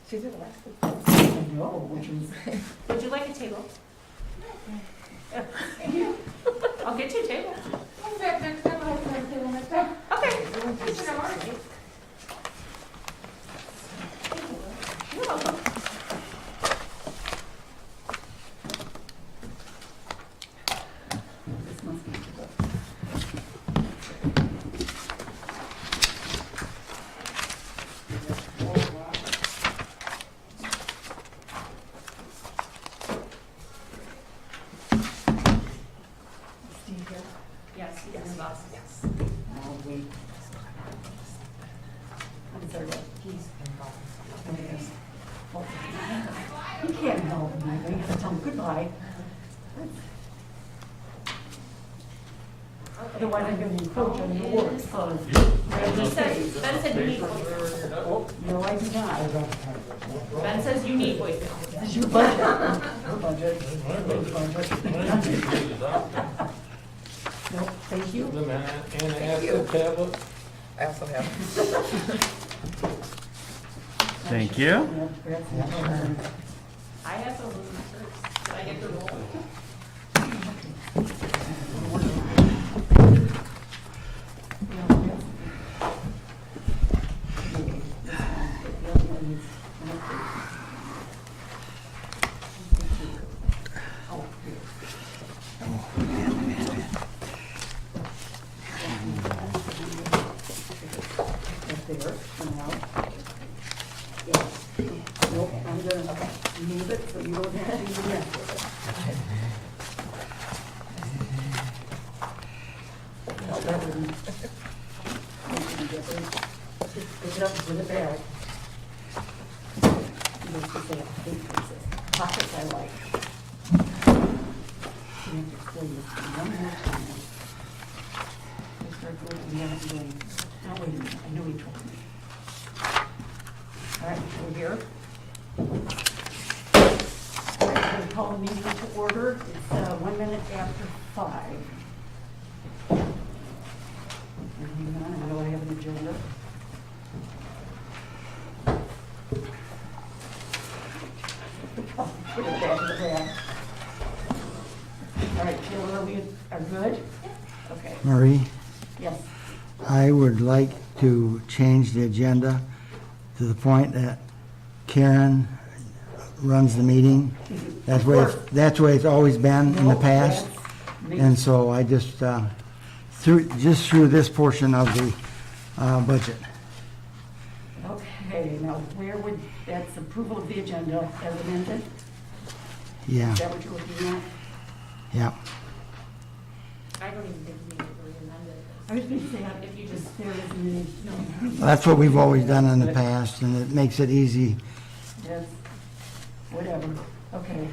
She did the last week. I know, which is. Would you like a table? I'll get you a table. I'll back next time. I'll have a table next time. Okay. Just an hour. You're welcome. This must be the book. Steve here? Yes, yes, boss. Yes. Oh, wait. I'm sorry, what? He's involved. Yes. Oh, he can't help me, I have to tell him goodbye. Otherwise I'm gonna encroach on your work, so. Ben said you need voicemail. Oh, no, I do not. Ben says you need voicemail. This is your budget. Your budget. Your budget. No, thank you. The man and acid tablet. I also have. Thank you. Yeah, that's it. I have some of those shirts. Did I get the roll? Nope, I'm gonna move it so you don't have to even mess with it. No, that wouldn't. Just pick it up and put it back. Just to say, I hate pieces. Pockets I like. You have to explain this one more time. I start going to the other way. Now, wait a minute, I know he told me. All right, we're here. All right, we're going to call the meeting to order. It's 1 minute after 5. Hang on, I know I have an agenda. Put it back in the bag. All right, Taylor, we are good? Okay, Marie, yes. I would like to change the agenda to the point that Karen runs the meeting. That's the way it's always been in the past. And so I just, through this portion of the budget. Okay, now where would, that's approval of the agenda as amended? Yeah, Is that what you're looking at? yeah. I don't even think you need to really amend it. I was going to say, If you just, there isn't any, no. That's what we've always done in the past, and it makes it easy. Yes, whatever, okay.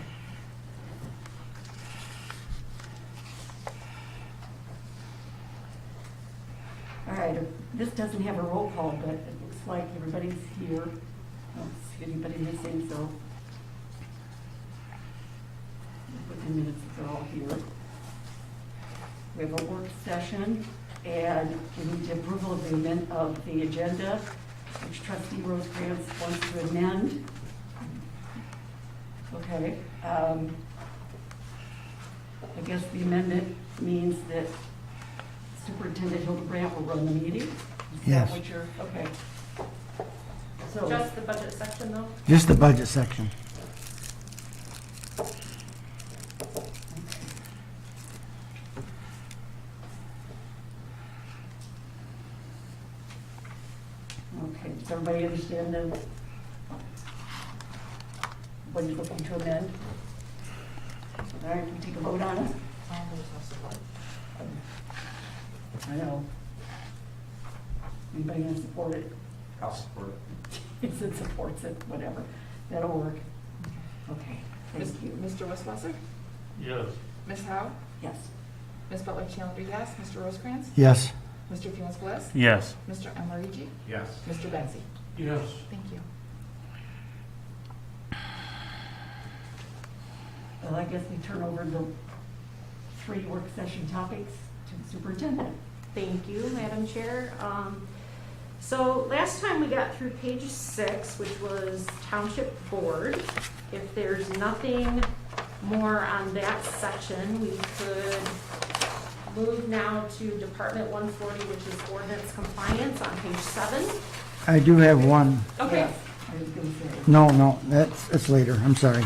All right, this doesn't have a roll call, but it looks like everybody's here. I don't see anybody missing, so. Within minutes, they're all here. We have a work session, and we need the approval of the agenda, which trustee Rosecrans wants to amend. Okay, I guess the amendment means that Superintendent Hildebrandt will run the meeting? Is that Yes. what you're, okay. So, just the budget section though? Just the budget section. okay, does everybody understand what you're looking to amend? All right, we take a vote on it? I know. Anybody gonna support it? I'll support it. If it supports it, whatever, that'll work. Okay, thank you. Mr. Westwasser? Yes. Ms. Howe? Yes. Ms. Butler Challenger, yes. Mr. Rosecrans? Yes. Mr. Funes Bliss? Yes. Mr. Emarigi? Yes. Mr. Benzi? Yes. Thank you. Well, I guess we turn over the 3 work session topics to the superintendent. Thank you, Madam Chair. So last time we got through page 6, which was Township Board. If there's nothing more on that section, we could move now to Department 140, which is ordinance compliance on page 7. I do have one. Okay. Yes, I was gonna say. No, it's later. I'm sorry.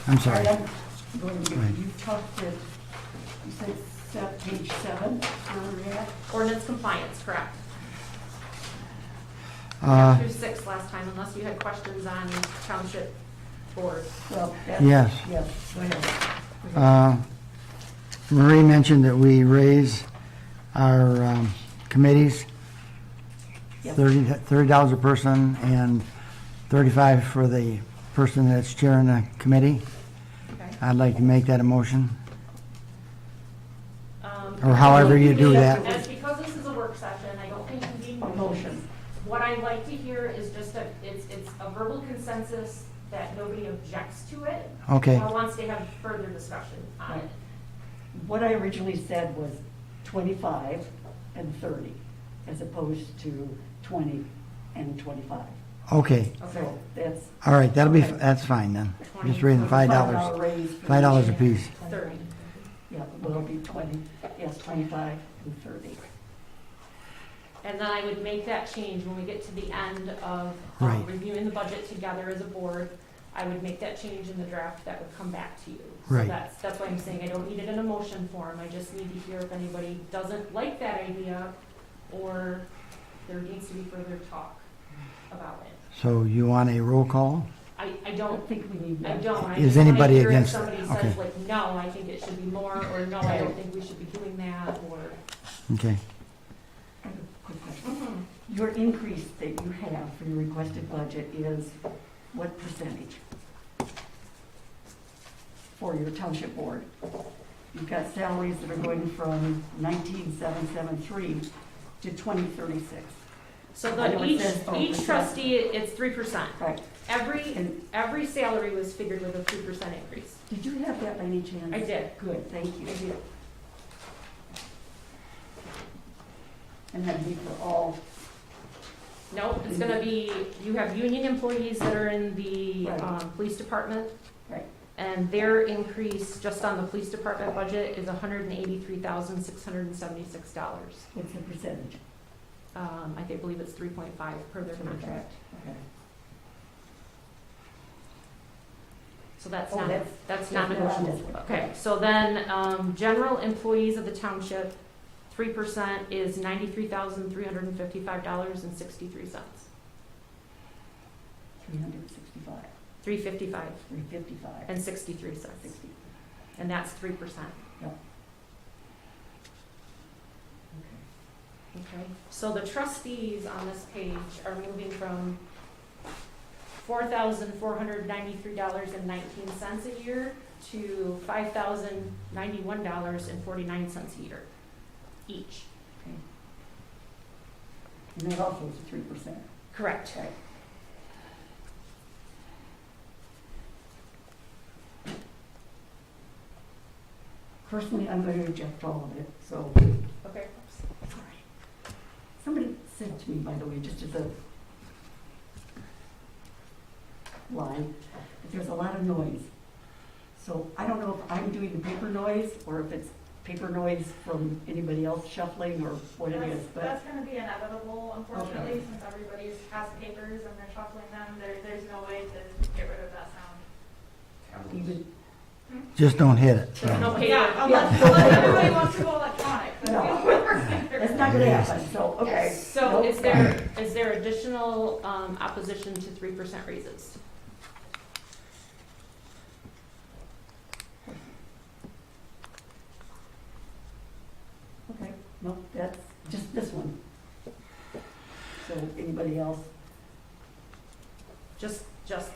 I'm All sorry. right, I'm going to, Right. you talked at, you said page 7, where we're at? Ordinance compliance, correct. Uh, Through 6 last time, unless you had questions on Township Board. Well, Yes. Yes, go ahead. Marie mentioned that we raise our committees, Yes. $30 a person and $35 for the person that's chairing the committee. Okay. I'd like to make that a motion, Um, or however you do that. As because this is a work session, I don't think you need A motions. motion. What I'd like to hear is just it's a verbal consensus that nobody objects to it. Okay. Or wants to have further discussion on it. What I originally said was 25 and 30, as opposed to 20 and 25. Okay, So that's. all right, that's fine then. Just raising $5, raise for $5 a each. piece. 30. Yeah, well, it'll be 20, yes, 25 and 30. And then I would make that change when we get to the end of Right. reviewing the budget together as a board. I would make that change in the draft that would come back to you. Right. So that's why I'm saying I don't need it in a motion form. I just need to hear if anybody doesn't like that idea or there needs to be further talk about it. So you want a roll call? I I don't, don't think we need I that. don't. I Is just wanna anybody hear if against it? somebody Okay. says like, no, I think it should be more, or no, I don't think we should be doing that, or. Okay. I have a quick question. Your increase that you have for your requested budget is what percentage? For your township board? You've got salaries that are going from 19,773 to 2036. So I know the, it says each 4%. trustee, it's 3%. Right. And Every salary was figured with a 3% increase. did you have that by any chance? I did. Good, thank you. I do. And that'd be for all, No, it's gonna be, you have union employees that are in the, Right. police department, right, and their increase just on the police department budget is $183,676. what's the percentage? I think, believe it's 3.5 per their contract. Okay. So that's Oh, not, that's- that's yeah, not negotiable. that's- Okay, so then, general employees of the township, 3% is $93,355.63. 365, 355 355, and 63 cents, 60. and that's 3%. Yep. Okay, so the trustees on this page are moving from $4,493.19 a year to $5,091.49 a year each. And that also is 3%. Correct. Right. Personally, I'm going to reject all of it, so. Okay. Somebody said to me, by the way, just as a line, that there's a lot of noise. So I don't know if I'm doing the paper noise or if it's paper noise from anybody else shuffling or what it is, but. That's gonna be inevitable, unfortunately, Okay. since everybody's has papers and they're shuffling them, there's no way to get rid of that sound. Even, Just don't hit it. There's no paper. Yeah, unless everybody wants to go electronic. No. that's not gonna happen, so, okay. So Nope. is there additional opposition to 3% raises? Okay, no, that's just this one. So anybody else? Just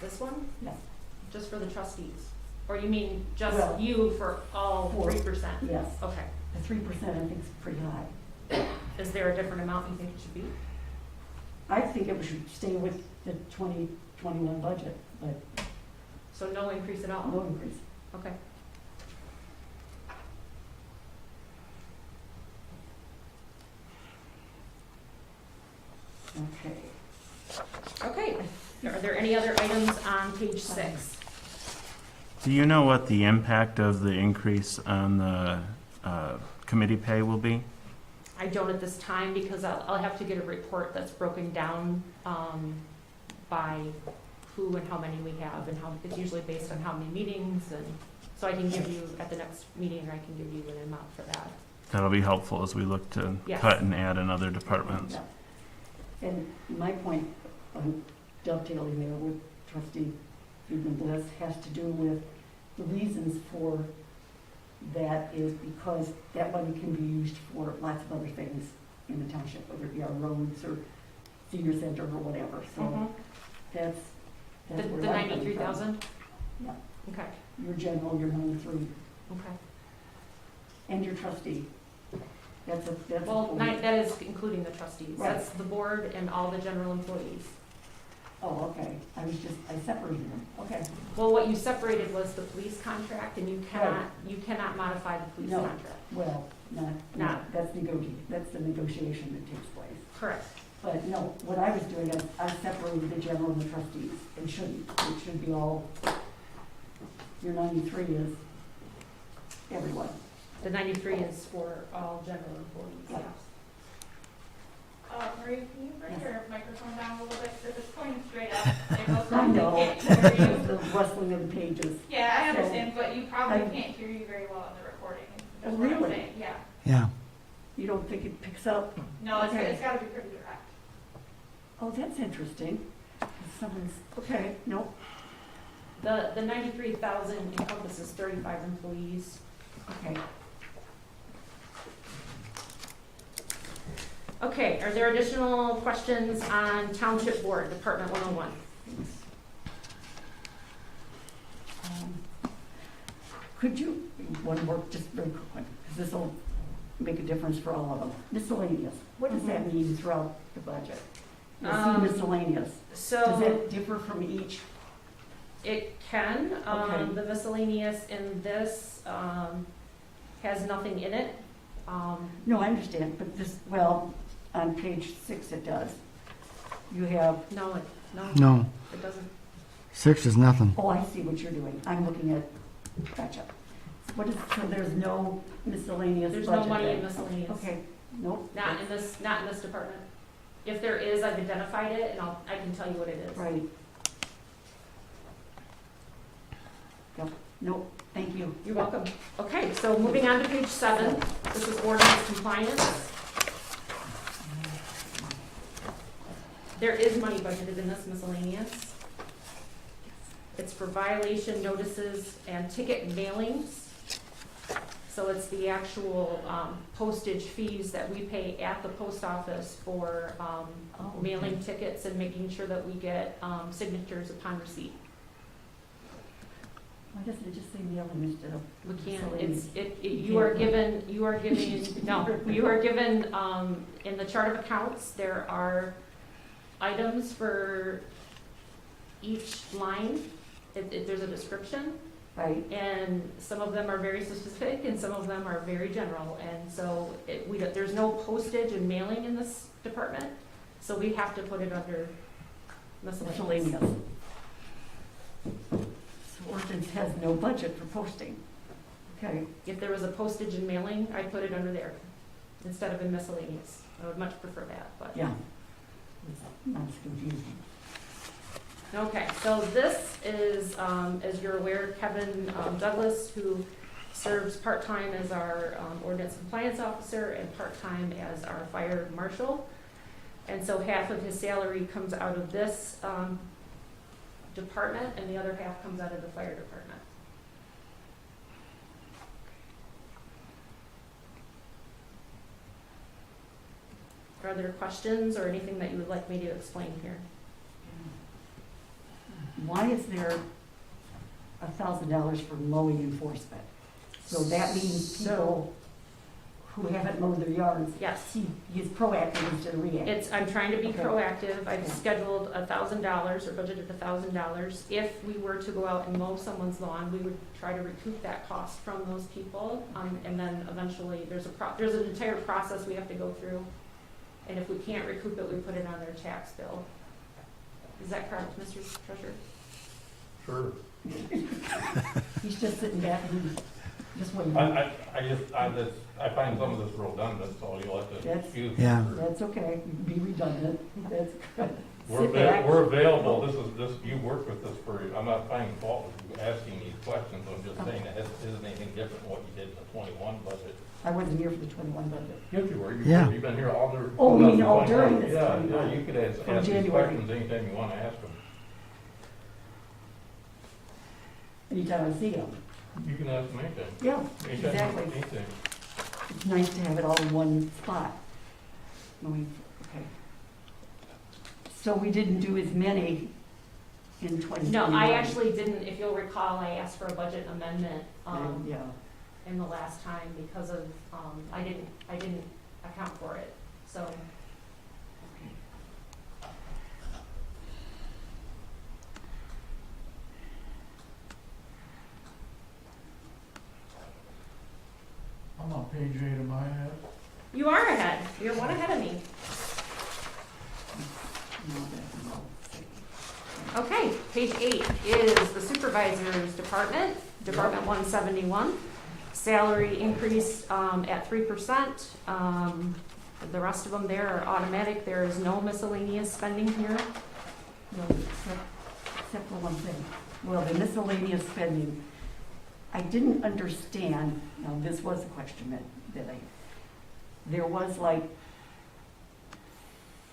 this one? Yeah. Just for the trustees? Or you mean just Well, you for all for- 3%? Yes, Okay. the 3% I think is pretty high. Is there a different amount you think it should be? I think it should stay with the 2021 budget, but So no increase at all? no increase. Okay. Okay, are there any other items on page 6? Do you know what the impact of the increase on the committee pay will be? I don't at this time because I'll have to get a report that's broken down by who and how many we have and how, it's usually based on how many meetings, and so I can give you at the next meeting, or I can give you an amount for that. That'll be helpful as we look to Yes. cut and add in other departments. Yeah. And my point on dovetailing there with trustee Friedman Bliss has to do with the reasons for that is because that money can be used for lots of other things in the township, whether it be our roads or senior center or whatever, so Mhm. that's The where I'm coming from. 93,000? Yeah. Okay, Your general, your 93, okay. and your trustee. That's a Well, point. that is including the trustees. Right. That's the board and all the general employees. Oh, okay, I separated them, okay. Well, what you separated was the police contract, and you cannot modify the police No. contract. Well, Not- that's the negotiation that takes place. Correct. But no, what I was doing is I separated the general and the trustees, and it should be all, your 93 is everyone. The 93 is for all general employees, Yeah. yes. Marie, can you bring Yes. your microphone down a little bit, because it's pointing straight up. It goes I down, know, they can't hear you. the rustling of the pages. Yeah, I understand, but you probably I- can't hear you very well in the recording. Oh, is what I'm really? saying. Yeah. Yeah. You don't think it picks up? No, Okay. it's gotta be pretty direct. Oh, that's interesting. Someone's, okay, no, The 93,000 encompasses 35 employees. okay. Okay, are there additional questions on Township Board, Department 101? Could you, one more, just very quick one, because this will make a difference for all of them. Miscellaneous, what does that mean throughout the budget? I see miscellaneous. Does So that differ from each? it can, Okay. the miscellaneous in this has nothing in it. No, I understand, but this, well, on page 6 it does. You have, No, No, it doesn't. 6 is nothing. oh, I see what you're doing. I'm looking at, gotcha. What is, so there's no miscellaneous budget? There's no money in then? miscellaneous. Okay, nope. Not in this department. If there is, I've identified it, and I can tell you what it is. Right. Yep, nope, thank you. You're welcome. Okay, so moving on to page 7, this is ordinance compliance. There is money budgeted in this miscellaneous. It's for violation notices and ticket mailings. So it's the actual postage fees that we pay at the post office for Oh, okay. mailing tickets and making sure that we get signatures upon receipt. Why doesn't it just say mailing instead of? We can't, miscellaneous? you are given, no, you are given, in the chart of accounts, there are items for each line. There's a description, Right, and some of them are very specific and some of them are very general. And so there's no postage and mailing in this department, so we have to put it under miscellaneous. miscellaneous. So ordinance has no budget for posting. Okay, If there was a postage and mailing, I'd put it under there instead of in miscellaneous. I would much prefer that, but. yeah. That's confusing. Okay, so this is, as you're aware, Kevin Douglas, who serves part-time as our ordinance compliance officer and part-time as our fire marshal. And so half of his salary comes out of this department and the other half comes out of the fire department. Are there questions or anything that you would like me to explain here? Why is there $1,000 for mowing enforcement? So that means people who haven't mowed their yards, Yes. he is proactive instead of reactive. I'm trying to be Okay. proactive. I've Okay. scheduled $1,000 or budgeted $1,000. If we were to go out and mow someone's lawn, we would try to recoup that cost from those people. And then eventually, there's an entire process we have to go through. And if we can't recoup it, we put it on their tax bill. Is that correct, Mr. Treasurer? Sure. He's just sitting back and just waiting. I find some of this redundant, so you'll have to That's- excuse Yeah. me. That's okay, be redundant, that's good. We're Sit back. we're available, you work with this for, I'm not finding fault with you asking these questions, I'm just saying that isn't anything different than what you did in the 21 budget. I wasn't here for the 21 budget. Yes, you were, Yeah. you've been here all the. Oh, you mean all during this Yeah, 21? yeah, you could ask From these January. questions anytime you want to ask them. Anytime I see him. You can ask them anything. Yeah, Anytime, exactly. anything. It's nice to have it all in one spot. Okay. So we didn't do as many in 2021? No, I actually didn't, if you'll recall, I asked for a budget amendment, Yeah, in the last time because of, I didn't account for it, so. I'm on page 8 of my head. You are ahead, you're one ahead of me. no, that's no. Okay, page 8 is the supervisor's department, Department 171. Salary increase at 3%. The rest of them there are automatic. There is no miscellaneous spending here. No, except for one thing. Well, the miscellaneous spending, I didn't understand, now this was a question that there was like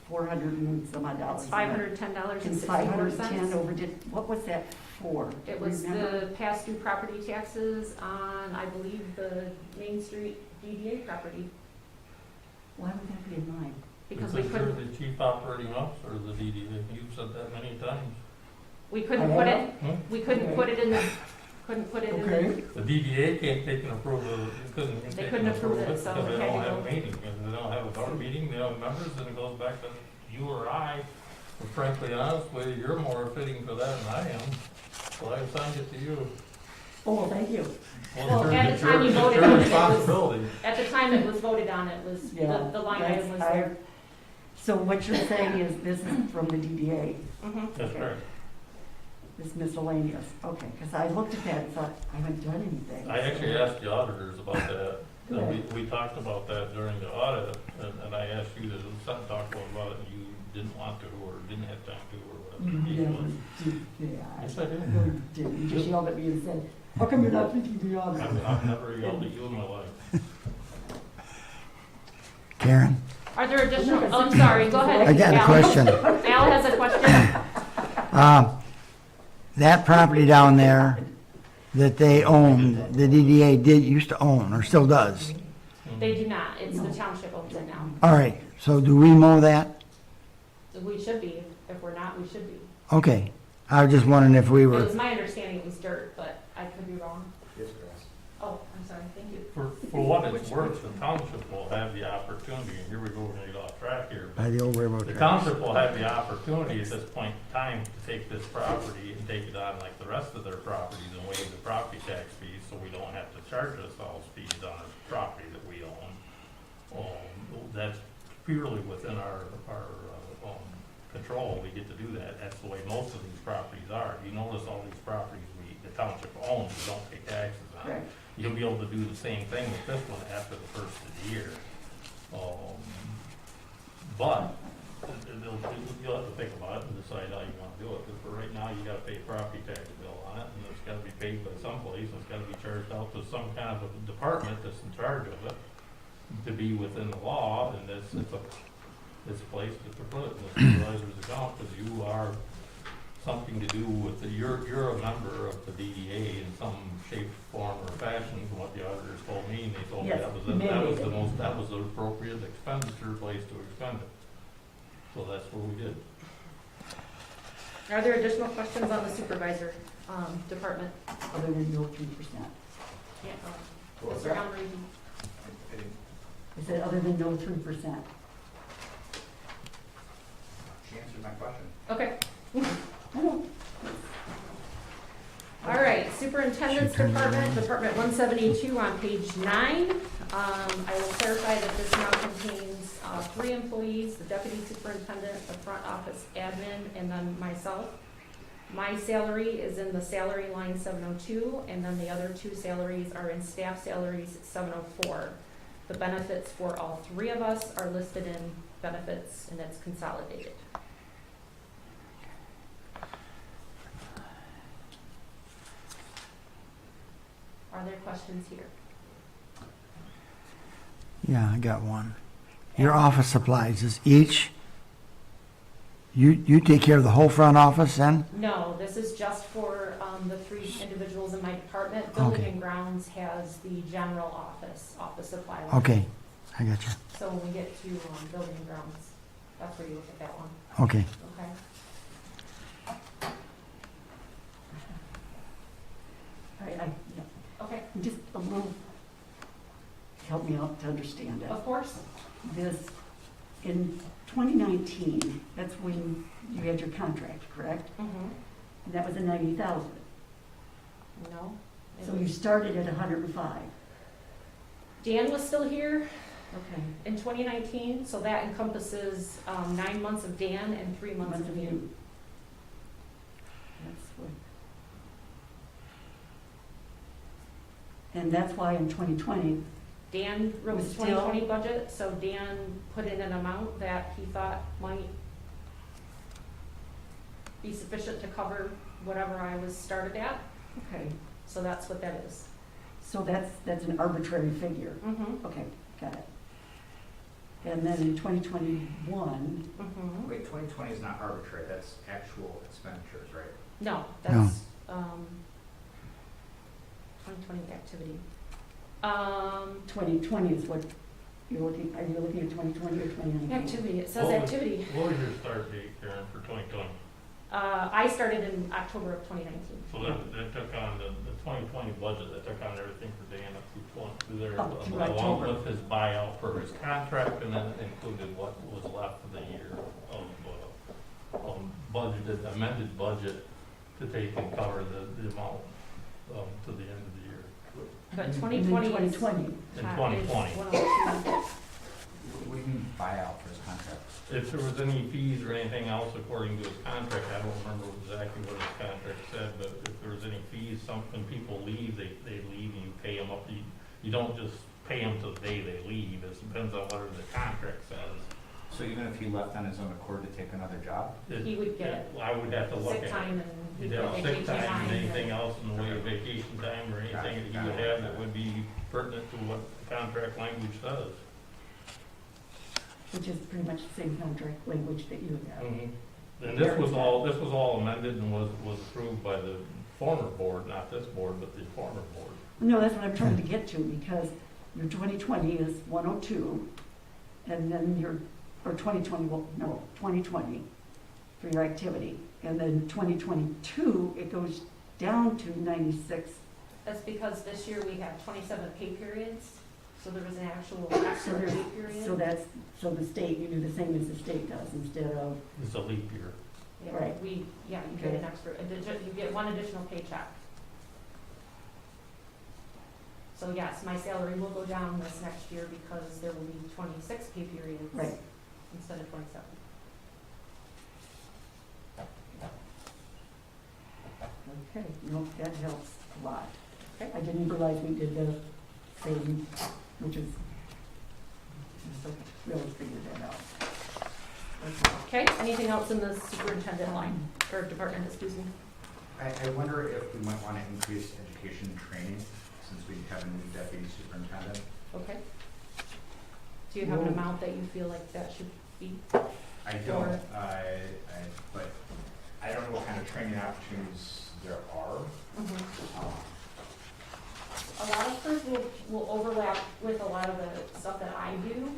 400 and some odd dollars. It's in there. And 510 $510.64. overdid, what was that for? It Do was you remember? the past due property taxes on, I believe, the Main Street DDA property, Why would that be in mine? because we couldn't, the chief operating officer of the DDA, you've said that many times. we couldn't I put have? it, Hmm? we couldn't put it in the, couldn't put it in the, The DDA can't take an approval, They couldn't approve it, so because it they had don't to have a go. meeting, and they don't have a board meeting, they don't have members, and it goes back to you or I. And frankly, honest with you, you're more fitting for that than I am, so I assigned it to you. Oh, well, thank you. Well, at the it's your- time you it's voted your on it, it was- responsibility. at the time it was voted on, it was, Yeah, the line that's- item was I- there. So what you're saying is this is from the DDA, Mhm. That's right. this miscellaneous, okay, because I looked at that and thought, I haven't done anything. I actually asked the auditors about that, and Good. we talked about that during the audit, and I asked you to talk about it, and you didn't want to, or didn't have time to, or You whatever. the case never was. did that. Yes, I did. No, you didn't. You just yelled at me and said, how come you're not thinking beyond that? I've never yelled at you in my life. Karen? Are there additional, oh, I'm sorry, go ahead. I got a Al. question. Al has a question. That property down there that they owned, the DDA used to own, or still does. They do not, it's the township owns it now. All right, so do we mow that? We should be, if we're not, we should be. Okay, I was just wondering if we It were, was my understanding it was dirt, but I could be wrong. Oh, I'm sorry, thank you. For what it's worth, the township will have the opportunity, and here we go, we're gonna get off track here, but by the old railroad the tracks. township will have the opportunity at this point in time to take this property and take it on like the rest of their properties and waive the property tax fees, so we don't have to charge ourselves fees on a property that we own. That's purely within our control, we get to do that, that's the way most of these properties are. You notice all these properties the township owns, we don't pay taxes on. Correct. You'll be able to do the same thing with this one after the first of the year. But you'll have to think about it and decide how you want to do it. Because for right now, you got to pay a property tax bill on it, and it's got to be paid by someplace, and it's got to be charged out to some kind of a department that's in charge of it to be within the law, and it's a place to put it in the supervisor's account, because you are something to do with you're a member of the DDA in some shape, form, or fashion, from what the auditors told me, and they told me Yes, that was the appropriate expenditure place to expend it. So that's what we did. Are there additional questions on the supervisor, department? Other than your 3%. Yeah, Mr. Elmery? I said, other than no 3%. She answered my question. Okay. I don't, All right, Superintendent's She turned it Department, around. Department 172 on page 9. I will clarify that this now contains 3 employees, the deputy superintendent, the front office admin, and then myself. My salary is in the salary line 702, and then the other 2 salaries are in staff salaries 704. The benefits for all 3 of us are listed in benefits, and it's consolidated. Are there questions here? Yeah, I got one. Your office supplies is each, you take care of the whole front office then? No, this is just for the 3 individuals in my department. Building Okay. and Grounds has the general office supply line. Okay, I got you. So when we get to Building and Grounds, that's where you look at that one, Okay. okay? Yeah, Okay, just a little, help me out to understand it. of course. This, in 2019, that's when you had your contract, correct? Mm-hmm. And that was a 90,000. No. it So you was- started at 105. Dan was still here Okay. in 2019, so that encompasses 9 months of Dan and 3 months of you. That's what. And that's why in 2020, Dan wrote the Was still- 2020 budget, so Dan put in an amount that he thought might be sufficient to cover whatever I was started at, okay, so that's what that is. so that's an arbitrary figure. Mm-hmm, Okay, got it. And then in 2021, mm-hmm. Wait, 2020 is not arbitrary, that's actual expenditures, right? No, that's 2020 activity. 2020 is what you're looking, are you looking at 2020 or 2019? Activity, it says What was- activity. What was your start date, Karen, for 2020? I started in October of 2019. So that took on the 2020 budget, that took on everything for Dan up through there, Up to along October. with his buyout for his contract, and then it included what was left of the year of budgeted, amended budget to take and cover the amount to the end of the year. But And then 2020 is. 2020, In 2020. 102. What do you mean buyout for his contract? If there was any fees or anything else according to his contract, I don't remember exactly what his contract said, but if there was any fees, when people leave, they leave and you pay them up. You don't just pay them till the day they leave, it depends on whatever the contract says. So even if he left on his own accord to take another job? He would get I would have to look sick at it. time and. You'd have sick vacation time and anything and- else in the way of vacation time or anything that you would have that would be pertinent to what the contract language says. which is pretty much the same contract language that you have. And this was all amended and was approved by the former board, not this board, but the former board. No, that's what I'm trying to get to, because your 2020 is 102, and then your, or 2020, well, no, 2020 for your activity. And then 2022, it goes down to 96. That's because this year we have 27 pay periods, so there was an actual extra there's- pay period. So the state, you do the same as the state does instead of, It's a leap year. Yeah, right. you get an extra, you get 1 additional paycheck. So yes, my salary will go down this next year because there will be 26 pay periods. Right. Instead of 27. okay, no, that helps a lot. Okay. I didn't realize we did the same, which is, just really figured that out. Okay. Okay, anything else in the superintendent line, or department, excuse me? I wonder if we might want to increase education and training, since we have a new deputy superintendent. Okay. Do you have an Whoa. amount that you feel like that should be? I don't, but I don't know what kind of training opportunities there are. A lot of hers will overlap with a lot of the stuff that I do,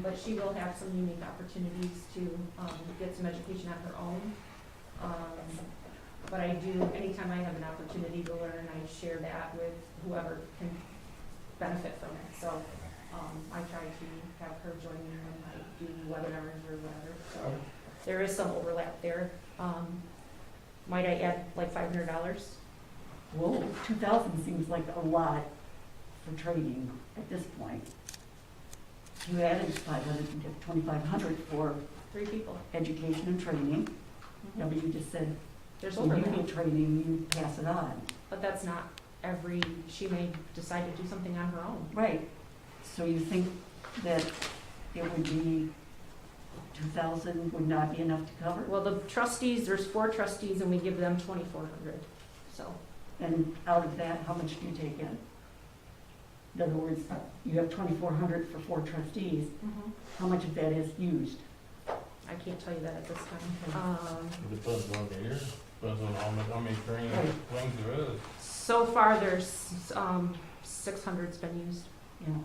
but she will have some unique opportunities to get some education on her own. But I do, anytime I have an opportunity to learn, I share that with whoever can benefit from it. So I try to have her join me when I do webinars or whatever. So there is some overlap there. Might I add like $500 Well, 2,000 seems like a lot for training at this point. If you added 500, you get 2,500 for 3 people. education and training. Yeah, but you just said, There's when you overlap, get training, you pass it on. but that's not she may decide to do something on her own. Right. So you think that it would be 2,000 would not be enough to cover? Well, the trustees, there's 4 trustees and we give them 2,400, so. And out of that, how much do you take in? In other words, you have 2,400 for 4 trustees. How much of that is used? I can't tell you that at this Okay. time. It depends on the year, depends on how many training Right. things there is. So far, there's 600's been used. You know,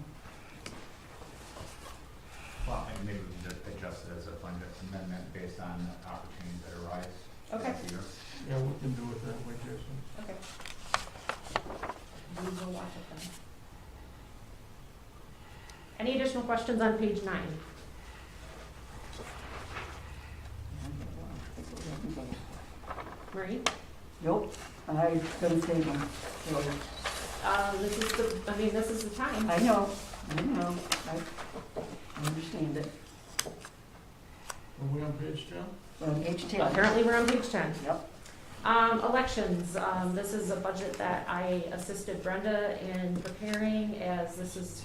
Well, and maybe we can just adjust it as a budget amendment based on opportunities that arise. Okay. this year. Yeah, we can do it that way, Jason. Okay. We will watch it then. Any additional questions on page 9? Marie? Nope, I was gonna say one. So, This is the time. I know, I understand it. Are we on page 10? On page 10. Apparently, we're on page 10. Yep. Elections, this is a budget that I assisted Brenda in preparing, as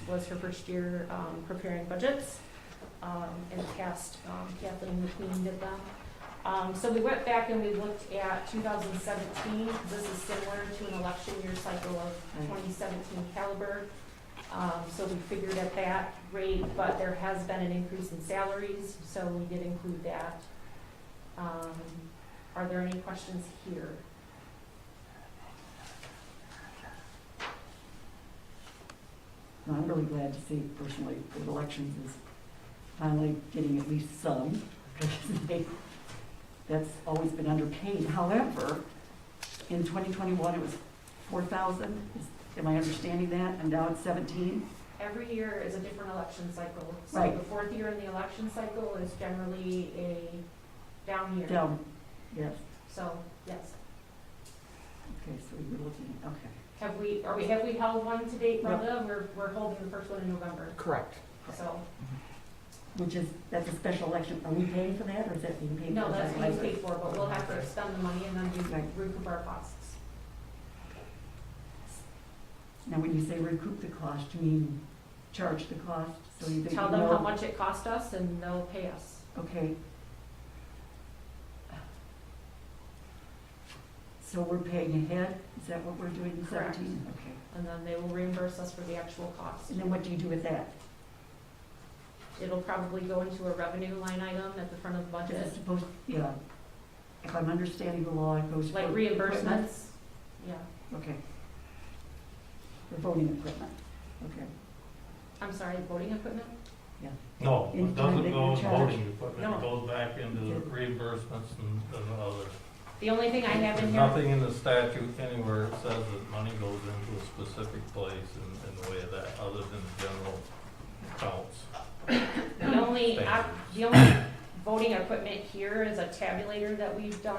was her first year preparing budgets. In the past, Kathleen McQueen did them. So we went back and we looked at 2017. This is similar to an election year cycle of 2017 caliber. So we figured at that rate, but there has been an increase in salaries, so we did include that. Are there any questions here? No, I'm really glad to see personally that elections is finally getting at least some. That's always been underpaid. However, in 2021, it was 4,000. Am I understanding that? And now it's 17? Every year is a different election cycle. So Right. the 4th year in the election cycle is generally a down year. Down, yes. So, yes. Okay, so you're looking, okay. Have we held one to date, Brenda? We're holding the first one in November. Correct. So, Which is, that's a special election. Are we paying for that or is that being paid for? no, that's by the being paid for, but we'll have to expend the money and then Right. recoup our costs. Now, when you say recoup the cost, you mean charge the cost? So you Tell them how much it cost us and they'll pay us. Okay. So we're paying ahead? Is that what we're doing in Correct. 17? Okay. And then they will reimburse us for the actual cost. And then what do you do with that? It'll probably go into a revenue line item at the front of the Is budget, it supposed, yeah, if I'm understanding the law, it goes for like equipment? reimbursements. Yeah, Okay. For voting equipment, okay. I'm sorry, voting equipment? No, In it time doesn't they go in can charge. voting equipment, No. it goes back into the reimbursements and other. The only thing I have in There's here, nothing in the statute anywhere that says that money goes into a specific place in the way of that, other than general accounts. the only voting equipment here is a tabulator that we've done,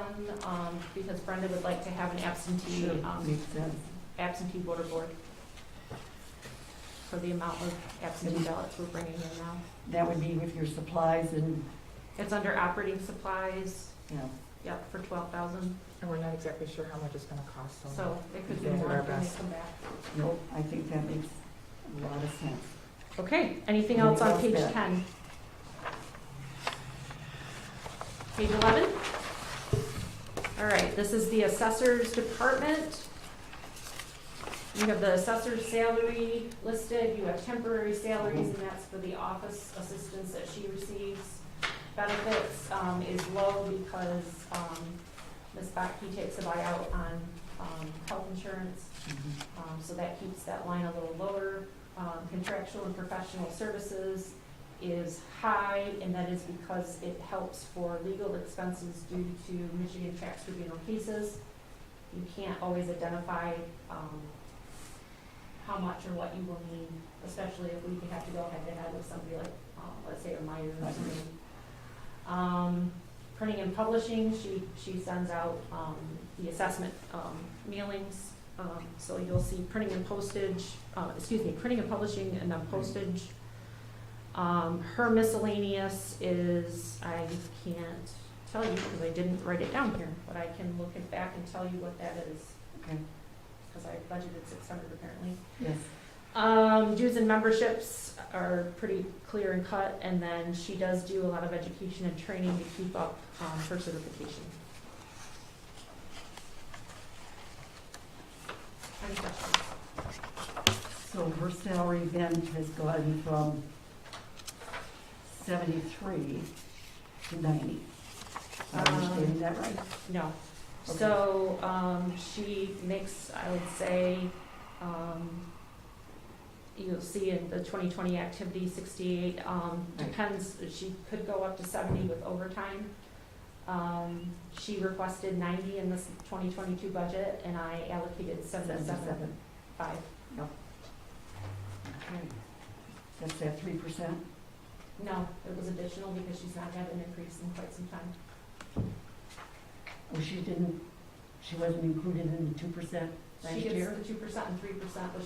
because Brenda would like to have an absentee, Sure, makes sense. absentee voter board for the amount of absentee ballots we're bringing in now. That would be with your supplies and, It's under operating supplies, you know, yep, for 12,000, And we're not exactly sure how much it's gonna cost, so it could be We'll do more our when they best. come back. no, I think that makes a lot of sense. Okay, anything else on Anything page else, 10? Page 11? All right, this is the assessor's department. You have the assessor's salary listed, you have temporary salaries, and that's for the office assistance that she receives. Benefits is low because Ms. Botke takes a buyout on health insurance. So that keeps that line a little lower. Contractual and professional services is high, and that is because it helps for legal expenses due to Michigan tax tribunal cases. You can't always identify how much or what you will need, especially if we have to go head to head with somebody like, let's say, a Myers or something. Printing and publishing, she sends out the assessment mailings So you'll see printing and postage, printing and publishing and then postage. Her miscellaneous is, I can't tell you because I didn't write it down here, but I can look it back and tell you what that is. Okay, Because I budgeted 600 apparently. yes. Dues and memberships are pretty clear and cut, and then she does do a lot of education and training to keep up her certification. Any questions? So her salary then has gone from 73 to 90. Am I understanding that right? No. Okay. So, she makes, I would say, you'll see in the 2020 activity, 68, depends, she could go up to 70 with overtime. She requested 90 in this 2022 budget, and I allocated 77.5. Okay. That's that 3%? No, it was additional because she's not had an increase in quite some time. Oh, she wasn't included in the 2% last She year? gets the 2% and 3%, but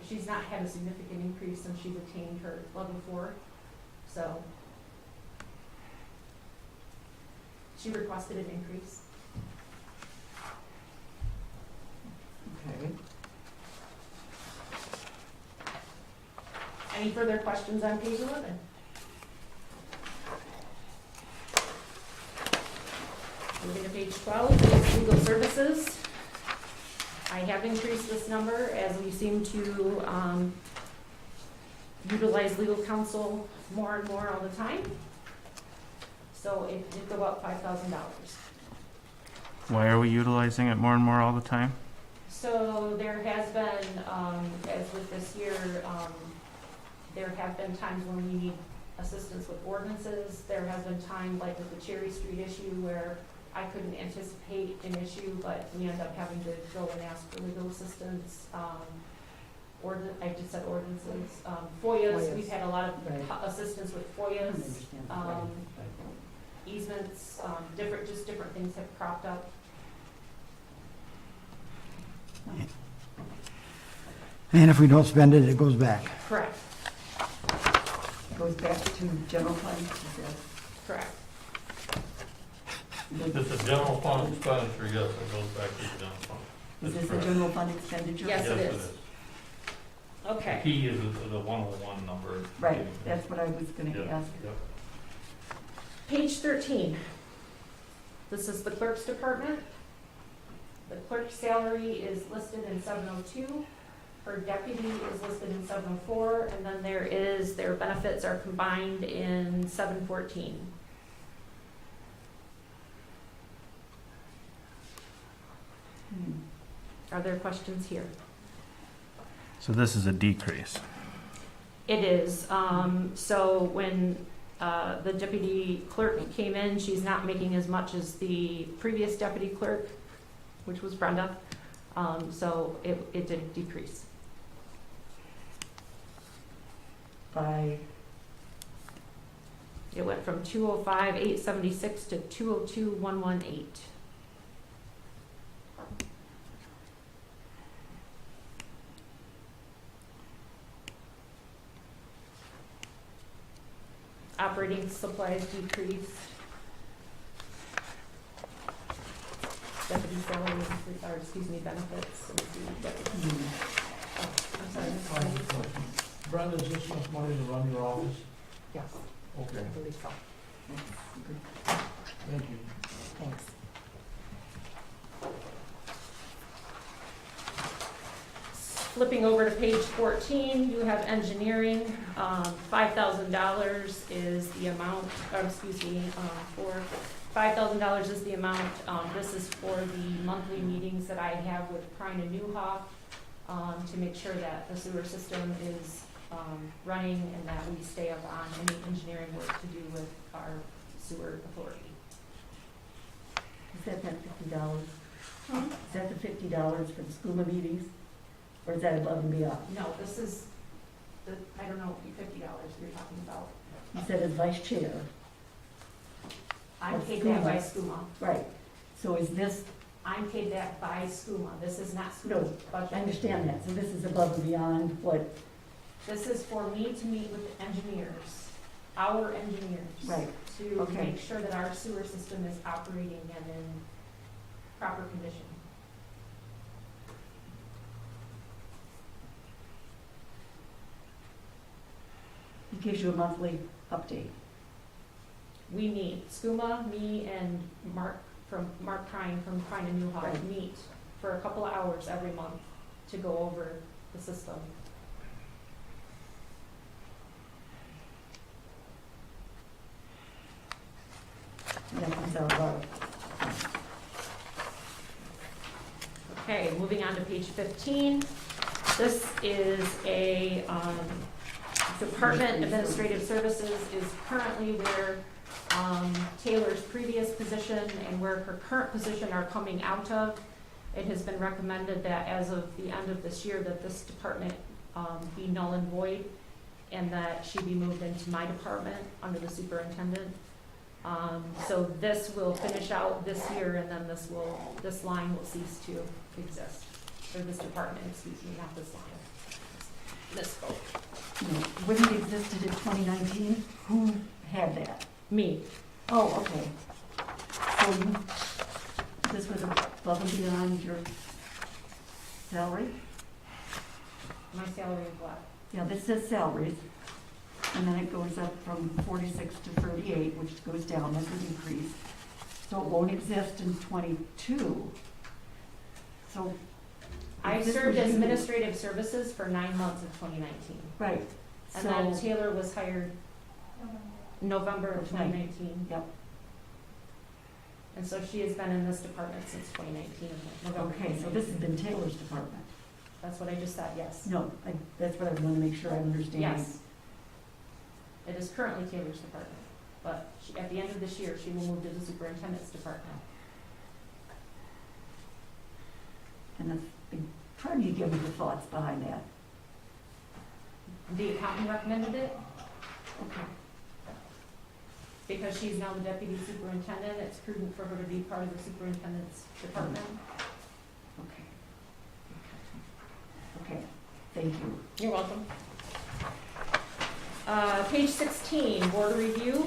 she's not had a significant increase since she's attained her level 4, so. She requested an increase. Okay. Any further questions on page 11? Moving to page 12, is legal services. I have increased this number as we seem to utilize legal counsel more and more all the time. So it did go up $5,000. Why are we utilizing it more and more all the time? So there has been, as with this year, there have been times when we need assistance with ordinances. There has been time, like with the Cherry Street issue, where I couldn't anticipate an issue, but we ended up having to go and ask for legal assistance. I just said ordinances. FOIAs, we've had a lot of Right. assistance with I FOIAs. understand. Easements, different things have cropped up. And if we don't spend it, it goes back. Correct, Goes back to general fund, is that? correct. If it's a general fund expenditure, yes, it goes back to the general fund. Is That's this a correct. general fund expenditure? Yes, it Yes, is. The Okay. key is the 101 number. Right, that's what I was gonna Yeah, ask. yep. Page 13. This is the clerk's department. The clerk's salary is listed in 702. Her deputy is listed in 704, and then their benefits are combined in 714. Are there questions here? So this is a decrease. It is. So when the deputy clerk came in, she's not making as much as the previous deputy clerk, which was Brenda. So it did decrease. By, It went from 205,876 to 202,118. Operating supplies decreased. Deputy salary, or excuse me, benefits. Let me see, deputy. Oh, I'm sorry, Ms. White. Brenda, is this enough money to run your office? Yes, Okay, I believe so. thank you. Thanks. Flipping over to page 14, you have engineering. $5,000 is the amount, for $5,000 is the amount. This is for the monthly meetings that I have with Prine and Newhoff to make sure that the sewer system is running and that we stay up on any engineering work to do with our sewer authority. is that $50? Is that the $50 for the SCUMA meetings? Or is that above and beyond? No, this is the, I don't know, $50 you're talking about. You said as vice chair. I Of paid that by SCUMA. SCUMA. Right. So is this I'm paid that by SCUMA. This is not No, SCUMA's budget. I understand that, so this is above and beyond what, This is for me to meet with the engineers, our engineers. Right, To okay. make sure that our sewer system is operating and in proper condition. it gives you a monthly update. We meet, SCUMA, me and Mark Prine from Prine and Newhoff Right. meet for a couple of hours every month to go over the system. And that comes out about, Okay, moving on to page 15. This is a, Department Administrative Services is currently where Taylor's previous position and where her current position are coming out of. It has been recommended that as of the end of this year, that this department be null and void, and that she be moved into my department under the superintendent. So this will finish out this year, and then this line will cease to exist, or this department, excuse me, not this line. Misspoke. when it existed in 2019, who had that? Me. Oh, okay. So this was above and beyond your salary? My salary is what? Yeah, this says salaries, and then it goes up from 46 to 38, which goes down, that's an increase. So it won't exist in 22. So. I if this served was as you- administrative services for 9 months of 2019. Right, And then so, Taylor was hired November of 2019. yep, And so she has been in this department since 2019, November. okay, so this has been Taylor's department. That's what I just said, yes. No, that's what I want to make sure I understand. Yes. It is currently Taylor's department, but at the end of this year, she will move to the superintendent's department. And I'm trying to give me the thoughts behind that. The accountant recommended it Okay. because she's now the deputy superintendent. It's prudent for her to be part of the superintendent's department. Okay. Okay, thank you. You're welcome. Page 16, board review.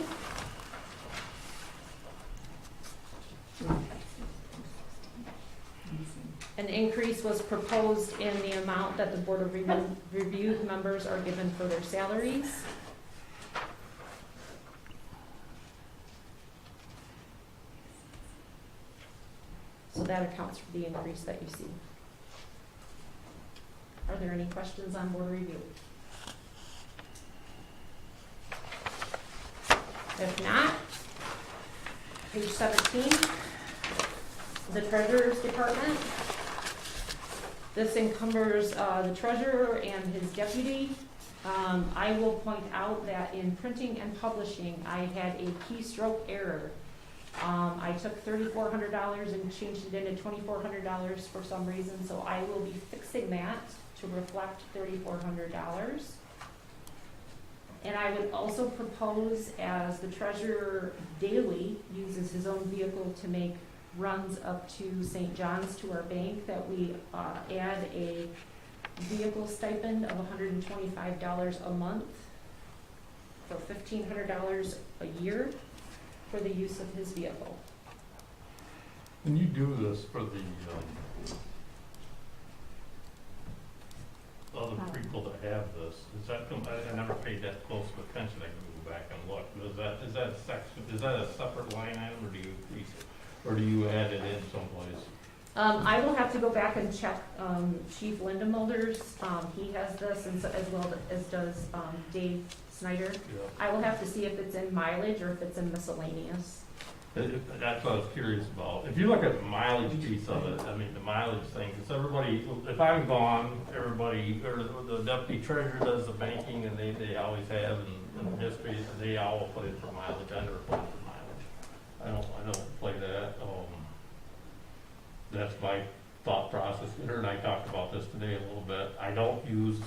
An increase was proposed in the amount that the Board of Review members are given for their salaries. So that accounts for the increase that you see. Are there any questions on Board Review? If not, page 17, the Treasurer's Department. This encumbers the treasurer and his deputy. I will point out that in printing and publishing, I had a keystroke error. I took $3,400 and changed it into $2,400 for some reason, so I will be fixing that to reflect $3,400. And I would also propose, as the treasurer daily uses his own vehicle to make runs up to St. John's to our bank, that we add a vehicle stipend of $125 a month for $1,500 a year for the use of his vehicle. When you do this for the, other people that have this, is that, I never paid that close of attention, I can go back and look, is that a section, is that a separate line item, or do you increase it? Or do you add it in someplace? I will have to go back and check Chief Lindemolders. He has this, and so, as well as does Dave Snyder. Yeah. I will have to see if it's in mileage or if it's in miscellaneous. That's what I was curious about. If you look at the mileage piece of it, I mean, the mileage thing, because everybody, if I'm gone, everybody, or the deputy treasurer does the banking, and they always have, in history, they all put in for mileage. I never put in for mileage. I don't play that. That's my thought process. Her and I talked about this today a little bit. I don't use,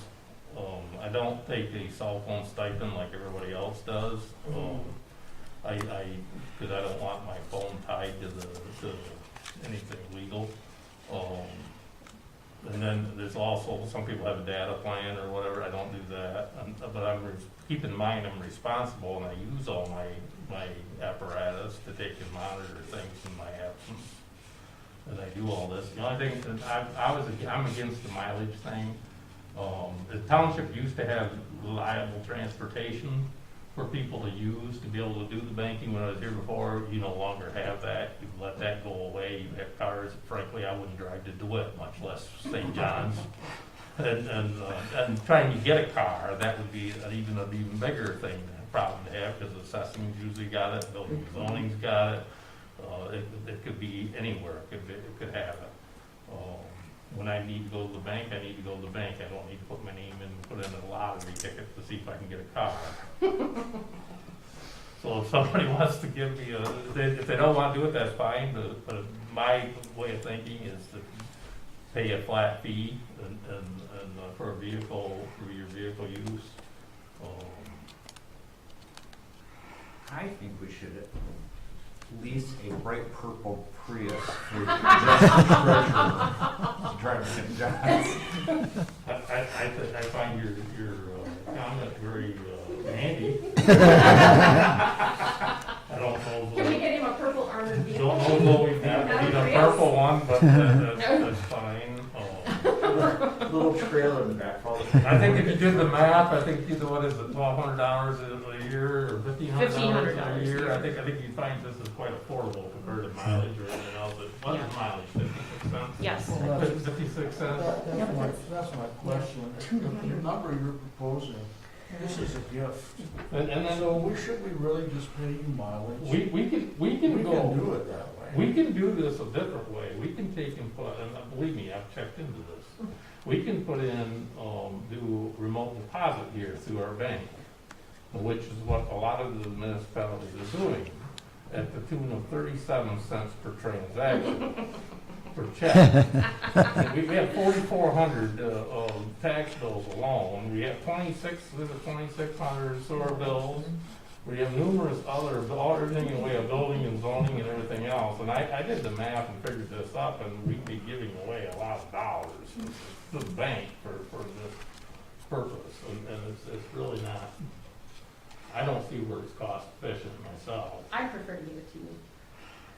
I don't take a cell phone stipend like everybody else does. Because I don't want my phone tied to anything legal. some people have a data plan or whatever, I don't do that. But keep in mind, I'm responsible and I use all my apparatus to take and monitor things in my absence. And I do all this. The only thing that I'm against the mileage thing. The township used to have reliable transportation for people to use to be able to do the banking. When I was here before, you no longer have that. You let that go away. You have cars that frankly I wouldn't drive to DeWitt, much less St. John's. And trying to get a car, that would be an even bigger thing, problem to have, because assessing's usually got it, building and zoning's got it. It could be anywhere. It could have it. When I need to go to the bank, I need to go to the bank. I don't need to put my name in, put in a lottery ticket to see if I can get a car. So if somebody wants to give me if they don't want to do it, that's fine, but my way of thinking is to pay a flat fee and for a vehicle, for your vehicle use. I think we should lease a bright purple Prius for just to drive to St. John's. I find your comment very handy. I don't know. Can we get him a purple armored vehicle? Don't know we need a purple one, but that's fine. Little trailer in the back. I think if you did the math, I think either what is it, $1,200 a year or $1,500 a year? I think you'd find this is quite affordable compared to mileage or anything else. What is mileage? 56 cents? Yes. Well, that's- 56 cents. That's my question. The number you're proposing, this is a gift. And then So should we really just pay you mileage? we can We can go. do it that way. We can do this a different way. We can take and put, and believe me, I've checked into this. We can put in, do remote deposit here through our bank, which is what a lot of the municipalities are doing, at the tune of 37 cents per transaction, per check. And we have 4,400 tax bills alone. We have 2,600 sewer bills. We have numerous other, everything in the way of building and zoning and everything else. And I did the math and figured this up, and we'd be giving away a lot of dollars to the bank for this purpose. And it's really not, I don't see where it's cost efficient myself. I prefer to give it to you.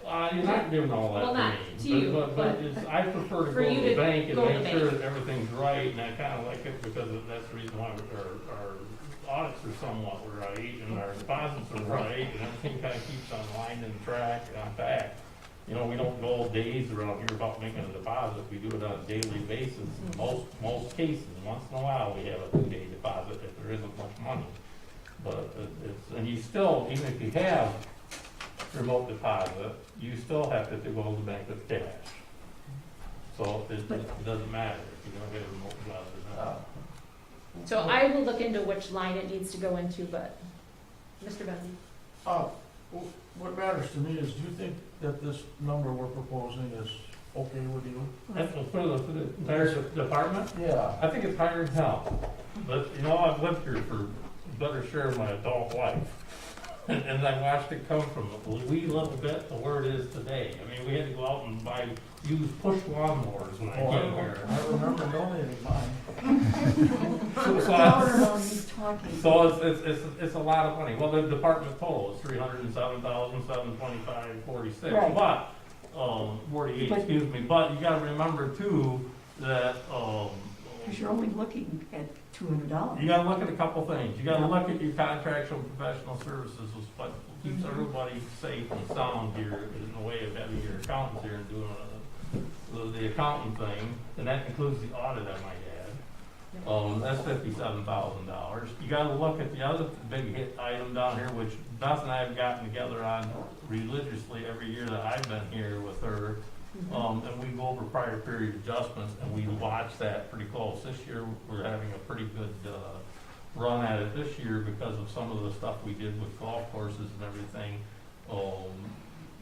You're not giving all that Well, to not me. to you, But I prefer to for go you to the to bank and go to the make sure bank. that everything's right, and I kinda like it because that's the reason why our audits are somewhat right, and our deposits are right, and everything kinda keeps on line and track, on track. You know, we don't go days around here about making a deposit, we do it on a daily basis. In most cases, once in a while, we have a 2-day deposit if there isn't much money. But and you still, even if you have remote deposit, you still have to go to the bank with cash. So it doesn't matter if you don't get a remote deposit or not. So I will look into which line it needs to go into, but, Mr. Benzie? What matters to me is, do you think that this number we're proposing is okay with you? That's for the entire department? Yeah. I think it's higher than hell. But, you know, I've lived here for a better share of my adult life. And I watched it come from a wee little bit to where it is today. I mean, we had to go out and use push lawnmowers when I came here. I remember donating mine. So it's a lot of money. Well, the department total is 307,725.46. Right. But 48, excuse me. But you got to remember too that Because you're only looking at $200. you got to look at a couple things. You got to look at your contractual professional services, is what keeps everybody safe and sound here in the way of having your accountants here and doing the accounting thing, and that includes the audit, I might add. That's $57,000. You got to look at the other big hit item down here, which Beth and I have gotten together on religiously every year that I've been here with her. And we go over prior period adjustments, and we watch that pretty close. This year, we're having a pretty good run at it this year because of some of the stuff we did with golf courses and everything,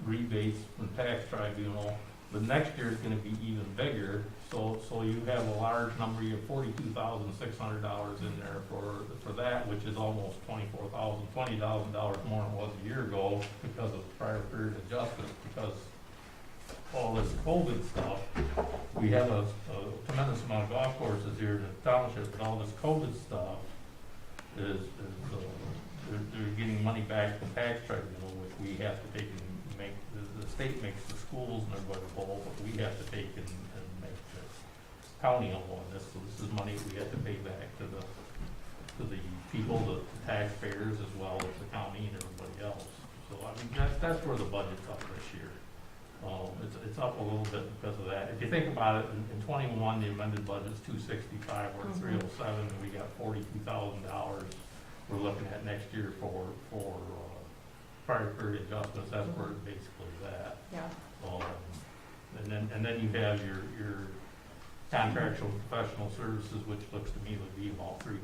rebates from tax tribunal. But next year is going to be even bigger. So you have a large number. You have $42,600 in there for that, which is almost $20,000 more than it was a year ago because of prior period adjustments. Because all this COVID stuff, we have a tremendous amount of golf courses here in the township, and all this COVID stuff is they're getting money back from tax tribunal, which we have to take and make, the state makes the schools and everybody whole, but we have to take and make the county whole on this. So this is money we have to pay back to the people, the taxpayers, as well as the county and everybody else. So I mean, that's where the budget's up this year. It's up a little bit because of that. If you think about it, in 21, the amended budget's 265, we're at 307, and we got $42,000 we're looking at next year for prior period adjustments. That's where it basically is at. Yeah. And then you have your contractual professional services, which looks to me to be about 3%,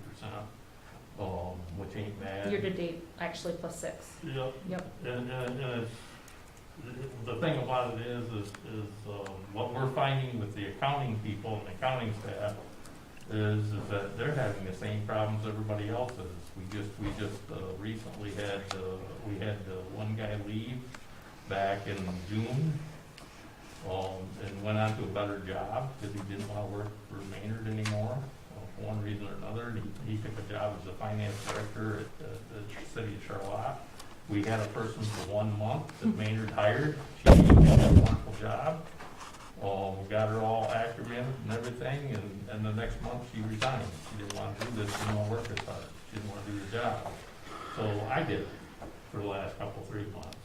which ain't bad. Year to date, actually +6. Yep. Yep. And it's, the thing about it is what we're finding with the accounting people and the accounting staff is that they're having the same problems everybody else is. We just recently had one guy leave back in June, and went on to a better job because he didn't want to work for Maynard anymore for one reason or another. And he took a job as a finance director at the city of Charlotte. We had a person for 1 month that Maynard hired. She did a wonderful job. We got her all acclimated and everything, and the next month she resigned. She didn't want to do this, didn't want to work as hard. She didn't want to do the job. So I did it for the last 3 months.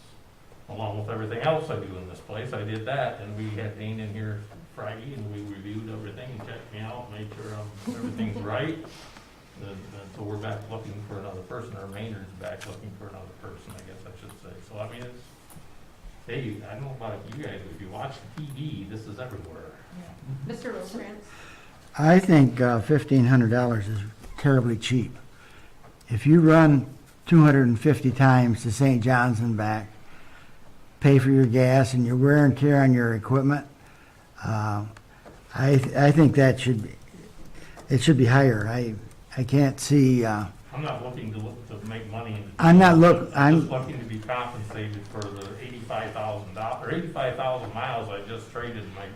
Along with everything else I do in this place, I did that, and we had Dane in here Friday, and we reviewed everything and checked me out, made sure everything's right. And so we're back looking for another person, or Maynard's back looking for another person, I guess I should say. So I mean, it's, hey, I don't know about you guys, but if you watch the TV, this is everywhere. Mr. Rosecrans? I think $1,500 is terribly cheap. If you run 250 times to St. John's and back, pay for your gas and your wear and tear on your equipment, I think that should be higher. I can't see. I'm not looking to make money. I'm just looking to be compensated for the $85,000 or 85,000 miles I just traded my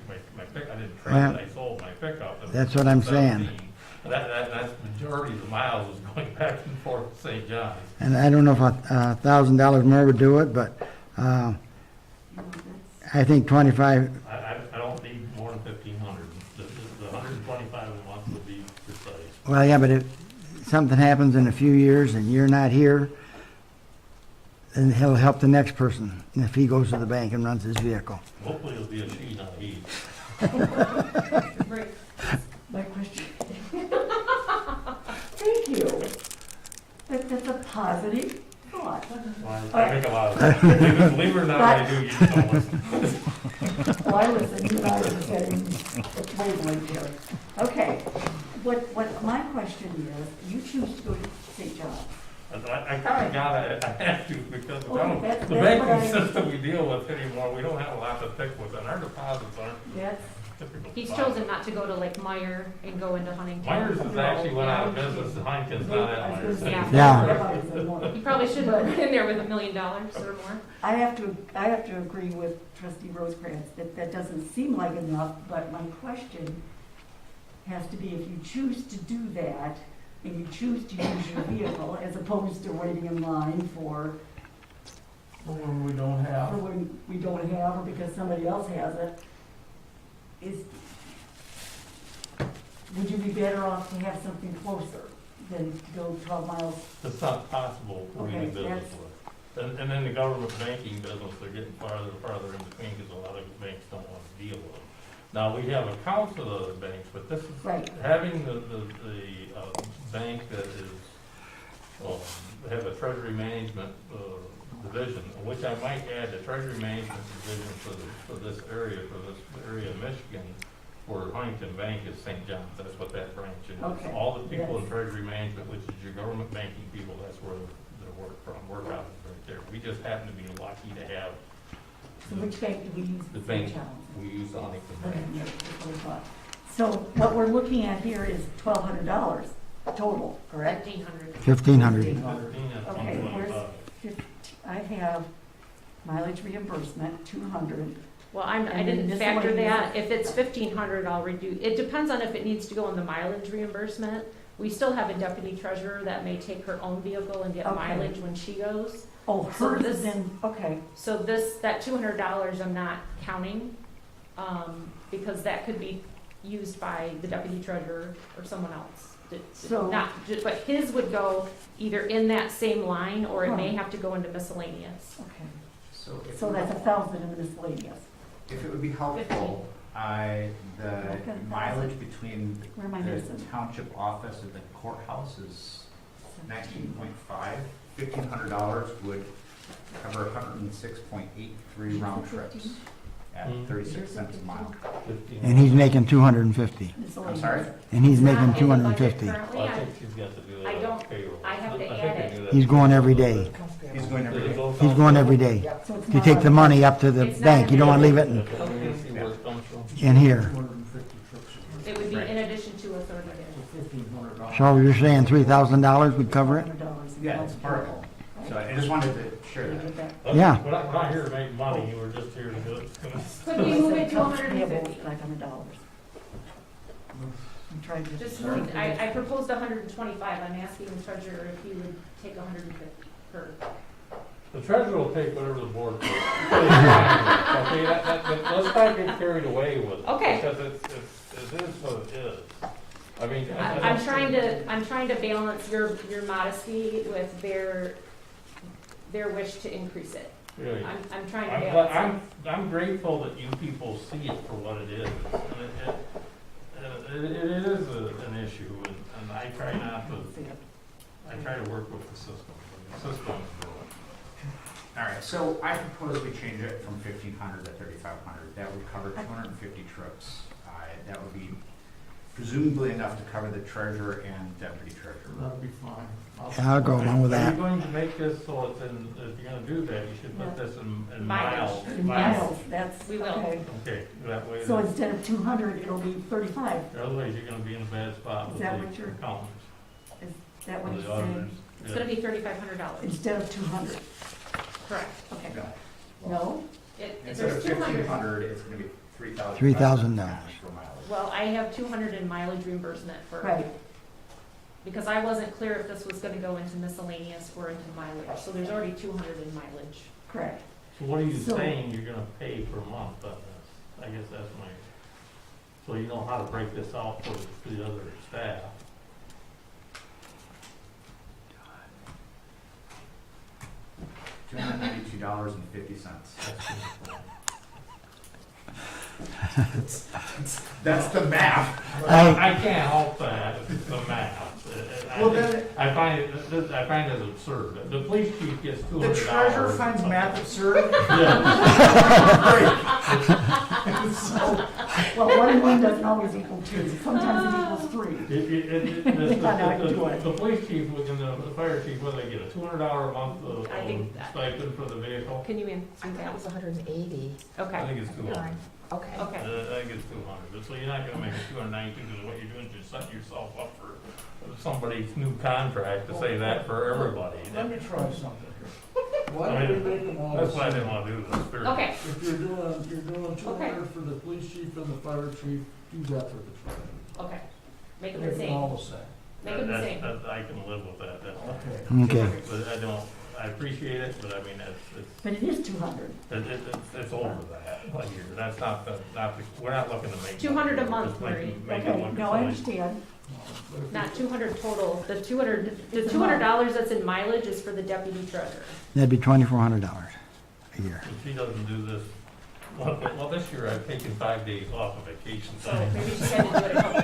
pick. I didn't trade it. I sold my pickup. That's what I'm saying. That's the majority of the miles is going back and forth to St. John's. And I don't know if $1,000 more would do it, but I think 25. I don't need more than 1,500. The 125 a month would be precise. Well, yeah, but if something happens in a few years and you're not here, then he'll help the next person if he goes to the bank and runs his vehicle. Hopefully it'll be a she, not a he. Right. My question. Thank you. That's a positive thought. Well, I make a lot of sense. Believe it or not, I do use someone. Well, I listen, you and I are getting the wavelength here. Okay, what my question is, you choose to go to St. John's. I kind of I have to, because Well, the that's banking what I- system we deal with anymore, we don't have a lot to pick with, and our deposits aren't That's, typical. He's chosen not to go to like Meyer and go into Huntington. Myers has actually went out of business, and Huntington's not at Myers. Yeah. He probably should have been in there with $1 million or more. I have to agree with Trustee Rosecrans that doesn't seem like enough, but my question has to be, if you choose to do that, and you choose to use your vehicle, as opposed to waiting in line for When we don't have. or when we don't have, or because somebody else has it, would you be better off to have something closer than to go 12 miles? It's not possible for me to Okay, business that's- with. And then the government banking business, they're getting farther and farther in between, because a lot of banks don't want to deal with them. Now, we have accounts with other banks, but this is, Right. having the bank that is, have a treasury management division, which I might add, the treasury management division for this area of Michigan, for Huntington Bank is St. John's. That's what that branch is. Okay. All the people in Yes. treasury management, which is your government banking people, that's where their work out is right there. We just happen to be lucky to have So which bank do we use? the St. bank, John's? we use the Huntington Okay, Bank. that's what I thought. So what we're looking at here is $1,200 total, correct? 1,500. 1,500. 15 and Okay, 125. I have mileage reimbursement, 200, Well, I And didn't then factor miscellaneous. that. If it's 1,500, I'll reduce, it depends on if it needs to go in the mileage reimbursement. We still have a deputy treasurer that may take her own vehicle and get Okay. mileage when she goes. Oh, So hers this- is in, okay, So that $200 I'm not counting, because that could be used by the deputy treasurer or someone else. So- But his would go either in that same line, or it may Huh. have to go into miscellaneous. okay. So if So it that's would- 1,000 in the miscellaneous. if it would be helpful, the mileage between Where am I the missing? township office and the courthouse is 19.5. $1,500 would cover 106.83 round trips at 36 cents a mile. And he's making 250. I'm sorry? And he's It's not making in the budget 250. currently. I think she's got to do that. I on don't- payroll. I have to think add they it. do that. He's going every day. He's going every day. He's going every day. So it's You not take on the money up to the It's not bank, you don't want to leave it That's what we need to see where it comes from. in here. 250 trips. It would be Right. in addition to a third of it. So $1,500. So you're saying $3,000 would cover it? $100 in Yeah, it's part of it. So I just wanted to share Did you that. get that? Yeah. We're not here to make money, we're just here to do it. Could we move it to Accounts payable, $150? $500. I'm trying to. Just, I proposed 125, I'm asking the treasurer if he would take 150 per. The treasurer will take whatever the board takes. Okay, let's not get carried away with it. Okay. Because it is what it is. I mean. I'm trying to balance your modesty with their wish to increase it. Really. I'm trying to I'm, balance I'm grateful that you people see it for what it is. And it is an issue, and I try not to, I try to work with the system. The system is broken. All right, so I propose we change it from 1,500 to 3,500. That would cover 250 trips. That would be presumably enough to cover the treasurer and deputy treasurer. That'd be fine. I'll go along with Are that. you going to make this so it's in, if you're gonna do that, you should put this in miles. Mileage. In miles, that's, We will. okay. Okay, that way, So instead of 200, it'll be 35. otherwise you're gonna be in a bad spot Is with that what the you're- accountants. Is that what or you're the auditors. saying? It's gonna be $3,500, Instead of 200? correct. Okay. No. No? Instead of There's 200. 1,500, it's gonna be $3,000. $3,000. For mileage. Well, I have 200 in mileage reimbursement for. Right. Because I wasn't clear if this was gonna go into miscellaneous or into mileage, so there's already 200 in mileage. Correct. So what are you So- saying you're gonna pay per month on this? I guess that's my, so you know how to break this out for the other staff. $292.50. That's the math. I can't help that, it's the math. Well, then, I find it absurd. The police chief gets $200. the treasurer finds math absurd. Yeah. So, Well, 1 and 1 doesn't always equal 2. Sometimes it equals 3. The police chief and the fire chief, what do they get, a $200 a month I think that- stipend for the vehicle? Can you answer That that? was 180. I Okay, think it's 200. Okay. okay. I think it's 200, so you're not gonna make it 292, because what you're doing is you're setting yourself up for somebody's new contract to say that for everybody. Let me try something here. Why I don't we mean, make them all That's the why I same? didn't wanna do this. period. Okay, If you're doing 200 for the police chief and the fire chief, do that for the treasurer. okay. Make them Make the them same. all the same. Make them the That- same. that- I can live with that, that's Okay. Okay. but I appreciate it, but I mean, But it is 200. it's over that, like, that's not the, we're not looking to make. 200 a money, month, just make- Marie. make it Okay, look no, I fine. understand. But if Not you- 200 total. The $200 It's a month. that's in mileage is for the deputy treasurer. That'd be $2,400 a year. If she doesn't do this, well, this year I've taken 5 days off of vacation So time. maybe she had to do it a couple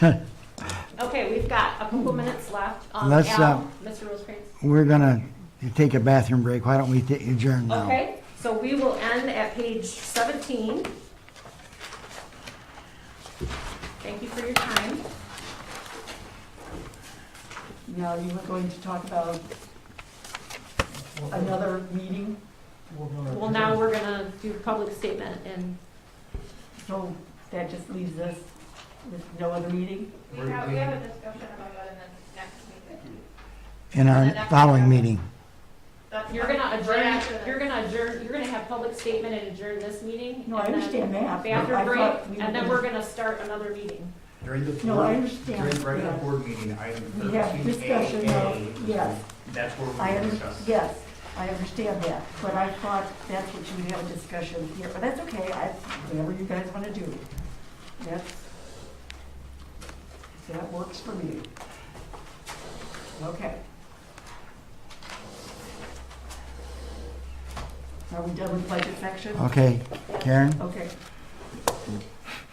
times. Okay, we've got a couple minutes left. Let's, Al, Mr. Rosecrans? We're gonna take a bathroom break. Why don't we adjourn now? Okay, so we will end at page 17. Thank you for your time. Now, you were going to talk about another meeting, we're gonna- Well, now we're gonna do public statement and so that just leaves us with no other meeting? We have a discussion about that in the next meeting. In our following meeting. You're gonna Right adjourn, after this. you're gonna have public statement and adjourn this meeting. No, I and then understand that. Bathroom I break, thought we and then were- we're gonna start another meeting. During the No, I board, understand, during regular yeah. board meeting, item We have discussion 13AA, of, yes, that's where I we understand, discuss. yes, I understand that, but I thought that's what you would have a discussion here, but that's okay, whatever you guys wanna do. That works for me. Okay. Are we done with budget section? Okay, Karen, Okay,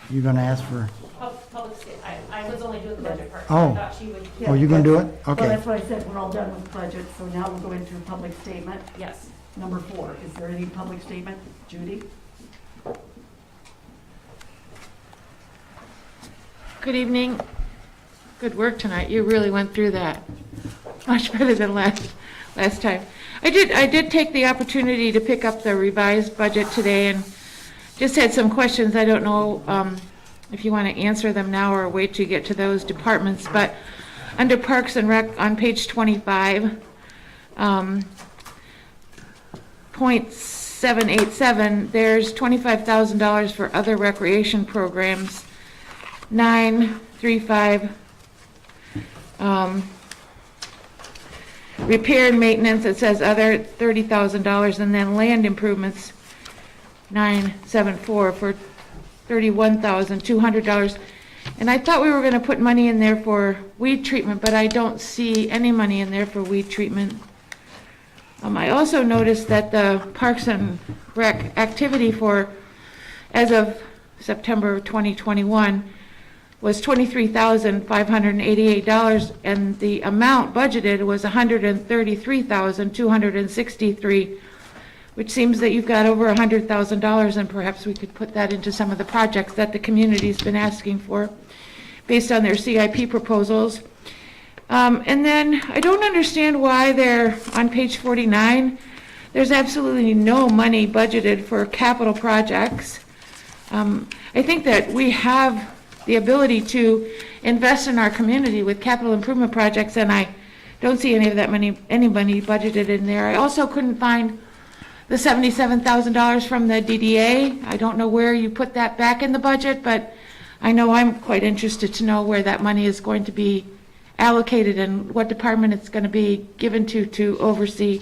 you gonna ask for, Public state, I was only doing the budget part. Oh. I thought she would. Yeah. oh, you gonna do it? well, Okay. that's what I said, we're all done with budget, so now we'll go into a public statement. Yes. Number 4, is there any public statement? Judy? Good evening. Good work tonight. You really went through that. Much better than last time. I did take the opportunity to pick up the revised budget today and just had some questions. I don't know if you want to answer them now or wait till you get to those departments, but under Parks and Rec on page 25, .787, there's $25,000 for other recreation programs. 935, repair and maintenance, it says other $30,000, and then land improvements, 974 for $31,200. And I thought we were gonna put money in there for weed treatment, but I don't see any money in there for weed treatment. I also noticed that the Parks and Rec activity for, as of September 2021, was $23,588, and the amount budgeted was $133,263, which seems that you've got over $100,000, and perhaps we could put that into some of the projects that the community's been asking for, based on their CIP proposals. And then I don't understand why they're on page 49. There's absolutely no money budgeted for capital projects. I think that we have the ability to invest in our community with capital improvement projects, and I don't see any money budgeted in there. I also couldn't find the $77,000 from the DDA. I don't know where you put that back in the budget, but I know I'm quite interested to know where that money is going to be allocated and what department it's going to be given to oversee.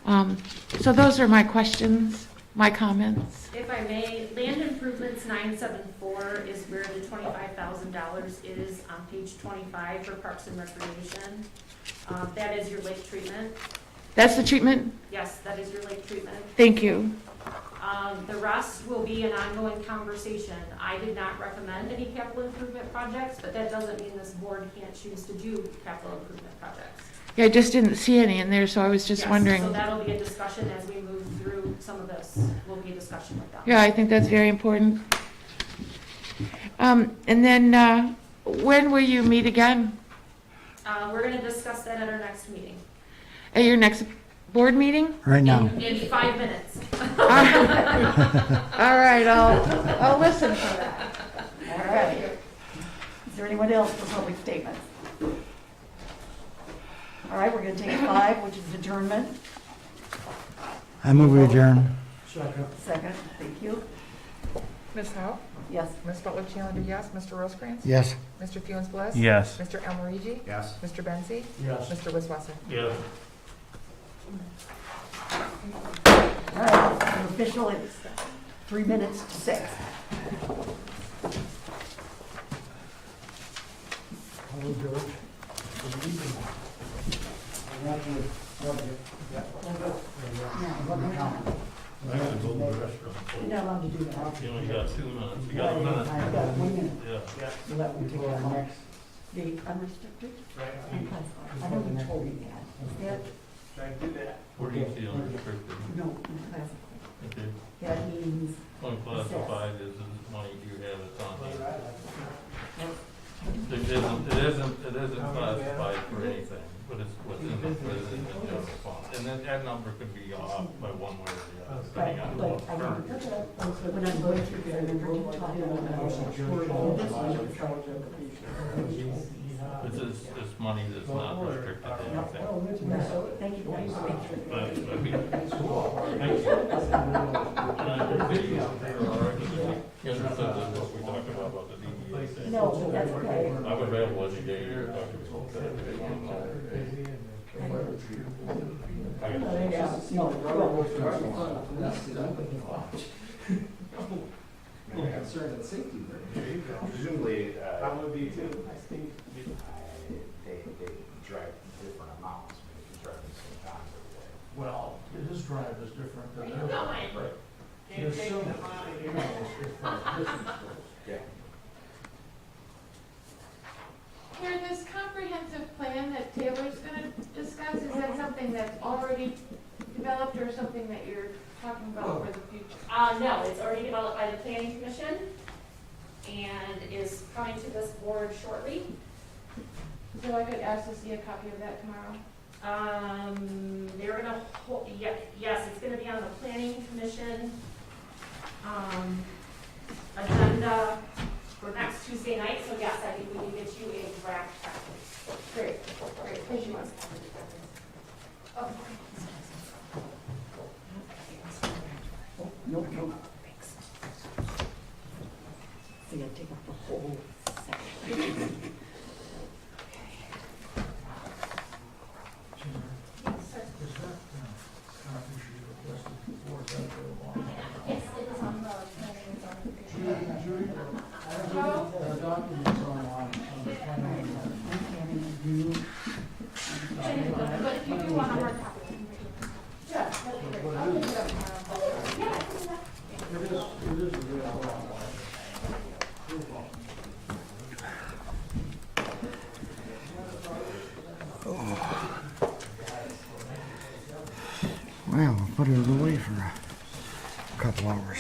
So those are my questions, my comments. If I may, land improvements 974 is where the $25,000 is on page 25 for Parks and Recreation. That is your lake treatment. That's the treatment? Yes, that is your lake treatment. Thank you. The rest will be an ongoing conversation. I did not recommend any capital improvement projects, but that doesn't mean this board can't choose to do capital improvement projects. Yeah, I just didn't see any in there, so I was just Yes, wondering. So that'll be a discussion as we move through some of this. Will be a discussion with them. Yeah, I think that's very important. And then, when will you meet again? We're gonna discuss that at our next meeting. At your next board meeting? Right now. In 5 minutes. All right, I'll listen for that. All right. Is there anyone else for public statements? All right, we're going to take 5, which is adjournment. I move we adjourn. Second, thank you. Ms. Howe? Yes. Ms. Butler Challenger, yes. Mr. Rosecrans? Yes. Mr. Funes Bliss? Yes. Mr. Almarigi? Yes. Mr. Benzi? Yes. Mr. Wisswasser? Yeah. All right, the official is 3 minutes to 6. Hello, George. Good evening. I gotta go to the restaurant. You're not allowed to do that. You only got 2 minutes. You got a minute. I've got 1 minute. Yeah. Let me take that next. The unrestricted and classified. I know you told me that. Is that, Where do you see unrestricted? no, classified. Okay. That means, Unclassified is money you have that's on hand. that's- It isn't classified for anything, but it's within the general fund. And then that number could be off by one way or the other, depending on but what I firm. didn't, when I'm going through, because I remember you talking about this, It's money that's not restricted to anything. Thank you guys. Thank you. But, I mean, thank you. And I appreciate you understood that what we talked about the DDA thing. No, that's okay. I'm available any day you're talking about that. Presumably, I would be too. They drive different amounts, maybe if you drive the same times every day. Well, his drive is different than You theirs. know it. There's some, you know, as far as distance goes. Yeah. Karen, this comprehensive plan that Taylor's gonna discuss, is that something that's already developed or something that you're talking about for the future? No, it's already developed by the planning commission and is coming to this board shortly. So I could ask to see a copy of that tomorrow? They're gonna yes, it's gonna be on the planning commission, agenda for next Tuesday night, so yes, I think we can get you a draft copy. Great, great, thank you. Oh, No. See, I take up the whole section. Is that, copy she requested before, is that available online? Yes, it is on the planning and zoning. Judy, the documents are online, on the planning. but if you do want a hard copy, Yeah, that's great. But I'll pick it up tomorrow. it is available online. Well, we'll put it away for a couple hours.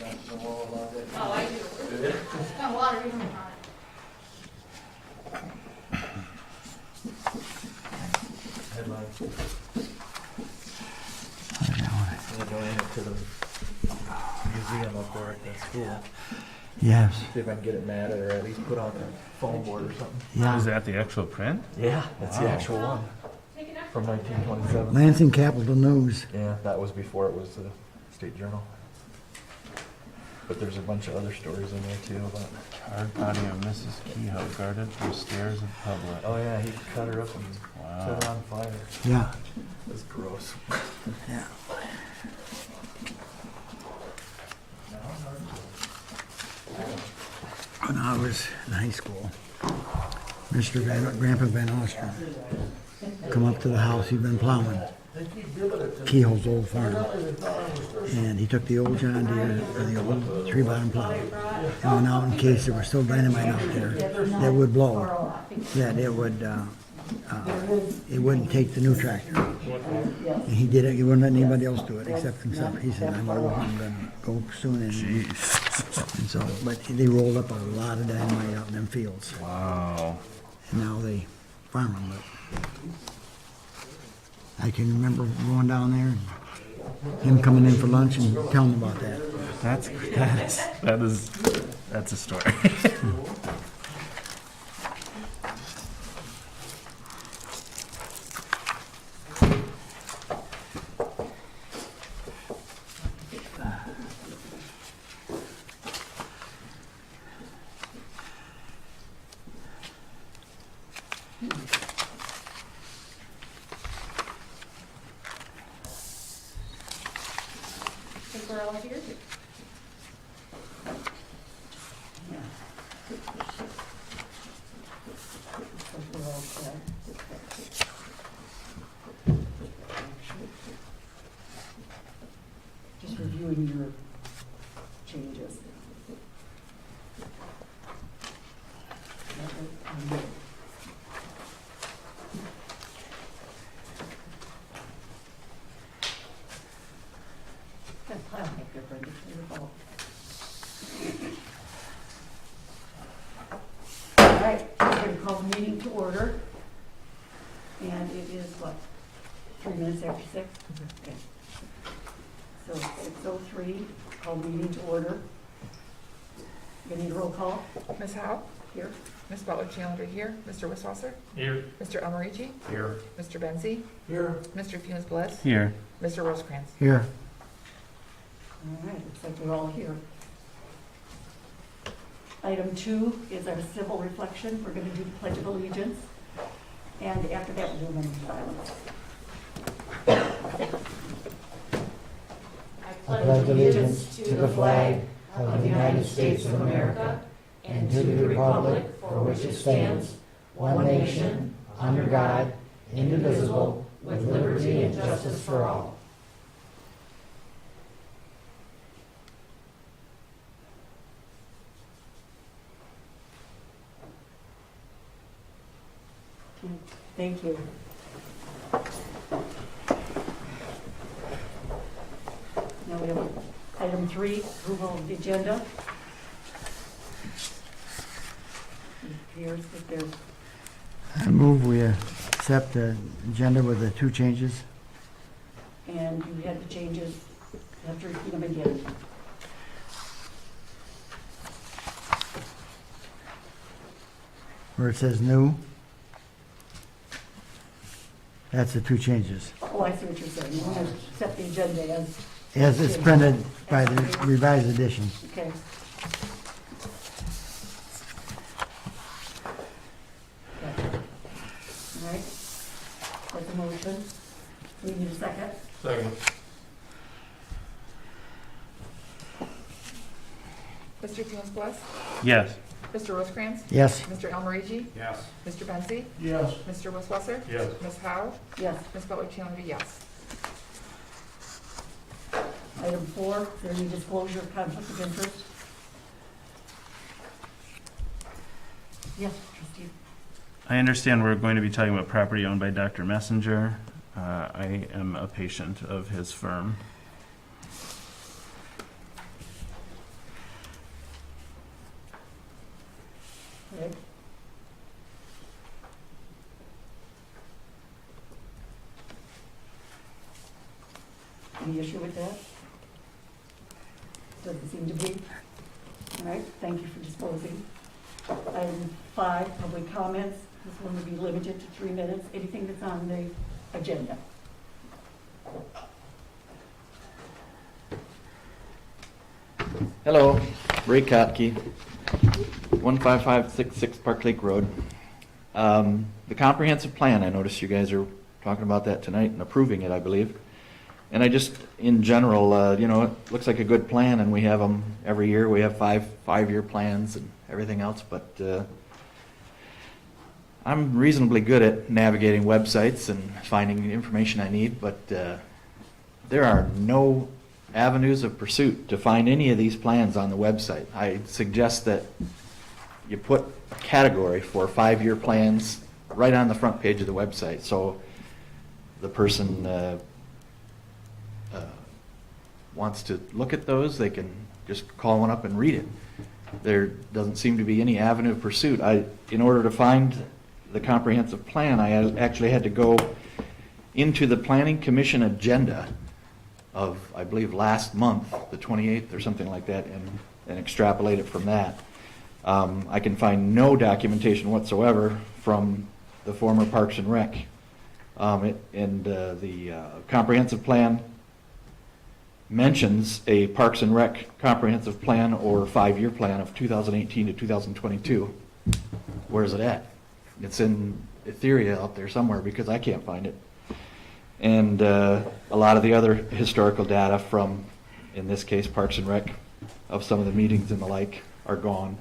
oh, I do. Got water even on it. We're going to the museum up there at the school. Yes, See if I can get it matted or at least put on the foam board or something. yeah. Is that the actual print? Yeah, that's the actual one Take an extra. from 1927. Lansing Capital News. Yeah, that was before it was the State Journal. But there's a bunch of other stories in there too about. Hard body of Mrs. Kehoe guarded from stares of public. Oh yeah, he cut her up and Wow. set her on fire. Yeah, That's gross. yeah. When I was in high school, Grandpa Van Ostrom come up to the house, he'd been plowing Kehoe's old farm. And he took the old John Deere, or the old three-bottom plow, and went out in case there was still dynamite out there that would blow, that it wouldn't take the new tractor. And he did it, he wouldn't let anybody else do it except himself. He said, I'm old, I'm gonna go soon. And so, but they rolled up a lot of dynamite out in them fields. Wow. And now they farm them, but I can remember going down there and him coming in for lunch and telling about that. That's a story. I think we're all here. Just reviewing your changes. going to call the meeting to order. And it is what, 3 minutes after 6? Okay. So 6:03, call the meeting to order. You need a roll call Ms. Howe? here. Ms. Butler Challenger here. Mr. Wisswasser? Here. Mr. Almarigi? Here. Mr. Benzi? Here, Mr. Funes Bliss? Here. Mr. Rosecrans? Here. All right, looks like we're all here. Item 2 is our civil reflection. We're going to do the Pledge of Allegiance. And after that, we'll do a minute of silence. I pledge allegiance to the flag of the United States of America and to the republic for which it stands, one nation, under God, indivisible, with liberty and justice for all. Thank you. Now we have item 3, approval of the agenda. It appears that there's, I move we accept the agenda with the 2 changes. and you had the changes, you have to repeat them again. Where it says new, that's the 2 changes. Oh, I see what you're saying. You want to accept the agenda as, As it's printed by the revised edition. okay. Okay. All right. That's a motion. We need a second. Second. Mr. Funes Bliss? Yes. Mr. Rosecrans? Yes. Mr. Almarigi? Yes. Mr. Benzi? yes, Mr. Wisswasser? Yes. Ms. Howe? Yes. Ms. Butler Challenger, yes. Item 4, is there any disclosure of conflict of interest? Yes, trustee. I understand we're going to be talking about property owned by Dr. Messenger. I am a patient of his firm. Okay. Any issue with that? Doesn't seem to be. All right, thank you for disposing. Item 5, public comments. This one would be limited to 3 minutes. Anything that's on the agenda. Hello, Ray Kotke, 15566 Park Lake Road. The comprehensive plan, I noticed you guys are talking about that tonight and approving it, I believe. And I just, in general, it looks like a good plan, and we have them every year. We have five-year plans and everything else, but I'm reasonably good at navigating websites and finding the information I need, but there are no avenues of pursuit to find any of these plans on the website. I suggest that you put a category for 5-year plans right on the front page of the website, so the person wants to look at those, they can just call one up and read it. There doesn't seem to be any avenue of pursuit. In order to find the comprehensive plan, I actually had to go into the Planning Commission agenda of, I believe, last month, the 28th or something like that, and extrapolate it from that. I can find no documentation whatsoever from the former Parks and Rec. The comprehensive plan mentions a Parks and Rec comprehensive plan or 5-year plan of 2018 to 2022. Where is it at? It's in Etheria out there somewhere because I can't find it. And a lot of the other historical data from, in this case, Parks and Rec, of some of the meetings and the like, are gone.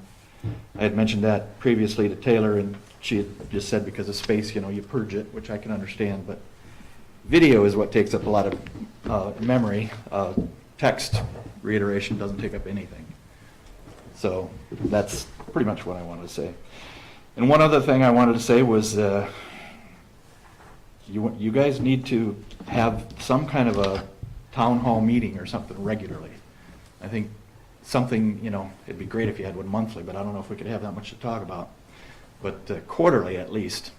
I had mentioned that previously to Taylor, and she had just said because of space, you purge it, which I can understand, but video is what takes up a lot of memory. Text reiteration doesn't take up anything. So that's pretty much what I wanted to say. And one other thing I wanted to say was you guys need to have some kind of a town hall meeting or something regularly. I think something, it'd be great if you had one monthly, but I don't know if we could have that much to talk about. but quarterly at least,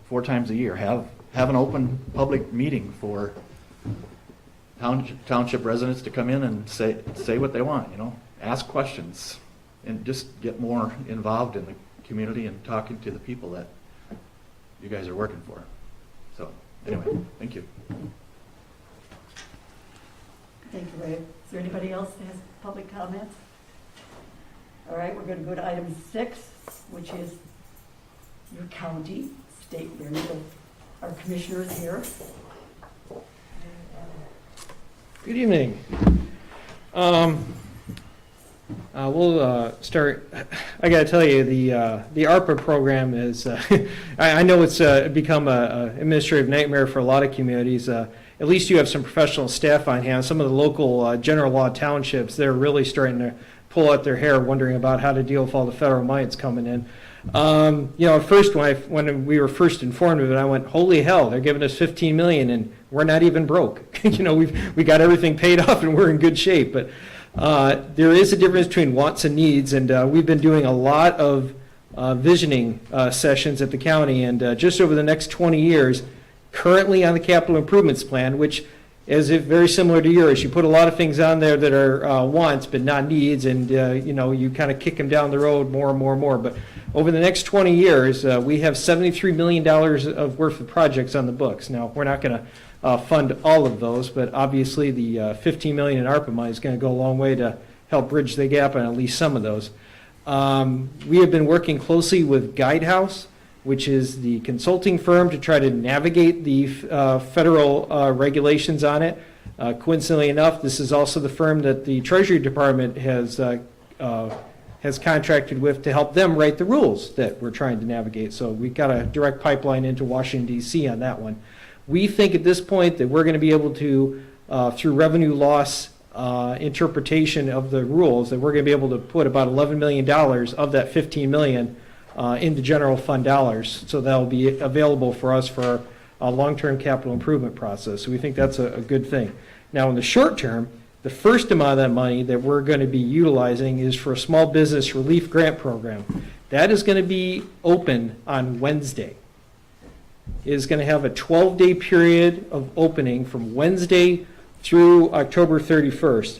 4 times a year, have an open public meeting for township residents to come in and say what they want, ask questions, and just get more involved in the community and talking to the people that you guys are working for. So, anyway, thank you. Thank you, Ray. Is there anybody else that has public comments? All right, we're going to go to item 6, which is your county, state, our commissioner is here. Good evening. We'll start. I got to tell you, the ARPA program is. I know it's become an administrative nightmare for a lot of communities. At least you have some professional staff on hand. Some of the local general law townships, they're really starting to pull out their hair, wondering about how to deal with all the federal money that's coming in. At first, when we were first informed of it, I went, "Holy hell! They're giving us $15 million, and we're not even broke. We got everything paid off, and we're in good shape." But there is a difference between wants and needs, and we've been doing a lot of visioning sessions at the county, and just over the next 20 years, currently on the capital improvements plan, which is very similar to yours. You put a lot of things on there that are wants but not needs, and you kind of kick them down the road more and more and more. But over the next 20 years, we have $73 million of worth of projects on the books. Now, we're not going to fund all of those, but obviously the $15 million in ARPA money is going to go a long way to help bridge the gap on at least some of those. We have been working closely with Guidehouse, which is the consulting firm to try to navigate the federal regulations on it. Coincidentally enough, this is also the firm that the Treasury Department has contracted with to help them write the rules that we're trying to navigate. So we've got a direct pipeline into Washington, D.C. on that one. We think at this point that we're going to be able to, through revenue loss interpretation of the rules, that we're going to be able to put about $11 million of that $15 million into general fund dollars. So that'll be available for us for our long-term capital improvement process. So we think that's a good thing. Now, in the short term, the first amount of that money that we're going to be utilizing is for a small business relief grant program. That is going to be open on Wednesday. It is going to have a 12-day period of opening from Wednesday through October 31st.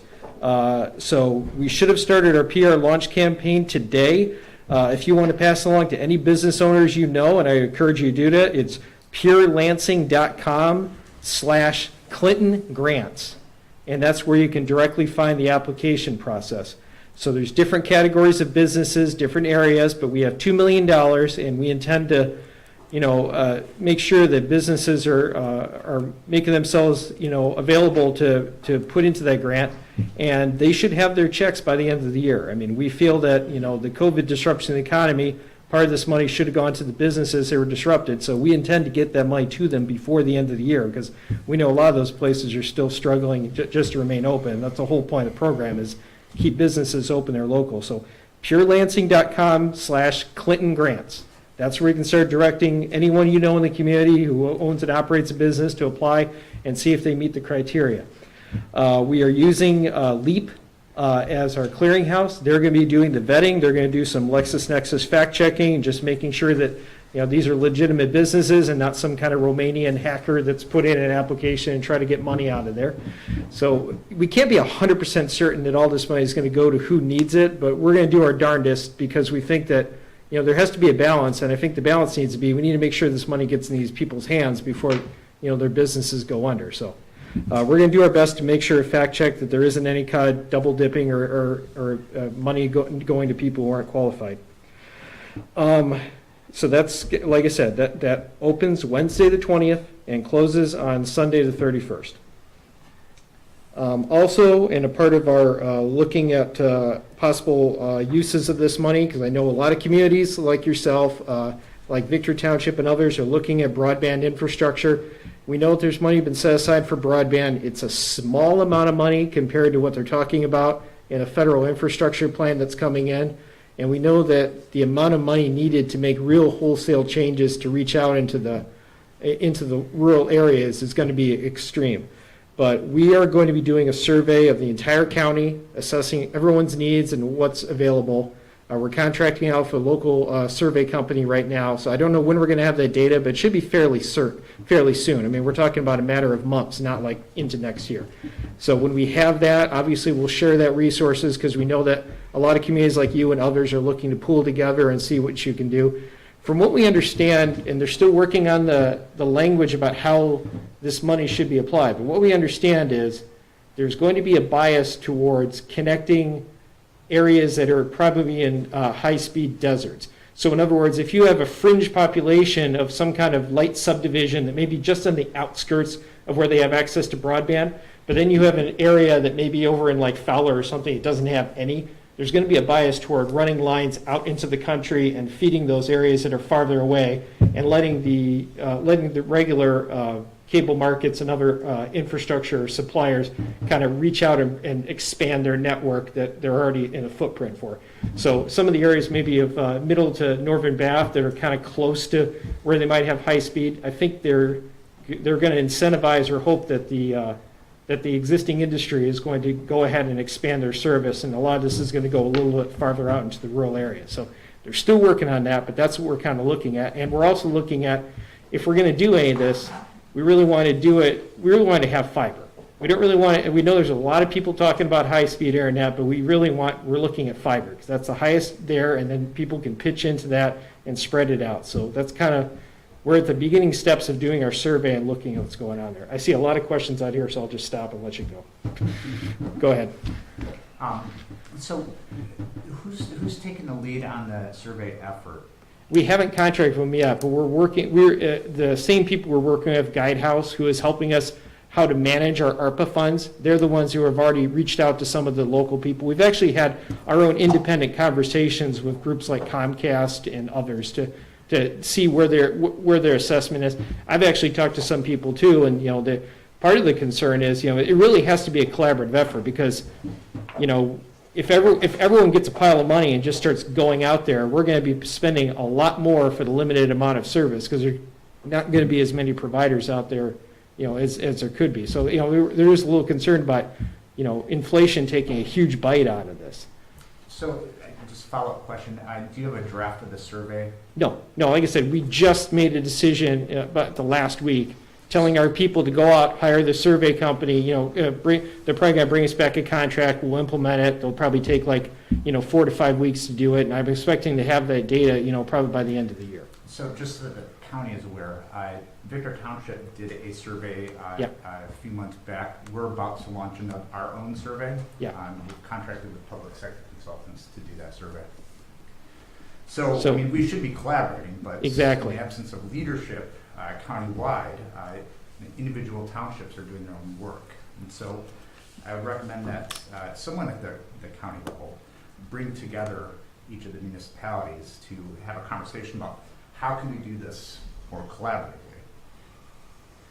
So we should have started our PR launch campaign today. If you want to pass along to any business owners and I encourage you to do that, it's purelansing.com/Clinton Grants. And that's where you can directly find the application process. So there's different categories of businesses, different areas, but we have $2 million, and we intend to, make sure that businesses are making themselves, available to put into that grant, and they should have their checks by the end of the year. I mean, we feel that, the COVID disruption in the economy, part of this money should have gone to the businesses that were disrupted. So we intend to get that money to them before the end of the year, because we know a lot of those places are still struggling just to remain open. That's the whole point of the program, is keep businesses open, they're local. So purelansing.com/Clinton Grants. That's where you can start directing anyone in the community who owns and operates a business to apply and see if they meet the criteria. We are using LEAP as our clearinghouse. They're going to be doing the vetting. They're going to do some LexisNexis fact checking and just making sure that these are legitimate businesses and not some kind of Romanian hacker that's put in an application and try to get money out of there. So we can't be 100% certain that all this money is going to go to who needs it, but we're going to do our darndest, because we think that there has to be a balance, and I think the balance needs to be, we need to make sure this money gets in these people's hands before their businesses go under. So we're going to do our best to make sure, fact check, that there isn't any kind of double dipping or money going to people who aren't qualified. So that's, like I said, that opens Wednesday the 20th and closes on Sunday the 31st. Also, in a part of our looking at possible uses of this money, because I know a lot of communities like yourself, like Victor Township and others, are looking at broadband infrastructure. We know that there's money been set aside for broadband. It's a small amount of money compared to what they're talking about in a federal infrastructure plan that's coming in. And we know that the amount of money needed to make real wholesale changes to reach out into the rural areas is going to be extreme. But we are going to be doing a survey of the entire county, assessing everyone's needs and what's available. We're contracting out for a local survey company right now, so I don't know when we're going to have that data, but it should be fairly soon. I mean, we're talking about a matter of months, not like into next year. So when we have that, obviously we'll share that resources because we know that a lot of communities like you and others are looking to pool together and see what you can do. From what we understand, and they're still working on the language about how this money should be applied, but what we understand is there's going to be a bias towards connecting areas that are probably in high-speed deserts. So in other words, if you have a fringe population of some kind of light subdivision that may be just on the outskirts of where they have access to broadband, but then you have an area that may be over in like Fowler or something that doesn't have any, there's going to be a bias toward running lines out into the country and feeding those areas that are farther away and letting the regular cable markets and other infrastructure suppliers kind of reach out and expand their network that they're already in a footprint for. So some of the areas maybe of middle to northern Bath that are kind of close to where they might have high speed, I think they're going to incentivize or hope that the existing industry is going to go ahead and expand their service, and a lot of this is going to go a little bit farther out into the rural area. So they're still working on that, but that's what we're kind of looking at. And we're also looking at, if we're going to do any of this, we really want to do it, we really want to have fiber. We don't really want to, we know there's a lot of people talking about high-speed internet, but we're looking at fiber, because that's the highest there, and then people can pitch into that and spread it out. So that's kind of, we're at the beginning steps of doing our survey and looking at what's going on there. I see a lot of questions out here, so I'll just stop and let you go. Go ahead. So who's taking the lead on the survey effort? We haven't contracted with them yet, but we're the same people we're working with, Guidehouse, who is helping us how to manage our ARPA funds. They're the ones who have already reached out to some of the local people. We've actually had our own independent conversations with groups like Comcast and others to see where their assessment is. I've actually talked to some people too, and part of the concern is, it really has to be a collaborative effort, because, if everyone gets a pile of money and just starts going out there, we're going to be spending a lot more for the limited amount of service, because there's not going to be as many providers out there, as there could be. So, there is a little concern about, inflation taking a huge bite out of this. So, just a follow-up question, do you have a draft of the survey? No, like I said, we just made a decision about the last week, telling our people to go out, hire the survey company, they're probably going to bring us back a contract, we'll implement it, they'll probably take 4 to 5 weeks to do it, and I'm expecting to have that data, probably by the end of the year. So just so that the county is aware, Victor Township did a survey a few months back. We're about to launch our own survey. We've contracted with public sector consultants to do that survey. So I mean, we should be collaborating, but exactly. in the absence of leadership countywide, individual townships are doing their own work. And so I would recommend that someone at the county level bring together each of the municipalities to have a conversation about how can we do this more collaboratively.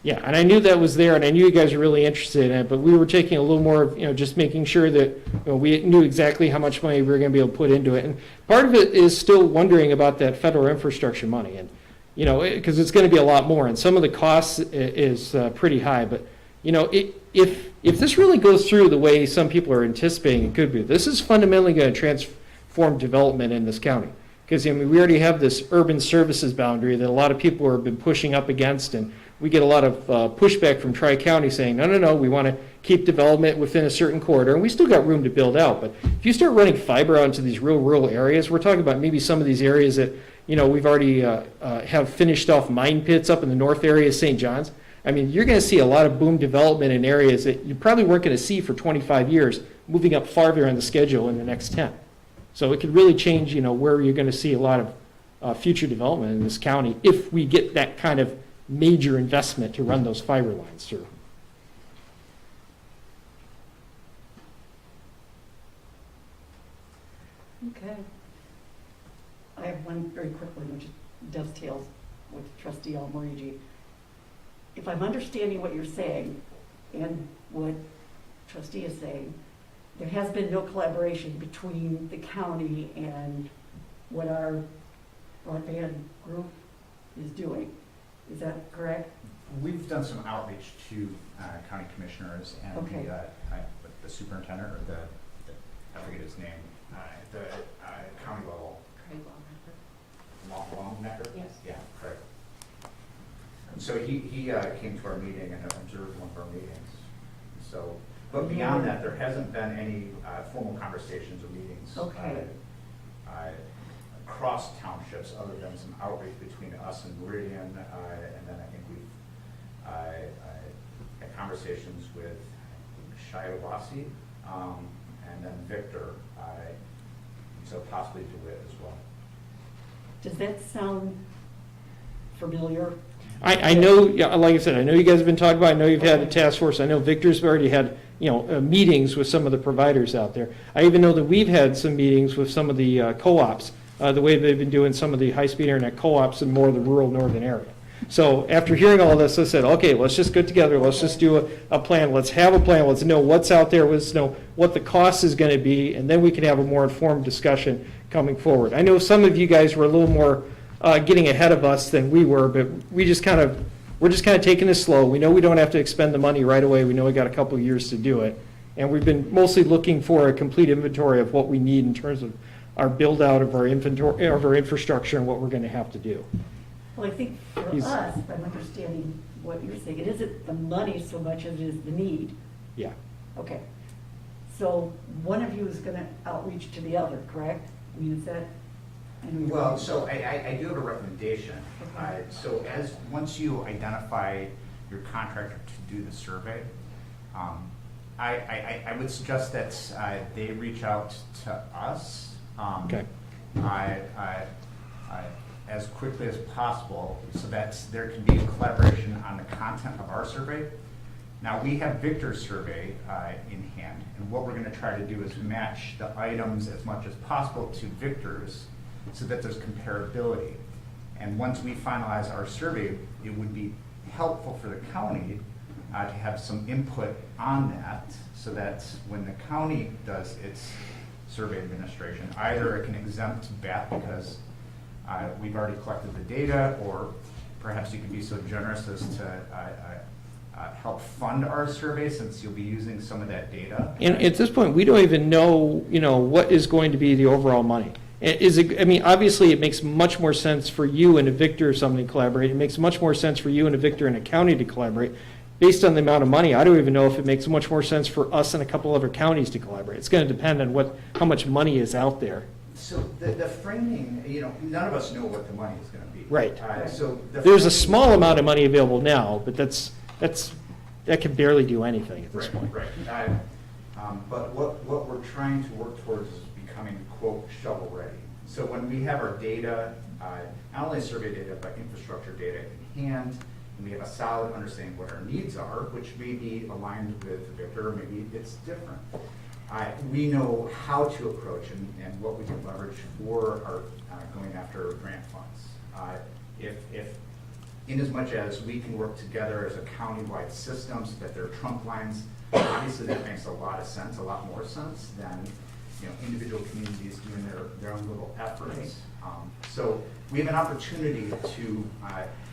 Yeah, and I knew that was there, and I knew you guys were really interested in it, but we were taking a little more of, just making sure that we knew exactly how much money we were going to be able to put into it. And part of it is still wondering about that federal infrastructure money, and because it's going to be a lot more, and some of the costs is pretty high. But if this really goes through the way some people are anticipating it could be, this is fundamentally going to transform development in this county. Because we already have this urban services boundary that a lot of people have been pushing up against, and we get a lot of pushback from Tri-County saying, no, we want to keep development within a certain corridor, and we still got room to build out. But if you start running fiber out into these real rural areas, we're talking about maybe some of these areas that, we've already have finished off mine pits up in the north area of St. John's. I mean, you're going to see a lot of boom development in areas that you probably weren't going to see for 25 years, moving up farther on the schedule in the next 10. So it could really change, where you're going to see a lot of future development in this county if we get that kind of major investment to run those fiber lines through. Okay. I have one very quickly, which dovetails with Trustee Almarigi. If I'm understanding what you're saying and what Trustee is saying, there has been no collaboration between the county and what our broadband group is doing. Is that correct? We've done some outreach to county commissioners and Okay. the superintendent, or I forget his name. the county level. Longnecker? Yes. Yeah, correct. So he came to our meeting and observed one of our meetings. So, but beyond that, there hasn't been any formal conversations or meetings. Okay. Across townships, other than some outreach between us and Meridian, and then I think we've had conversations with Shiawassee, and then Victor, so possibly DeWitt as well. Does that sound familiar? I know, yeah, like I said, I know you guys have been talking about, I know you've had a task force, I know Victor's already had, meetings with some of the providers out there. I even know that we've had some meetings with some of the co-ops, the way they've been doing some of the high-speed internet co-ops in more of the rural northern area. So after hearing all this, I said, okay, let's just get together, let's just do a plan, let's have a plan, let's know what's out there, let's know what the cost is gonna be, and then we can have a more informed discussion coming forward. I know some of you guys were a little more getting ahead of us than we were, but we're just kind of taking this slow. We know we don't have to expend the money right away, we know we got a couple of years to do it, and we've been mostly looking for a complete inventory of what we need in terms of our build-out of our inventory, of our infrastructure, and what we're gonna have to do. Well, I think for us, if I'm understanding what you're saying, it isn't the money so much as it is the need. Yeah. Okay. So one of you is going to outreach to the other, correct? I mean, is that? Well, so I do have a recommendation. Okay. So once you identify your contractor to do the survey, I would suggest that they reach out to us. Okay. As quickly as possible, so that there can be a collaboration on the content of our survey. Now, we have Victor's survey in hand, and what we're going to try to do is match the items as much as possible to Victor's so that there's comparability. And once we finalize our survey, it would be helpful for the county to have some input on that, so that when the county does its survey administration, either it can exempt BAT because we've already collected the data, or perhaps you can be so generous as to help fund our survey, since you'll be using some of that data. And at this point, we don't even know, what is going to be the overall money. Obviously, it makes much more sense for you and a Victor or something to collaborate. It makes much more sense for you and a Victor and a county to collaborate. Based on the amount of money, I don't even know if it makes much more sense for us and a couple other counties to collaborate. It's going to depend on how much money is out there. So the framing, none of us know what the money is going to be. Right. So There's a small amount of money available now, but that can barely do anything at this point. Right. But what we're trying to work towards is becoming, quote, shovel ready. So when we have our data, not only survey data, but infrastructure data in hand, and we have a solid understanding of what our needs are, which may be aligned with Victor, or maybe it's different. We know how to approach and what we can leverage for our going after grant funds. If in as much as we can work together as a county-wide system so that there are trunk lines, obviously that makes a lot of sense, a lot more sense than individual communities doing their own little efforts. So we have an opportunity to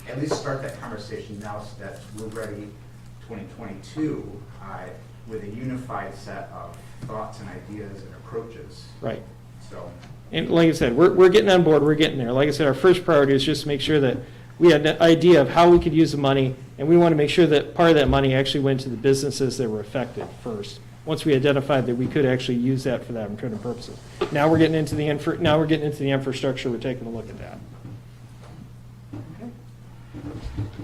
at least start that conversation now, so that we're ready 2022 with a unified set of thoughts and ideas and approaches. Right. So, and like I said, we're getting on board, we're getting there. Like I said, our first priority is just to make sure that we had an idea of how we could use the money, and we want to make sure that part of that money actually went to the businesses that were affected first. Once we identified that we could actually use that for that kind of purposes. Now we're getting into the infrastructure, we're taking a look at that. Okay.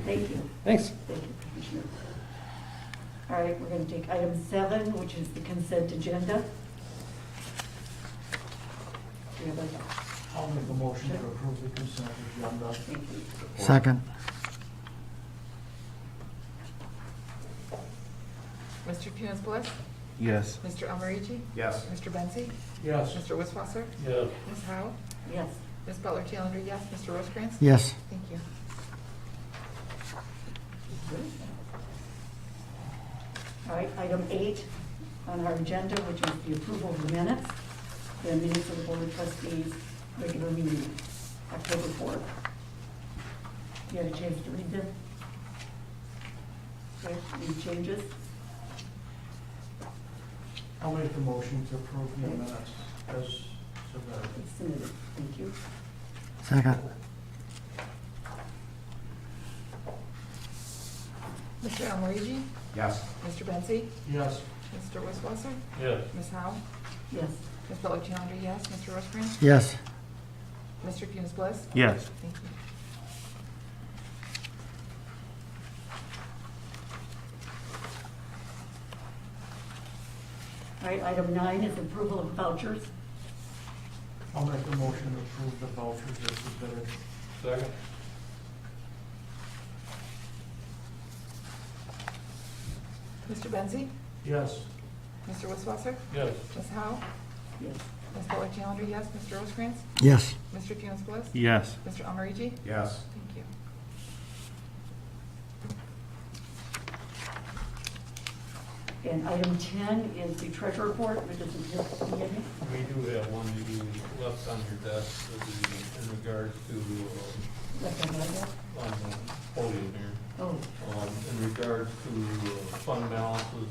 Thank you. Thanks. Thank you, Commissioner. All right, we're going to take item 7, which is the consent agenda. Do you have a- I'll make a motion to approve the consent agenda. Thank you. Second. Mr. Tunis-Bliss? Yes. Mr. Almarigi? yes. Mr. Benzi? Yes. Mr. Wisswasser? Yes. Ms. Howe? Yes. Ms. Butler Challenger, yes. Mr. Rosecrans? Yes. Thank you. All right, item 8 on our agenda, which is the approval of the minutes. The minutes of the Board of Trustees regular meeting, October 4th. You had a chance to read them? Okay, any changes? I'll make the motion to approve the minutes. as submitted. It's submitted. Thank you. Second. Mr. Almarigi? Yes. Mr. Bensy? Yes. Mr. Wisswasser? Yes. Ms. Howe? Yes. Ms. Butler Challenger, yes. Mr. Rosecrans? Yes. Mr. Funes Bliss? Yes. Thank you. All right, item 9 is approval of vouchers. I'll make a motion to approve the vouchers as submitted. Second? Mr. Bensy? Yes. Mr. Wisswasser? Yes. Ms. Howe? Yes. Ms. Butler Challenger, yes. Mr. Rosecrans? Yes. Mr. Funes Bliss? Yes. Mr. Almarigi? Yes. Thank you. And item 10 is the treasurer report, which is in here. We do have one that you left on your desk in regards to, Left on my desk? on the podium here. Oh, In regards to fund balances,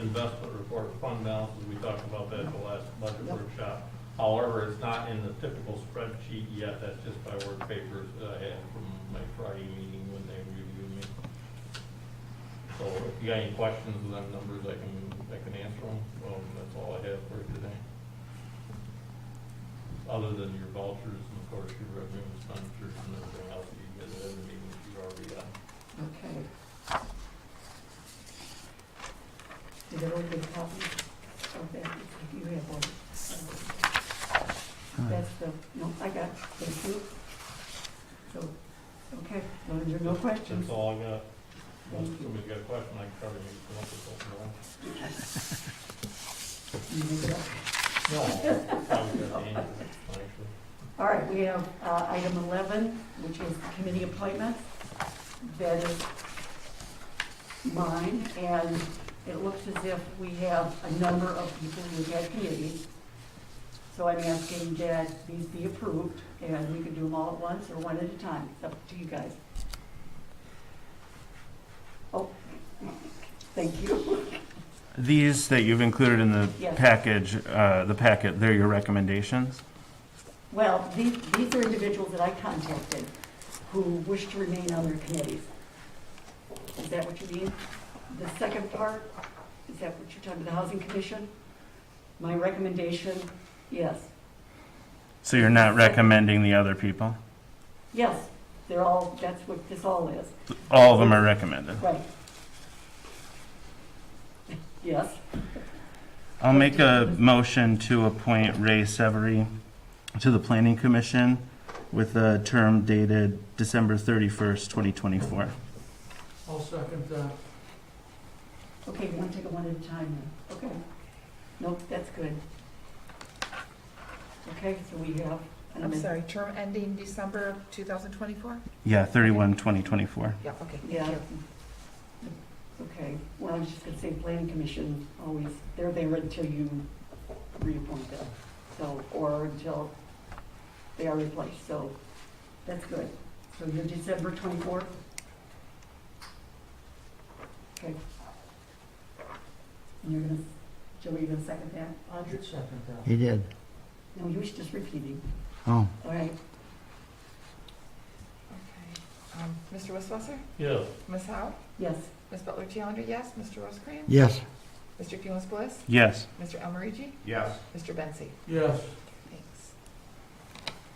investment report, fund balances, we talked about that at the last budget Yep. workshop. However, it's not in the typical spreadsheet yet, that's just by word papers that I had from my Friday meeting when they reviewed me. So if you got any questions with them numbers, I can answer them. Well, that's all I have for you today. Other than your vouchers and of course your revenue expenditures and everything else that you guys have in the meetings you already got. okay. Did everyone get a copy of that? If you have one. That's the, no, I got, thank you. So, okay, well, there are no questions. That's all I got. Thank Unless you. somebody's got a question, I can cover you. Come up with something else. You make it up. No, probably got the answer, actually. All right, we have item 11, which is the committee appointments. That is mine, and it looks as if we have a number of people who had committees. So I'm asking that these be approved, and we can do them all at once or one at a time. It's up to you guys. Oh, thank you. These that you've included in the Yes. packet, they're your recommendations? Well, these are individuals that I contacted who wish to remain on their committees. Is that what you mean? The second part, is that what you're talking about, the Housing Commission? My recommendation, yes. So you're not recommending the other people? Yes, they're all, that's what this all is. All of them are recommended. Right. Yes, I'll make a motion to appoint Ray Severy to the Planning Commission with a term dated December 31st, 2024. I'll second that. okay, you want to take it one at a time then? Okay. Nope, that's good. Okay, so we have. an I'm amendment. sorry, term ending December of 2024? Yeah, 31/2024. Yeah, okay. thank Yeah. you. Okay, well, I was just gonna say, planning commission, always, they're there until you reappoint them, so, or until they are replaced, so that's good. So you're December 24th? Okay. And you're gonna, Joey, you gonna second that? I should second that. He did. No, you was just repeating. Oh, All right, Okay. Mr. Wisswasser? Yes. Ms. Howe? yes, Ms. Butler Challenger, yes. Mr. Rosecrans? yes. Mr. Funes Bliss? Yes. Mr. Almarigi? Yes. Mr. Bensy? Yes. Thanks.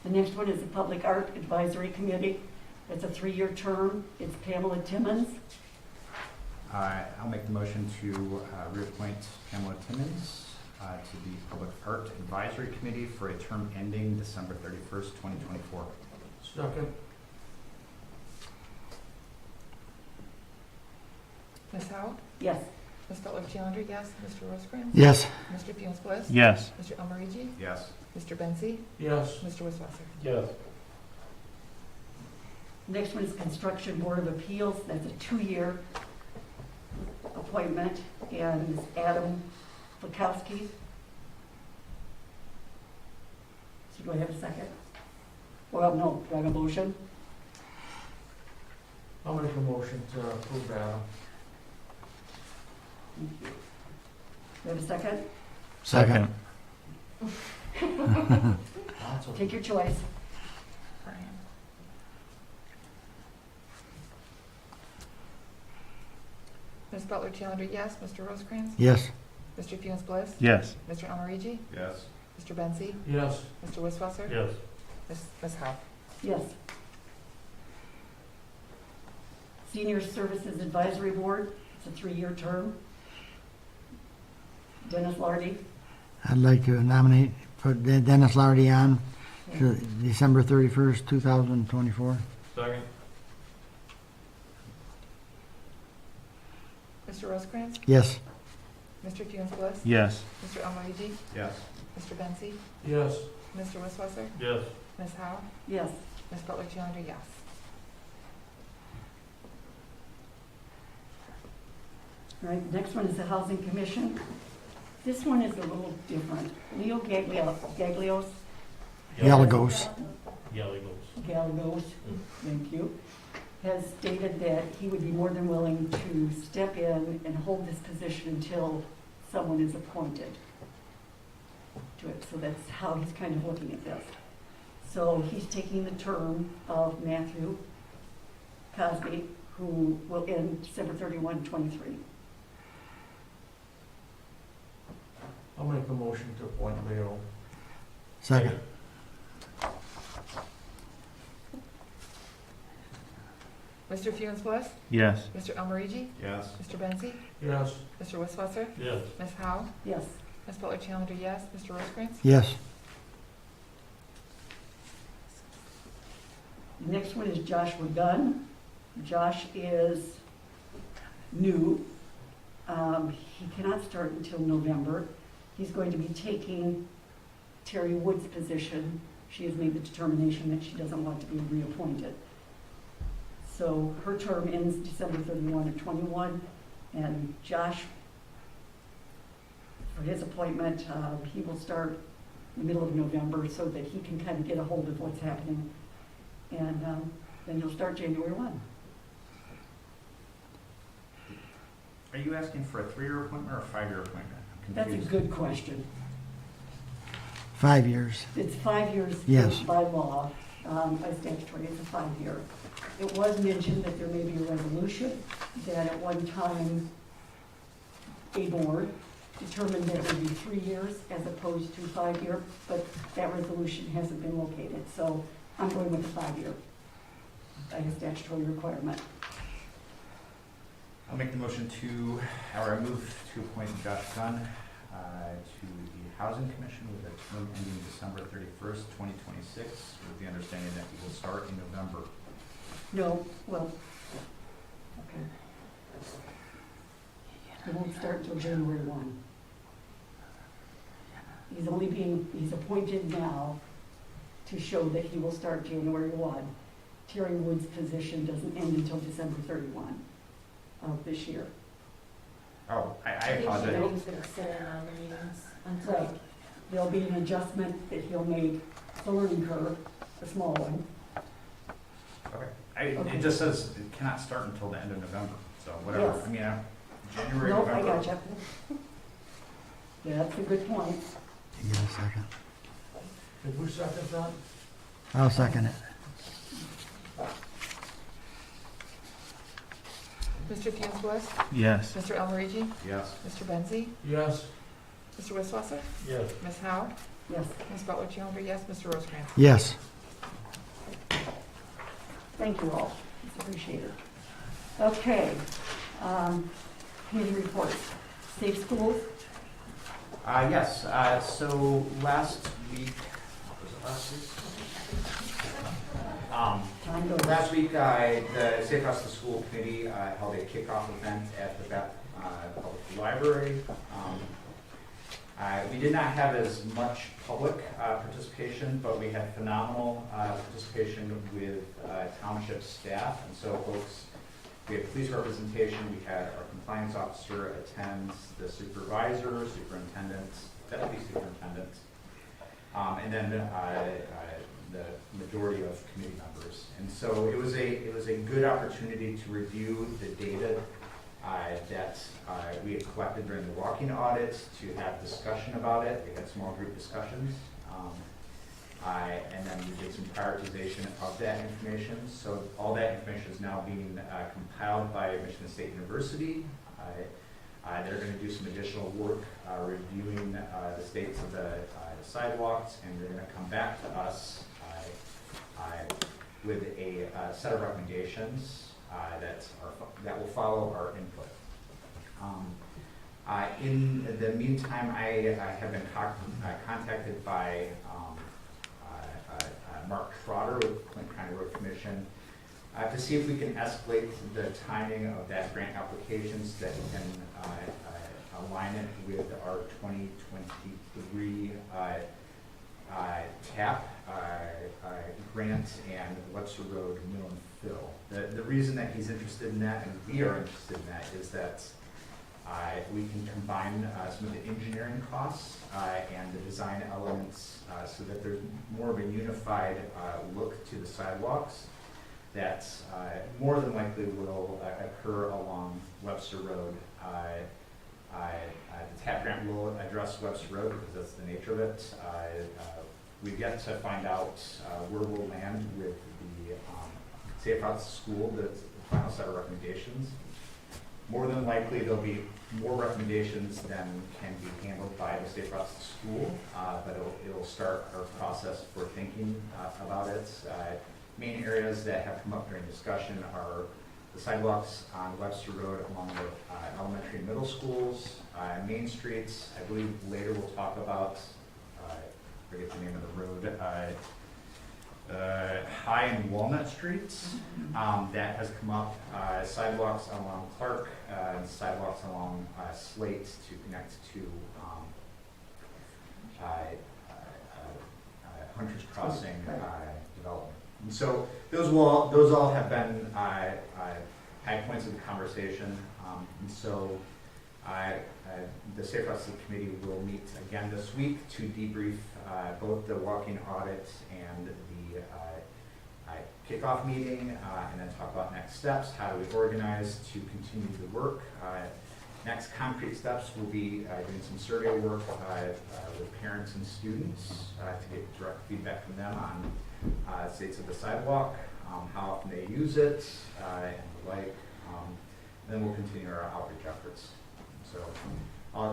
the next one is the Public Art Advisory Committee. It's a 3-year term. It's Pamela Timmons. I'll make the motion to reappoint Pamela Timmons to the Public Art Advisory Committee for a term ending December 31st, 2024. Second. Ms. Howe? Yes, Ms. Butler Challenger, yes. Mr. Rosecrans? Yes. Mr. Funes Bliss? Yes. Mr. Almarigi? Yes. Mr. Bensy? Yes. Mr. Wisswasser? Yes. next one is Construction Board of Appeals. That's a 2-year appointment, and it's Adam Lukowski. So do I have a second? Well, no, do I have a motion? I'll make a motion to approve Adam. Do I have a second? Second. Take your choice. Brian. Ms. Butler Challenger, yes. Mr. Rosecrans? Yes. Mr. Funes Bliss? Yes. Mr. Almarigi? Yes. Mr. Benzi? Yes, Mr. Wisswasser? Yes. Ms. Howe? Yes. Senior Services Advisory Board, it's a 3-year term. Dennis Lardy. I'd like to nominate, put Dennis Lardy on to December 31st, 2024. Second. Mr. Rosecrans? Yes. Mr. Funes Bliss? Yes. Mr. Almarigi? Yes. Mr. Benzi? yes, Mr. Wisswasser? Yes. Ms. Howe? Yes. Ms. Butler Challenger, yes. All right, next one is the Housing Commission. This one is a little different. Leo Gaglios, Gallegos. Gallegos, thank you, has stated that he would be more than willing to step in and hold this position until someone is appointed to it. So that's how he's kind of looking at this. So he's taking the term of Matthew Cosby, who will end December 31, 23. I'll make a motion to appoint Leo. Second. Mr. Funes Bliss? Yes. Mr. Almarigi? Yes. Mr. Benzi? Yes, Mr. Wisswasser? Yes. Ms. Howe? Yes. Ms. Butler Challenger, yes. Mr. Rosecrans? Yes. The next one is Joshua Gunn. Josh is new. He cannot start until November. He's going to be taking Terry Wood's position. She has made the determination that she doesn't want to be reappointed. So her term ends December 31 of 21, and Josh, for his appointment, he will start in the middle of November so that he can kind of get a hold of what's happening. And then he'll start January 1. Are you asking for a 3-year appointment or a 5-year appointment? I'm That's a confused. good question. 5 years. It's 5 years Yes. by law, by statutory, it's a 5-year. It was mentioned that there may be a resolution that at one time a board determined that it would be 3 years as opposed to 5-year, but that resolution hasn't been located. So I'm going with a 5-year, by a statutory requirement. I'll make the motion to, or I move to appoint Josh Gunn to the Housing Commission with a term ending December 31st, 2026, with the understanding that he will start in November. No, well, okay. It won't start until January 1. He's appointed now to show that he will start January 1. Terry Wood's position doesn't end until December 31 of this year. Oh, I He's apologize. gonna sit in on the meetings until. Right. There'll be an adjustment that he'll make, a learning curve, a small one. Okay. Okay. It just says it cannot start until the end of November, so whatever. Yes. I mean, January, Nope, I November. gotcha. That's a good point. You get a second? did we second that? I'll second it. Mr. Funes Bliss? Yes. Mr. Almarigi? Yes. Mr. Benzi? Yes, Mr. Wisswasser? Yes. Ms. Howe? Yes, Ms. Butler Challenger, yes. Mr. Rosecrans? Yes. thank you all. It's appreciated. Okay, committee reports. Safe schools? Yes, so last week, was it last week? Time goes. Last week, the Safe House to School Committee held a kickoff event at the Beth Public Library. We did not have as much public participation, but we had phenomenal participation with Township staff. And so folks, we had police representation, we had our compliance officer attend, the supervisor, superintendent, deputy superintendent, and then the majority of committee members. And so it was a good opportunity to review the data that we had collected during the walking audit to have discussion about it. We had small group discussions. And then we did some prioritization of that information. So all that information is now being compiled by Michigan State University. They're going to do some additional work reviewing the states of the sidewalks, and they're going to come back to us with a set of recommendations that will follow our input. In the meantime, I have been contacted by Mark Trotter with Clinton County Road Commission to see if we can escalate the timing of that grant application so that we can align it with our 2023 TAP grant and Webster Road mill and fill. The reason that he's interested in that, and we are interested in that, is that we can combine some of the engineering costs and the design elements so that there's more of a unified look to the sidewalks that more than likely will occur along Webster Road. The TAP grant will address Webster Road because that's the nature of it. We've yet to find out where we'll land with the Safe Routes to School, the final set of recommendations. More than likely, there'll be more recommendations than can be handled by the Safe Routes to School, but it'll start our process for thinking about it. Main areas that have come up during discussion are the sidewalks on Webster Road along the elementary and middle schools, Main Streets. I believe later we'll talk about, I forget the name of the road, High and Walnut Streets. That has come up. Sidewalks along Clark and sidewalks along Slate to connect to Hunter's Crossing development. And so those all have been high points of the conversation. And so the Safe Routes Committee will meet again this week to debrief both the walking audit and the kickoff meeting, and then talk about next steps. How do we organize to continue the work? Next concrete steps will be doing some survey work with parents and students to get direct feedback from them on states of the sidewalk, how often they use it, and the like. And then we'll continue our outreach efforts. So,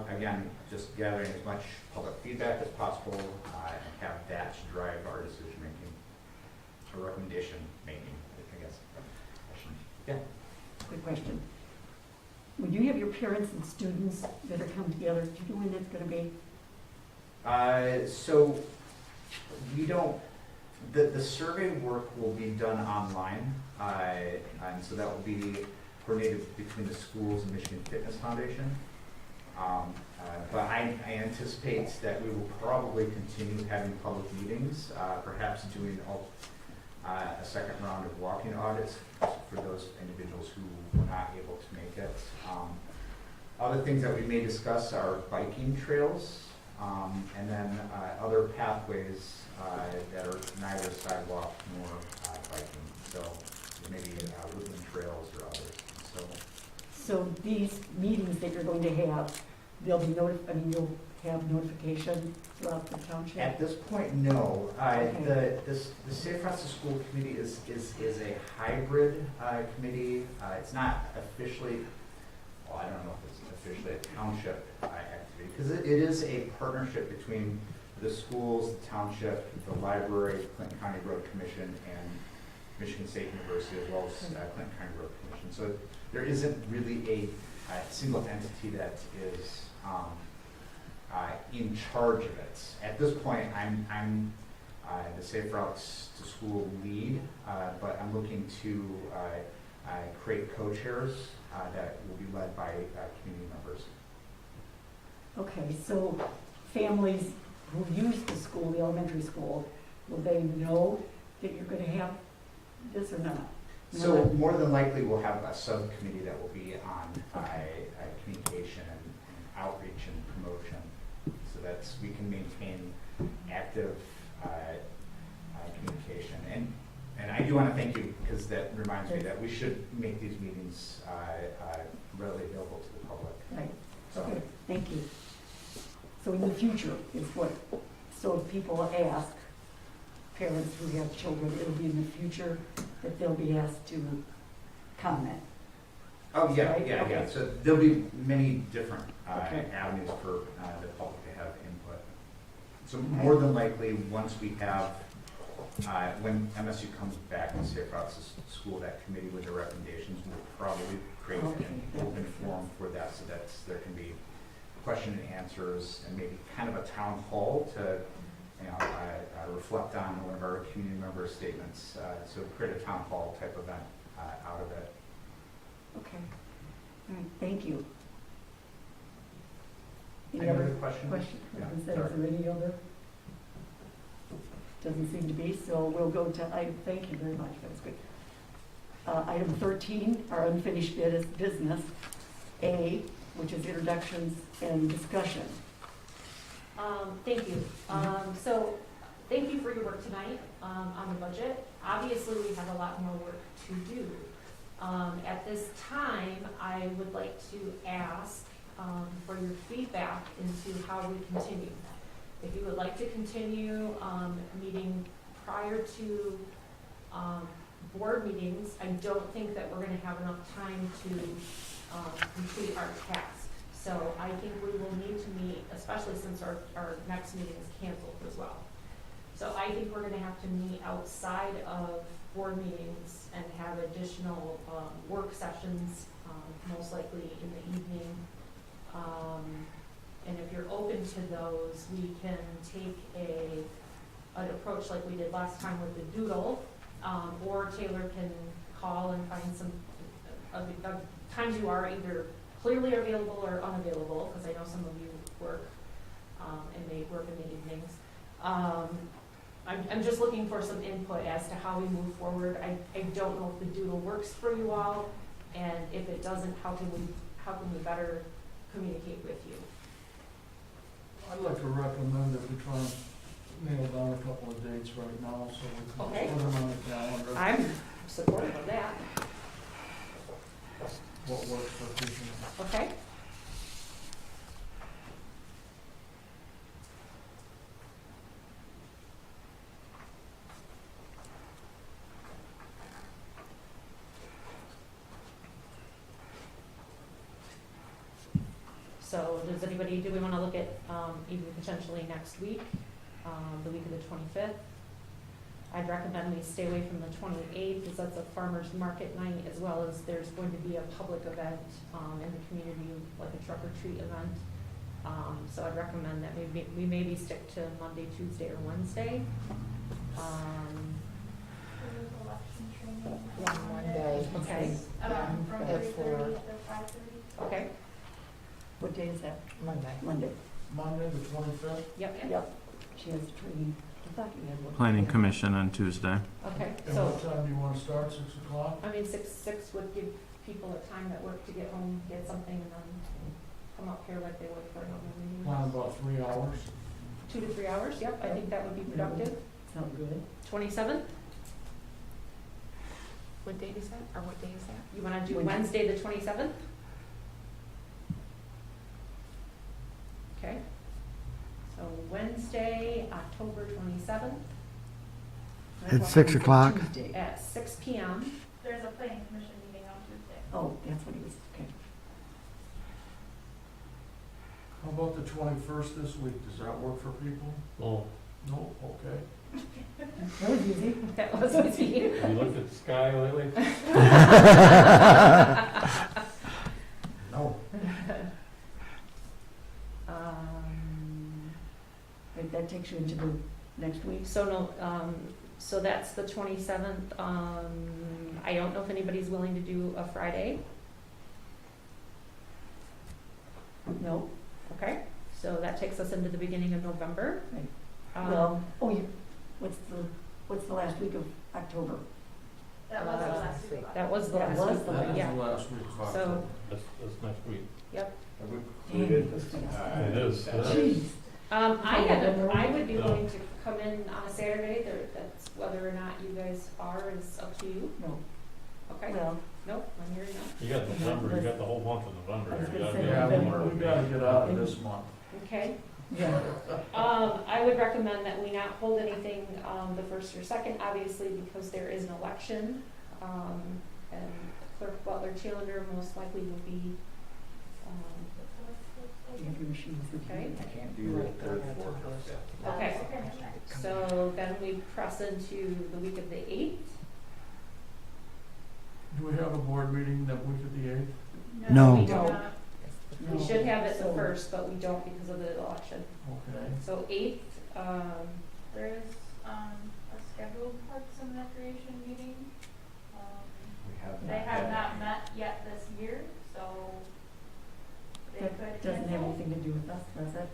again, just gathering as much public feedback as possible and have that drive our decision making, or recommendation making, I guess. Yeah. Quick question. When you have your parents and students that are coming together, do you know when that's going to be? So we don't, the survey work will be done online, and so that will be coordinated between the schools and Michigan Fitness Foundation. But I anticipate that we will probably continue having public meetings, perhaps doing a second round of walking audits for those individuals who were not able to make it. Other things that we may discuss are biking trails, and then other pathways that are neither sidewalk nor biking. So maybe woodland trails or others. So these meetings that you're going to have, they'll be you'll have notification throughout the township? At this point, no. Okay. The Safe Routes to School Committee is a hybrid committee. It's not officially, well, I don't know if it's officially a township activity, because it is a partnership between the schools, the township, the library, Clinton County Road Commission, and Michigan State University, as well as Clinton County Road Commission. So there isn't really a single entity that is in charge of it. At this point, I'm the Safe Routes to School lead, but I'm looking to create co-chairs that will be led by community members. Okay, so families who use the school, the elementary school, will they know that you're going to have this or not? So more than likely, we'll have a subcommittee that will be on communication and outreach and promotion, so that we can maintain active communication. And I do want to thank you, because that reminds me that we should make these meetings readily available to the public. Right, So, okay, thank you. So in the future is what, so if people ask, parents who have children, it'll be in the future that they'll be asked to comment. oh, yeah, Right, yeah, yeah. okay. So there'll be many different Okay. avenues for the public to have input. So more than likely, once we have, when MSU comes back and say across the school, that committee with the recommendations, we'll probably create Okay. an open forum for that, so that there can be question and answers, and maybe kind of a town hall to, you know, reflect on one of our community member statements. So create a town hall type event out of it. Okay, all right, thank you. Any other questions? Question? Yeah, Is there sorry. any other? Doesn't seem to be, so we'll go to, thank you very much, that was good. Item 13, our unfinished business, A, which is introductions and discussion. Thank you. So, thank you for your work tonight on the budget. Obviously, we have a lot more work to do. At this time, I would like to ask for your feedback into how we continue. If you would like to continue meeting prior to board meetings, I don't think that we're going to have enough time to complete our task. So I think we will need to meet, especially since our next meeting is canceled as well. So I think we're going to have to meet outside of board meetings and have additional work sessions, most likely in the evening. And if you're open to those, we can take an approach like we did last time with the doodle, or Taylor can call and find some of times you are either clearly available or unavailable, because I know some of you work and may work in the evenings. I'm just looking for some input as to how we move forward. I don't know if the doodle works for you all, and if it doesn't, how can we better communicate with you? I'd like to recommend that we try and nail down a couple of dates right now, so we Okay. can put them on the calendar. I'm supportive of that. What works for people. Okay? So do we want to look at even potentially next week, the week of the 25th? I'd recommend we stay away from the 28th, because that's a farmer's market night, as well as there's going to be a public event in the community, like a truck or treat event. So I'd recommend that we maybe stick to Monday, Tuesday, or Wednesday. There's election training. One day. Okay. From At 3:30 4. to 5:30. Okay, What day is that? Monday. Monday. Monday, the 25th? yep, Yep, she has training. I thought you had one. Planning Commission on Tuesday. okay. And So, what time do you want to start, 6 o'clock? I mean, six would give people a time at work to get home, get something, and then come up here like they would for another meeting. Plan about 3 hours. 2 to 3 hours, yep, I think that would be productive. Sound good? 27th, What date is that, or what day is that? you wanna do Wednesday. Wednesday, the 27th? Okay. So Wednesday, October 27th What At 6 about o'clock? Tuesday? at 6 PM. There's a planning commission meeting on Tuesday. Oh, that's what he was, okay. How about the 21st this week? Does that work for people? Oh, No? Okay. That was easy. That was easy. have you looked at the sky lately? No. Right, that takes you into the next week? So no, so that's the 27th. I don't know if anybody's willing to do a Friday. No? Okay, so that takes us into the beginning of November. Right. Um, Well, what's the last week of October? That was the last week. That was the That last was week, the That is yeah. the last week of So- October. That's next week. Have we Dang, included, this thing is- It is. that's- Jeez. I would be willing to come in on a Saturday. That's whether or not you guys are is up to you. No, Okay. well, Nope, I'm hearing that. You got November, you got the whole month of November. I was You gonna gotta say, get Yeah, it we tomorrow. gotta get out of this month. Okay. Yeah, I would recommend that we not hold anything, the first or second, obviously, because there is an election. And Clerk Butler Challenger most likely will be, maybe she was. Okay. I can't do it third, fourth, or fifth. okay. So then we press into the week of the 8th. Do we have a board meeting that week of the 8th? No. We No. don't. We No. should have it the So- 1st, but we don't because of the election. Okay. So 8th, There's, a scheduled Parks and Recreation meeting. We have They have not met yet this year, so they could That doesn't have cancel. anything to do with us, does it?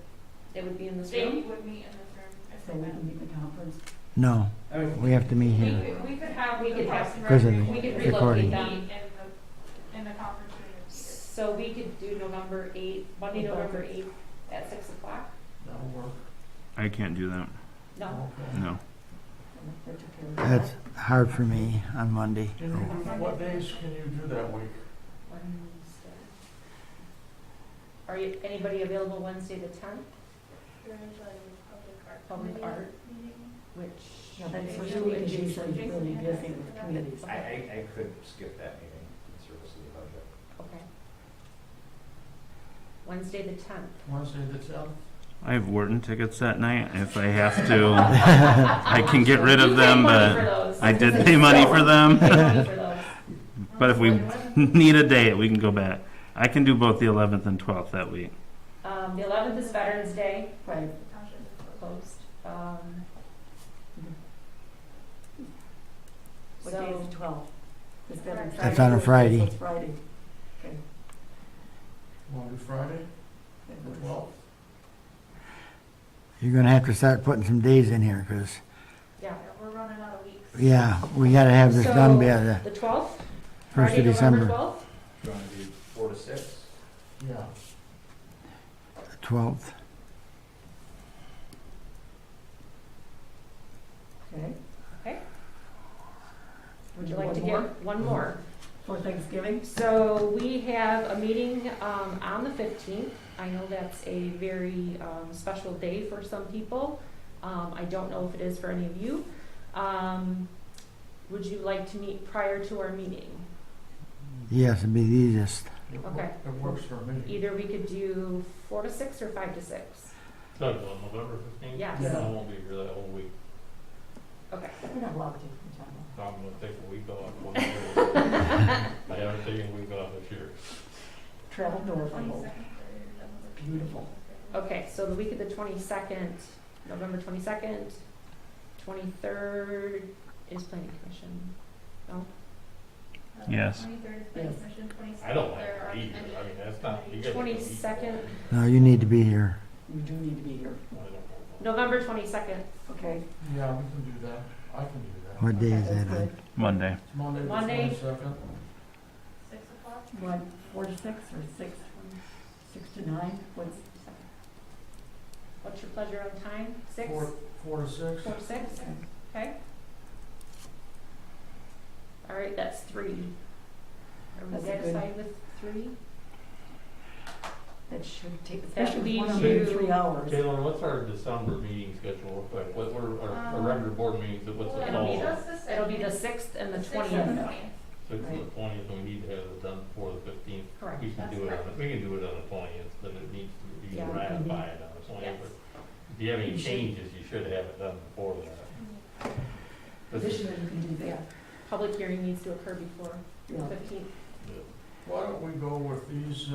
it would be in this They room. would meet in this room if So they we met. can meet in the conference. No, we have to meet here. We could have, We could have- Because of the we could recording. relocate them. meet in the conference room. So we could do November 8th, Monday, November 8th at 6 o'clock? That'll work. I can't do that. No? Okay. No. That took care of that. That's hard for me on Monday. Can you, what days can you do that week? Wednesday. Are you, anybody available Wednesday the 10th? There's a Public committee art, meeting. which. Yeah, that's they what do, we and usually Jason- say, really busy with committees. I could skip that meeting in service of the budget. Okay. Wednesday the 10th. Wednesday the 10th? I have Wharton tickets that night. If I have to, I can get rid of You them, paid money for but those. I did pay money for You them. paid money for those. But if we need a date, we can go back. I can do both the 11th and 12th that week. The 11th is Veterans Day, Right. Township is closed. closed. What day is So, the 12th? Is that That's on a Friday. It's Friday. Okay. Want to do Friday, That the works. 12th? You're gonna have to start putting some days in here, because, yeah. We're running out of weeks. yeah, we gotta have this done by the The 12th? 1st Friday, of November December. 12th? Do you want to do 4 to 6? Yeah. 12th. Okay. Okay. Would you Do like to one more? give one more? For Thanksgiving? So we have a meeting on the 15th. I know that's a very special day for some people. I don't know if it is for any of you. Would you like to meet prior to our meeting? Yes, it'd be the easiest. Okay. It works for me. Either we could do 4 to 6 or 5 to 6. Doug, on November 15th? Yes. I won't be here that whole week. Okay. We're not allowed to take the time off. I'm gonna take a week off. one year. I haven't taken a week off this year. Travel north, I hope. 22nd. Beautiful. Okay, so the week of the 22nd, November 22nd, 23rd is Planning Commission. No? Yes. 23rd is planning commission, 26th. I don't like there are it either. I mean, that's not, you gotta. 22nd, No, you need to be here. You do need to be here. November 22nd, Okay. Yeah, we can do that. I can do that. What day is Okay, that that's on? good. Monday. It's Monday the Monday. 22nd. 6 o'clock. You want 4 to 6 or 6, 6 to 9? What's, what's your pleasure on time? 6? 4 to 6. 4 to 6, okay. All right, that's 3. Are we That's a good- satisfied with 3? that should take, That especially leaves with 103 you- hours. Taylor, what's our December meeting schedule look like? What were our regular board meetings, what's the It'll be fall? the- It'll be the 6th and the 6th and 20th. 20th. 6th and the 20th, and we need to have it done before the 15th. Correct. We can do it on, we can do it on the 20th, but it needs to be Yeah. ratified on the 20th. Yes. If you have any You should- changes, you should have it done before that. This is- Additionally, you can do that. Public hearing needs to occur before the Yeah. 15th. Why don't we go with these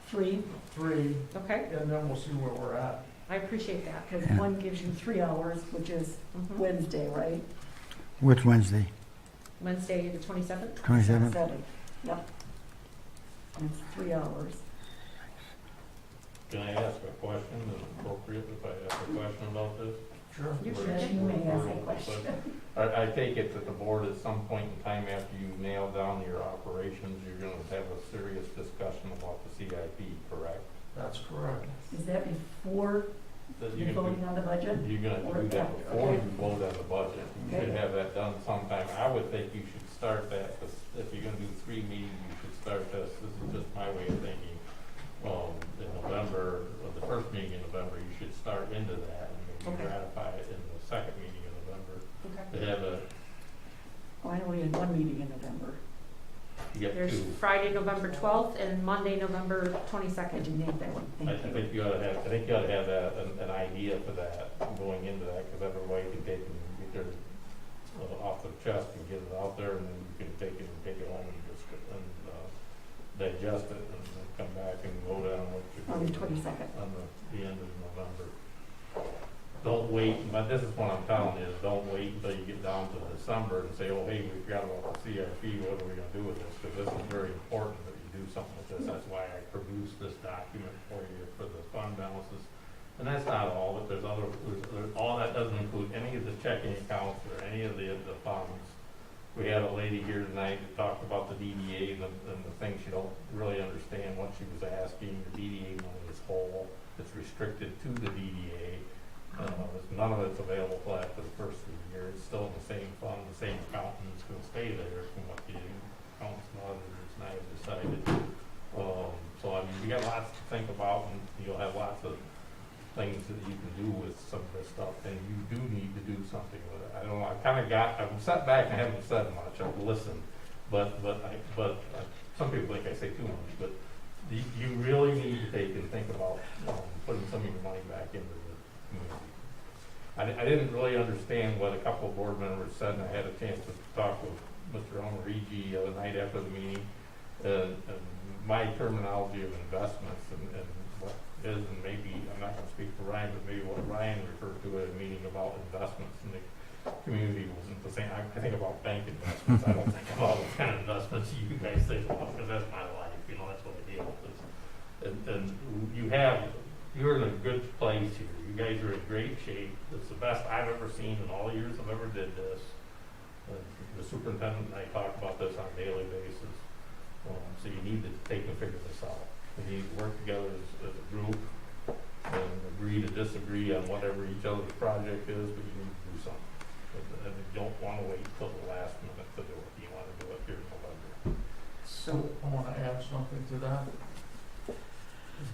3, 3, Okay, and then we'll see where we're at. I appreciate that. because Yeah. one gives you 3 hours, which is Mhm. Wednesday, right? Which Wednesday? Wednesday, the 27th? 27th? 7. Yep. And it's 3 hours. Can I ask a question, is it appropriate if I ask a question about this? Sure. You Or- should. Yes, you may ask or- a question. I take it that the board at some point in time after you nail down your operations, you're gonna have a serious discussion about the CIP, correct? That's correct. Is that before That you're you're gonna voting on the budget? do that Or before after? you vote on the budget. You should Okay. have that done sometime. I would think you should start that, 'cause if you're gonna do 3 Why only in one meeting in November? You get There's two. Friday, November 12th, and Monday, November I 22nd. didn't have that one, I thank you. think you ought to have, I think you ought to have that, an idea for that, going into that, because everybody can take and get their, off the chest and get it out there, and then you can take it home and just, digest it, and then come back and vote on what you're On the doing 22nd. on the end of November. Don't wait, but this is what I'm telling you, is don't wait until you get down to December and say, oh, hey, we forgot about the CIP, what are we gonna do with this? Because this is very important that you do something with this, that's why I produced this document for you for the fund balances. And that's not all, but there's all that doesn't include any of the checking accounts or any of the funds. We had a lady here tonight that talked about the DDA and the things she don't really understand what she was asking. The DDA money is whole, it's restricted to the DDA. None of it's available till after the first of the year. It's still in the same fund, the same accountant is gonna stay there from what the accountants and auditors and I have decided. So I mean, you got lots to think about, and you'll have lots of things that you can do with some of this stuff, and you do need to do something with it. I don't know, I've sat back and I haven't said much, I've listened, but some people think I say too much, but you really need to take and think about putting some of your money back into the community. I didn't really understand what a couple of board members said, and I had a chance to talk with Mr. Omarigi the night after the meeting, and my terminology of investments and what is, and maybe, I'm not gonna speak for Ryan, but maybe what Ryan referred to at a meeting about investments in the community wasn't the same. I think about bank investments, I don't think about what kind of investments you guys think about, because that's my life, you know, that's what I deal with. And you're in a good place here. You guys are in great shape. It's the best I've ever seen in all the years I've ever did this. The superintendent and I talk about this on a daily basis. So you need to take and figure this out. You need to work together as a group and agree to disagree on whatever each other's project is, but you need to do something. And you don't want to wait till the last minute to do it. You want to do it here in November. So I want to add something to that.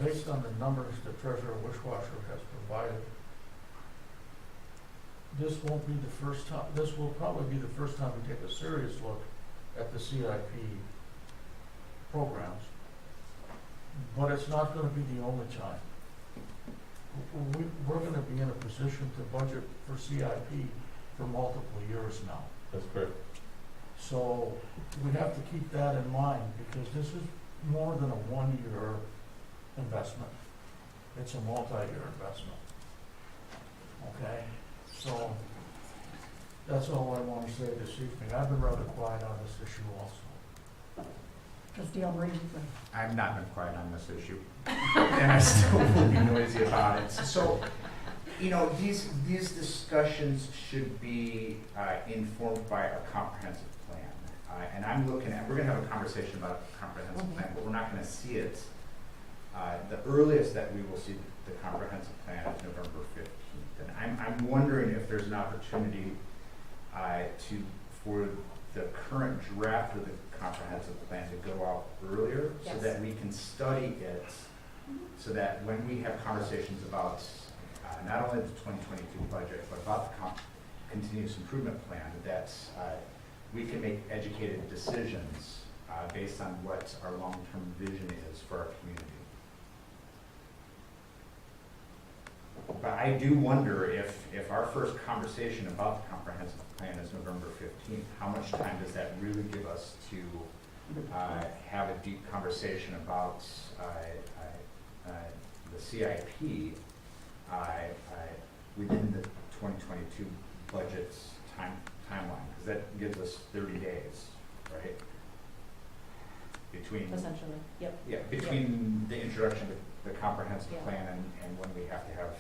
Based on the numbers the treasurer Wishwasher has provided, this won't be the first time, this will probably be the first time we take a serious look at the CIP programs. But it's not gonna be the only time. We're gonna be in a position to budget for CIP for multiple years now. That's correct. So we have to keep that in mind, because this is more than a one-year investment. It's a multi-year investment. Okay? So that's all I want to say this evening. I've been rather quiet on this issue also. Trustee Omarigi. I've not been quiet on this issue, and I still will be noisy about it. So, you know, these discussions should be informed by a comprehensive plan. And I'm looking at, we're gonna have a conversation about a comprehensive plan, but we're not gonna see it. The earliest that we will see the comprehensive plan is November 15th. And I'm wondering if there's an opportunity for the current draft of the comprehensive plan to go out earlier, so Yes. that we can study it, so that when we have conversations about not only the 2022 budget, but about the continuous improvement plan, that we can make educated decisions based on what our long-term vision is for our community. But I do wonder if our first conversation about the comprehensive plan is November 15th, how much time does that really give us to have a deep conversation about the CIP within the 2022 budget's timeline? Because that gives us 30 days, right? Between Essentially, yep. yeah, between the introduction of the comprehensive Yeah. plan and when we have to have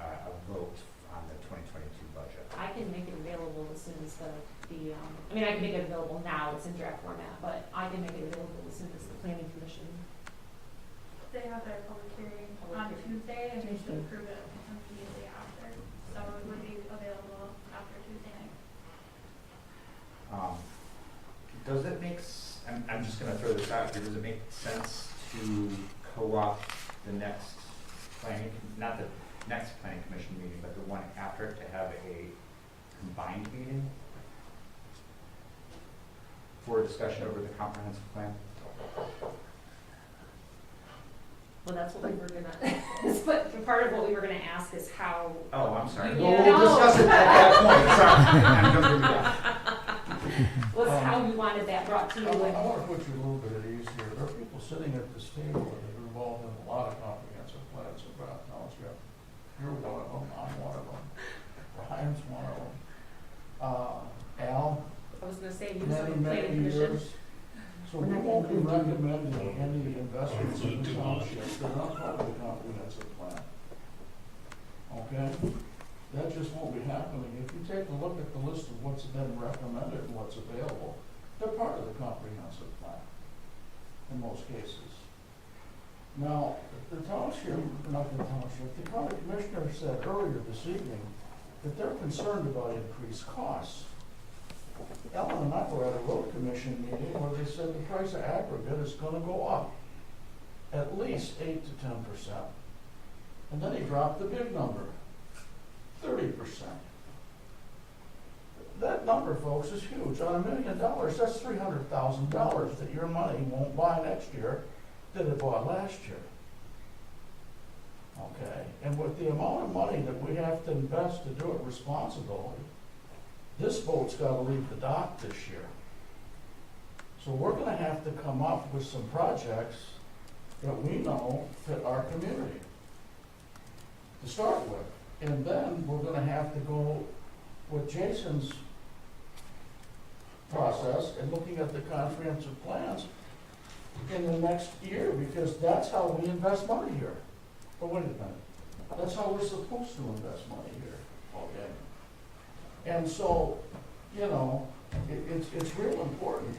a vote on the 2022 budget. I can make it available as soon as I mean, I can make it available now, it's in draft format, but I can make it available as soon as the planning commission. They have their public hearing on Tuesday, and they should approve it immediately after. So it would be available after Tuesday night. Does it make, I'm just gonna throw this out here, does it make sense to co-opt the next planning, not the next planning commission meeting, but the one after it, to have a combined meeting? for discussion over the comprehensive plan? Well, that's what we were gonna, but part of what we were gonna ask is how. Oh, I'm sorry. Yeah. We'll discuss it at that point, sorry. I'm jumping the gun. Was how you wanted that brought to you. I want to put you a little bit at ease here. There are people sitting at this table that are involved in a lot of comprehensive plans in Bath Township. You're one of them, I'm one of them, Brian's one of them. Al, I was gonna say, you many, said planning many commission. years. So we won't be recommending any investments in the township, they're not part of the comprehensive plan. Okay? That just won't be happening. If you take a look at the list of what's been recommended and what's available, they're part of the comprehensive plan, in most cases. Now, the township, not the township, the county commissioner said earlier this evening that they're concerned about increased costs. Ellen and I were at a road commission meeting where they said the price of aggregate is gonna go up at least 8 to 10%. And then he dropped the big number, 30%. That number, folks, is huge. On $1 million, that's $300,000 that your money won't buy next year that it bought last year. Okay, and with the amount of money that we have to invest to do it responsibly, this boat's gotta leave the dock this year. So we're gonna have to come up with some projects that we know fit our community to start with. And then we're gonna have to go with Jason's process and looking at the comprehensive plans in the next year, because that's how we invest money here. But wait a minute, that's how we're supposed to invest money here, okay? And so, you know, it's real important,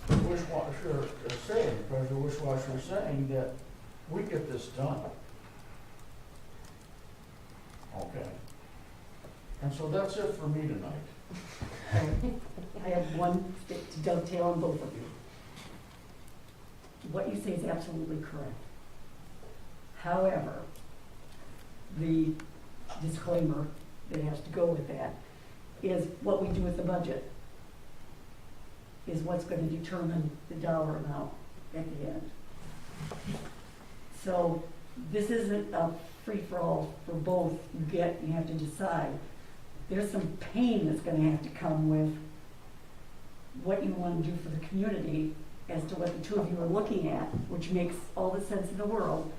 Wishwasher is saying, President Wishwasher is saying that we get this done. Okay. And so that's it for me tonight. I have one thing to dovetail on both of you. What you say is absolutely correct. However, the disclaimer that has to go with that is what we do with the budget is what's going to determine the dollar amount at the end. So this isn't a free-for-all for both. You have to decide. There's some pain that's going to have to come with what you want to do for the community as to what the two of you are looking at, which makes all the sense in the world.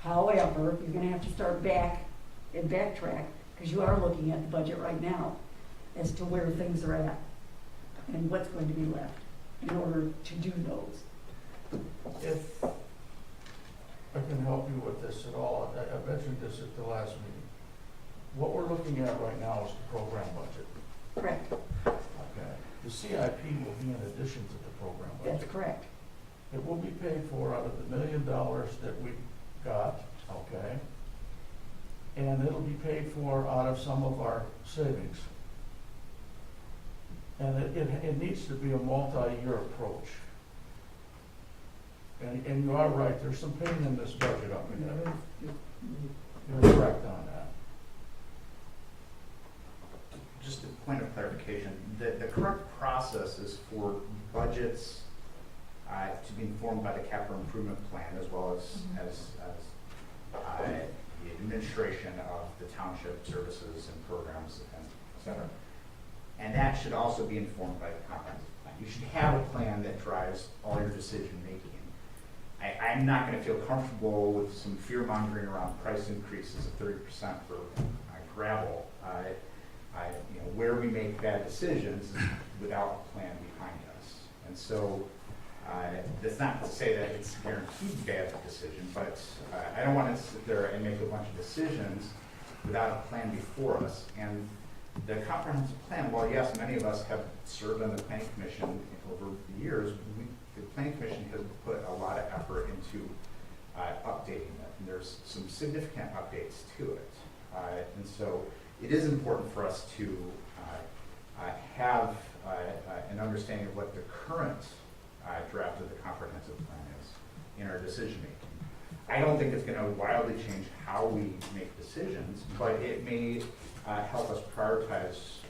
However, you're going to have to start back and backtrack because you are looking at the budget right now as to where things are at and what's going to be left in order to do those. If I can help you with this at all, I mentioned this at the last meeting. What we're looking at right now is the program budget. Correct. Okay. The CIP will be in addition to the program budget. That's correct. It will be paid for out of the $1 million that we got, okay? And it'll be paid for out of some of our savings. And it needs to be a multi-year approach. And you are right, there's some pain in this budget up ahead. You're correct on that. Just a point of clarification, the current process is for budgets to be informed by the capital improvement plan as well as the administration of the township services and programs and et cetera. And that should also be informed by the comprehensive plan. You should have a plan that drives all your decision making. I'm not going to feel comfortable with some fear mongering around price increases of 30% for gravel. Where we make bad decisions is without a plan behind us. And so that's not to say that it's a guaranteed bad decision, but I don't want to sit there and make a bunch of decisions without a plan before us. And the comprehensive plan, while yes, many of us have served on the planning commission over the years, the planning commission has put a lot of effort into updating it. And there's some significant updates to it. And so it is important for us to have an understanding of what the current draft of the comprehensive plan is in our decision making. I don't think it's going to wildly change how we make decisions, but it may help us prioritize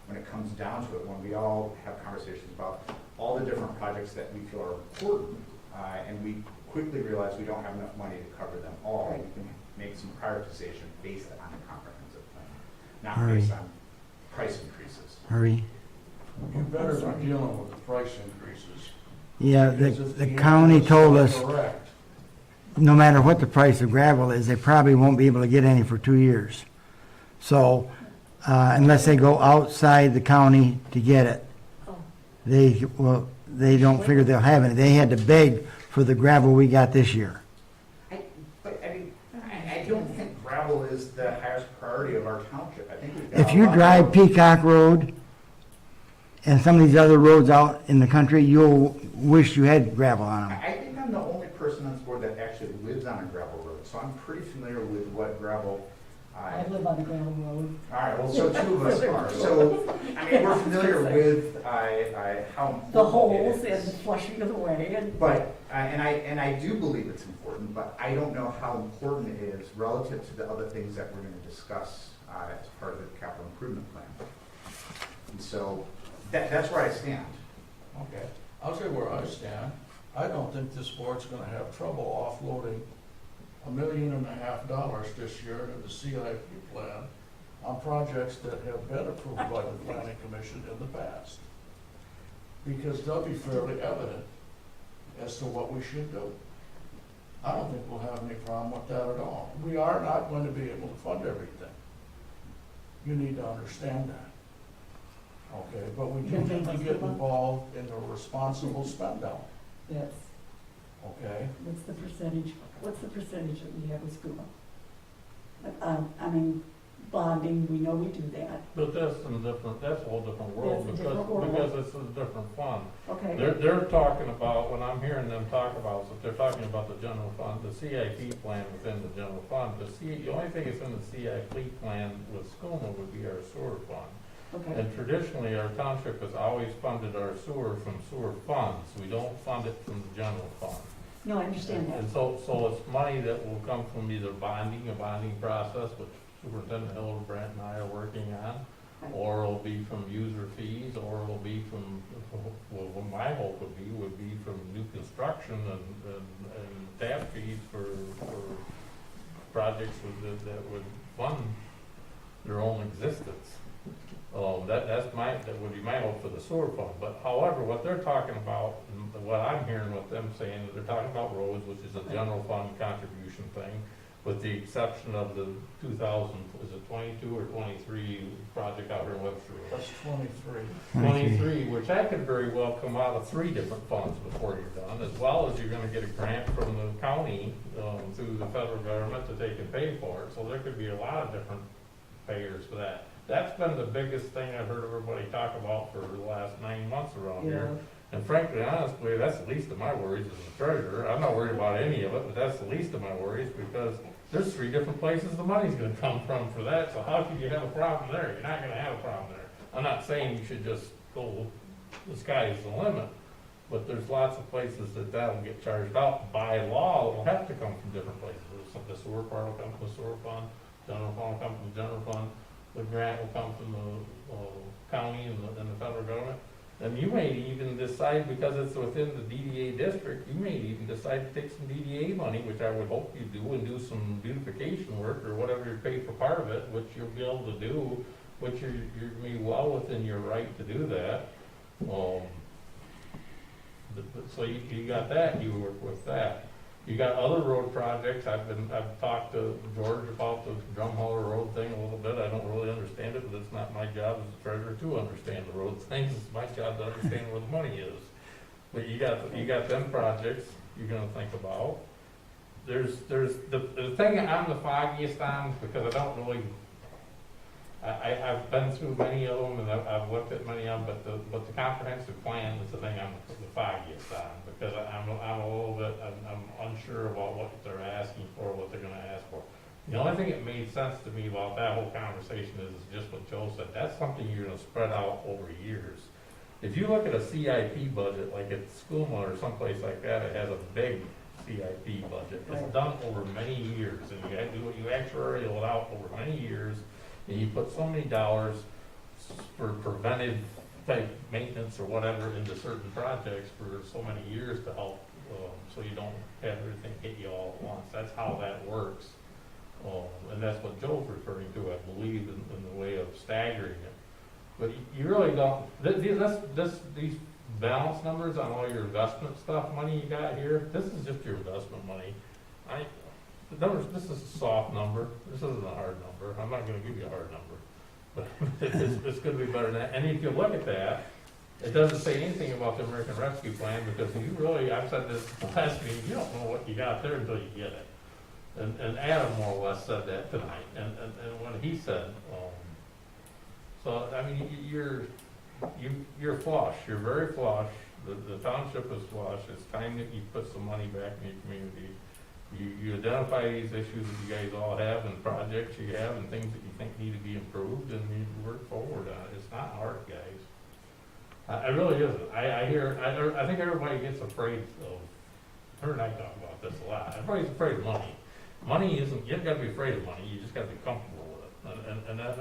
when it comes down to it, when we all have conversations about all the different projects that we feel are important, and we quickly realize we don't have enough money to cover them all. Right. We can make some prioritization based on the comprehensive plan, not All right. based on price increases. Hurry. You better be dealing with the price increases. Yeah, Because if the the county answer is told us, correct, no matter what the price of gravel is, they probably won't be able to get any for 2 years. So, unless they go outside the county to get it, Oh. they don't figure they'll have any. They had to beg for the gravel we got this year. But I mean, I don't think gravel is the highest priority of our township. I think we've got If a you lot drive of- Peacock Road and some of these other roads out in the country, you'll wish you had gravel on them. I think I'm the only person on this board that actually lives on a gravel road, so I'm pretty familiar with what gravel. I live on a gravel road. All right, well, so two of us are. So, I mean, we're familiar with how important The holes it and the is. flushing of the way and. But, and I do believe it's important, but I don't know how important it is relative to the other things that we're gonna discuss as part of the capital improvement plan. And so, that's where I stand. okay, I'll tell you where I stand. I don't think this board's gonna have trouble offloading $1.5 million this year to the CIP plan on projects that have been approved by the planning commission in the past. Because they'll be fairly evident as to what we should do. I don't think we'll have any problem with that at all. We are not going to be able to fund everything. You need to understand that. Okay, but we do need to get involved in the responsible spend down, That's, okay? what's the percentage that we have with SCUBA? I mean, bonding, we know we do that, But that's a whole different world, That's a different world. because it's a different fund. okay? They're talking about, when I'm hearing them talk about, so they're talking about the general fund, the CIP plan within the general fund. The only thing that's in the CIP plan with SCUMA would be our sewer fund. Okay, And traditionally, our township has always funded our sewer from sewer funds. We don't fund it from the general fund. no, I understand that. And so it's money that will come from either a bonding process, which Superintendent Hildebrand and I are working on, or it'll be from user fees, or it'll be from, well, what my hope would be from new construction and tap fees for projects that would fund their own existence. That would be my hope for the sewer fund. But however, what they're talking about, and what I'm hearing with them saying, that they're talking about roads, which is a general fund contribution thing, with the exception of the 22 or 23 project out here in Webster Road. That's 23. 23, which that could very well come out of 3 different funds before you're done, as well as you're gonna get a grant from the county, through the federal government that they can pay for it. So there could be a lot of different payers for that. That's been the biggest thing I've heard everybody talk about for the last 9 months around here. And frankly, honestly, that's the least of my worries as a treasurer. I'm not worried about any of it, but that's the least of my worries, because there's 3 different places the money's gonna come from for that, so how could you have a problem there? You're not gonna have a problem there. I'm not saying you should just go, the sky is the limit, but there's lots of places that'll get charged out. By law, it'll have to come from different places. The sewer part will come from the sewer fund, general fund will come from the general fund, the grant will come from the county and the federal government. And you may even decide, because it's within the DDA district, you may even decide to take some DDA money, which I would hope you do, and do some beautification work or whatever you pay for part of it, which you'll be able to do, which you're be well within your right to do that. So you got that, you work with that. You got other road projects. I've talked to George about the Drumheller Road thing a little bit. I don't really understand it, but it's not my job as a treasurer to understand the road things. It's my job to understand where the money is. But you got them projects you're gonna think about. There's the thing I'm the foggiest on, because I don't really, I've been through many of them, and I've looked at many of them, but the comprehensive plan is the thing I'm the foggiest on, because I'm a little bit, I'm unsure about what they're asking for, what they're gonna ask for. The only thing that made sense to me about that whole conversation is just what Joe said. That's something you're gonna spread out over years. If you look at a CIP budget, like at SCUMA or someplace like that, it has a big CIP budget. It's done over many years, and you actuarial it out over many years, and you put so many dollars for preventive type maintenance or whatever into certain projects for so many years to help, so you don't have everything hit you all at once. That's how that works. And that's what Joe's referring to, I believe, in the way of staggering it. But you really don't, these balance numbers on all your investment stuff, money you got here, this is just your investment money. The numbers, this is a soft number, this isn't a hard number, I'm not gonna give you a hard number. But it's gonna be better than that, and if you look at that, it doesn't say anything about the American Rescue Plan, because you really, I've said this last meeting, you don't know what you got there until you get it. And Adam more or less said that tonight, and when he said, so, I mean, you're flush, you're very flush, the township is flush, it's time that you put some money back in your community. You identify these issues that you guys all have and projects you have and things that you think need to be improved, and you work forward on it. It's not hard, guys. I really isn't. I think everybody gets afraid of, her and I talk about this a lot, everybody's afraid of money. Money isn't, you don't gotta be afraid of money, you just gotta be comfortable with it. And that's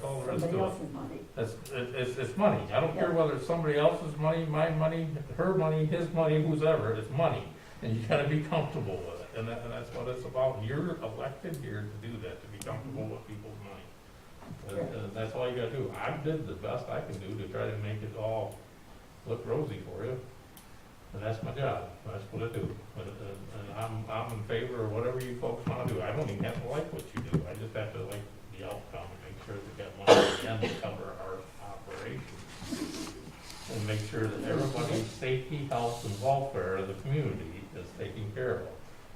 all there is to it. Somebody else's money. It's money. I don't care whether it's somebody else's money, my money, her money, his money, whose ever, it's money. And you gotta be comfortable with it. And that's what it's about. You're elected here to do that, to be comfortable with people's money. And that's all you gotta do. I did the best I can do to try to make it all look rosy for you. And that's my job. That's what I do. And I'm in favor of whatever you folks wanna do. I don't even have to like what you do. I just have to like the outcome and make sure we got money at the end to cover our operations. And make sure that everybody's safety, health, and welfare of the community is taken care of.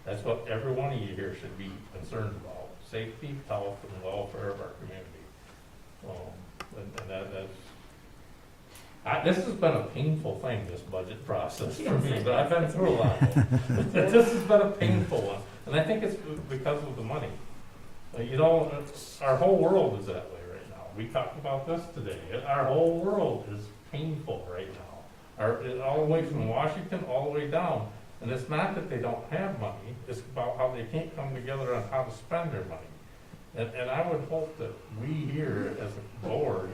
That's what every one of you here should be concerned about, safety, health, and welfare of our community. This has been a painful thing, this budget process for me, but I've been through a lot of it. This has been a painful one, and I think it's because of the money. You know, our whole world is that way right now. We talked about this today. Our whole world is painful right now. All the way from Washington, all the way down. And it's not that they don't have money, it's about how they can't come together on how to spend their money. And I would hope that we here as a board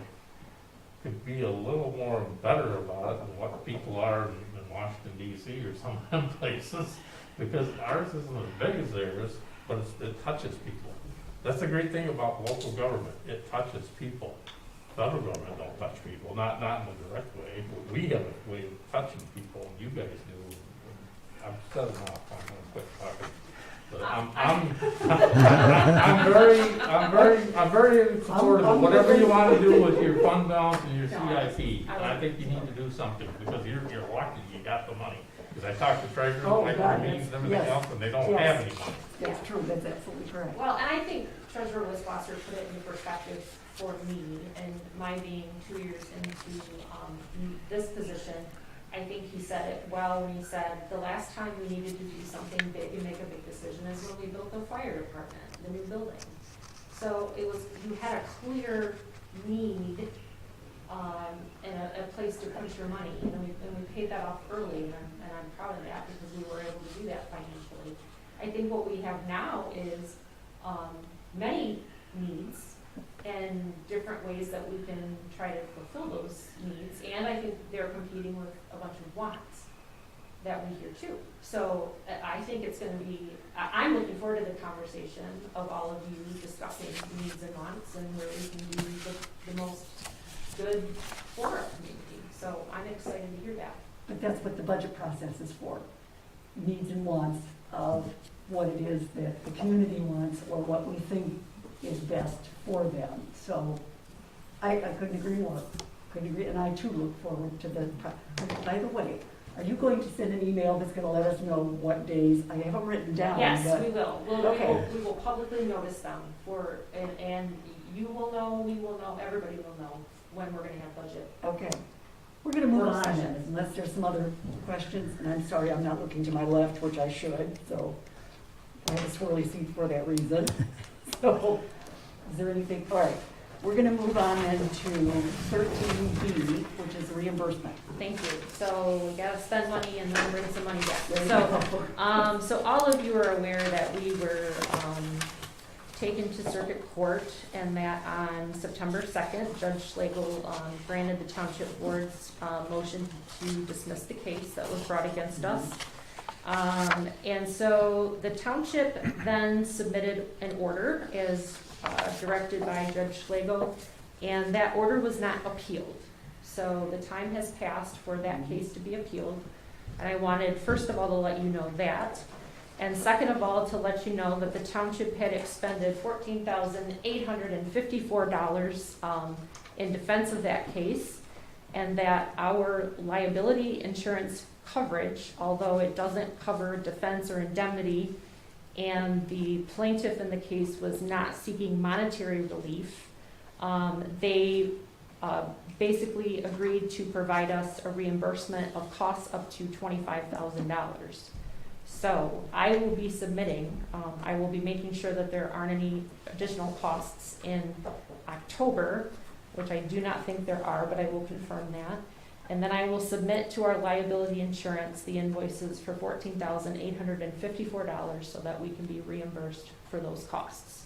could be a little more better about it than what people are in Washington DC or some of them places, because ours isn't as big as theirs, but it touches people. That's the great thing about local government, it touches people. Federal government don't touch people, not in a direct way, but we have a way of touching people, and you guys do. I'm setting off, I'm gonna quit talking. But I'm very supportive of whatever you wanna do with your fund balance and your CIP. And I think you need to do something, because you're elected, you got the money. Because I talked to treasurers, like meetings and everything else, and they don't have any money. That's true, that's absolutely correct. Well, and I think Treasurer Wiswasser put it into perspective for me, and my being 2 years into this position. I think he said it well when he said, the last time we needed to do something big and make a big decision is when we built the fire department, the new building. So it was, you had a clear need and a place to put your money, and we paid that off early, and I'm proud of that because we were able to do that financially. I think what we have now is many needs and different ways that we can try to fulfill those needs, and I think they're competing with a bunch of wants that we hear too. So I think it's going to be, I'm looking forward to the conversation of all of you discussing needs and wants and where we can do the most good for our community. So I'm excited to hear that. But that's what the budget process is for, needs and wants of what it is that the community wants or what we think is best for them. So I couldn't agree more. Couldn't agree, and I too look forward to the. By the way, are you going to send an email that's going to let us know what days? I have them written down. Yes, but we will. Okay. We will publicly notice them and you will know, we will know, everybody will know when we're going to have budget. Okay. We're going to move Work on session. then, unless there's some other questions. And I'm sorry, I'm not looking to my left, which I should. So I have a swirly seat for that reason. So is there anything? All right. We're going to move on then to 13B, which is reimbursement. Thank you. So we gotta spend money and then bring some money back. There you So, go. so all of you are aware that we were, taken to circuit court, and that on September 2nd, Judge Schlegel granted the Township Board's motion to dismiss the case that was brought against us. And so the Township then submitted an order as directed by Judge Schlegel, and that order was not appealed. So the time has passed for that case to be appealed. And I wanted, first of all, to let you know that. And second of all, to let you know that the township had expended $14,854 in defense of that case, and that our liability insurance coverage, although it doesn't cover defense or indemnity, and the plaintiff in the case was not seeking monetary relief, they basically agreed to provide us a reimbursement of costs up to $25,000. So I will be submitting, I will be making sure that there aren't any additional costs in October, which I do not think there are, but I will confirm that. And then I will submit to our liability insurance the invoices for $14,854 so that we can be reimbursed for those costs.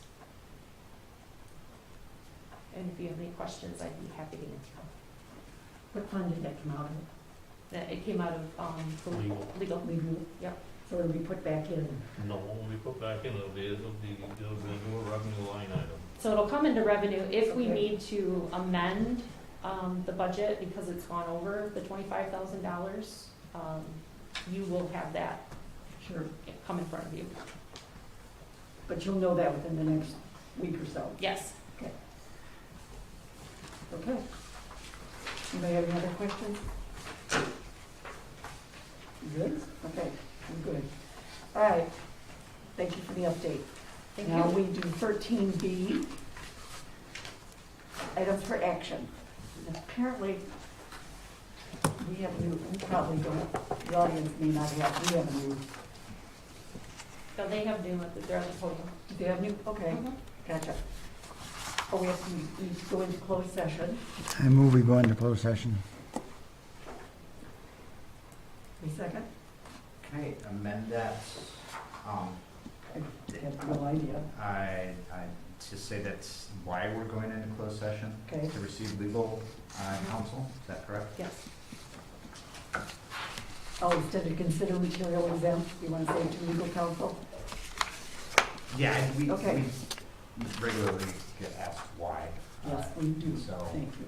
And if you have any questions, I'd be happy to answer them. What fund did that come out of? It came out of legal. Legal? Yep. So it'll be put back in? No, when we put back in, it'll be a revenue line item. So it'll come into revenue if we need to amend the budget because it's gone over the $25,000. You will have that Sure. come in front of you. But you'll know that within the next week or so? Yes. Okay. Anybody have any other questions? You good? Okay, I'm good. All right. Thank you for the update. Thank Now you. we do 13B, items for action. And apparently, we have new, we probably don't, the audience may not have, we have new. So they have new, they're at the podium. Do they have new? Okay, gotcha. Oh, we have to go into closed session. I move we go into closed session. Wait a second. Can I amend that? I have no idea. I to say that's why we're going into closed session? Okay. To receive legal counsel, is that correct? Yes. Oh, instead of consider material exempt, you want to say to legal counsel? Yeah, we Okay. regularly get asked why. Yes, we do. So Thank you.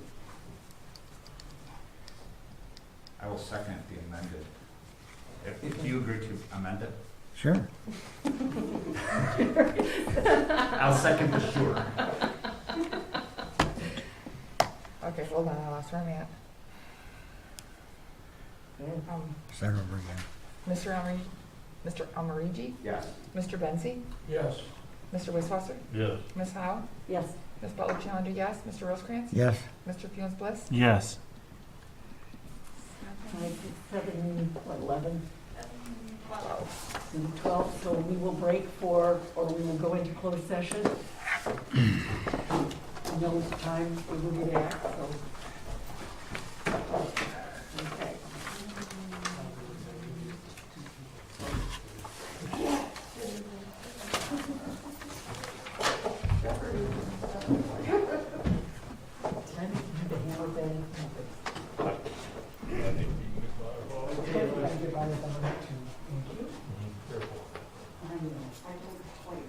I will second the amended. If you agree to amend it, Sure. I'll second the sure. Okay, hold on, I lost where I'm at. Good. Start over again. Mr. Amarigi, Yes. Mr. Benzi, Yes. Mr. Wisswasser, Yes. Ms. Howe, Yes. Ms. Butler Challenger, yes, Mr. Rosecrans, Yes. Mr. Funes Bliss, Yes. 11? 12. 12, so we will break for, or we will go into closed session. You know the time we will be back, so. Okay. Time to do the hammer band. Okay, we gotta get by with number 2. Thank you. Careful. I know, I don't quite.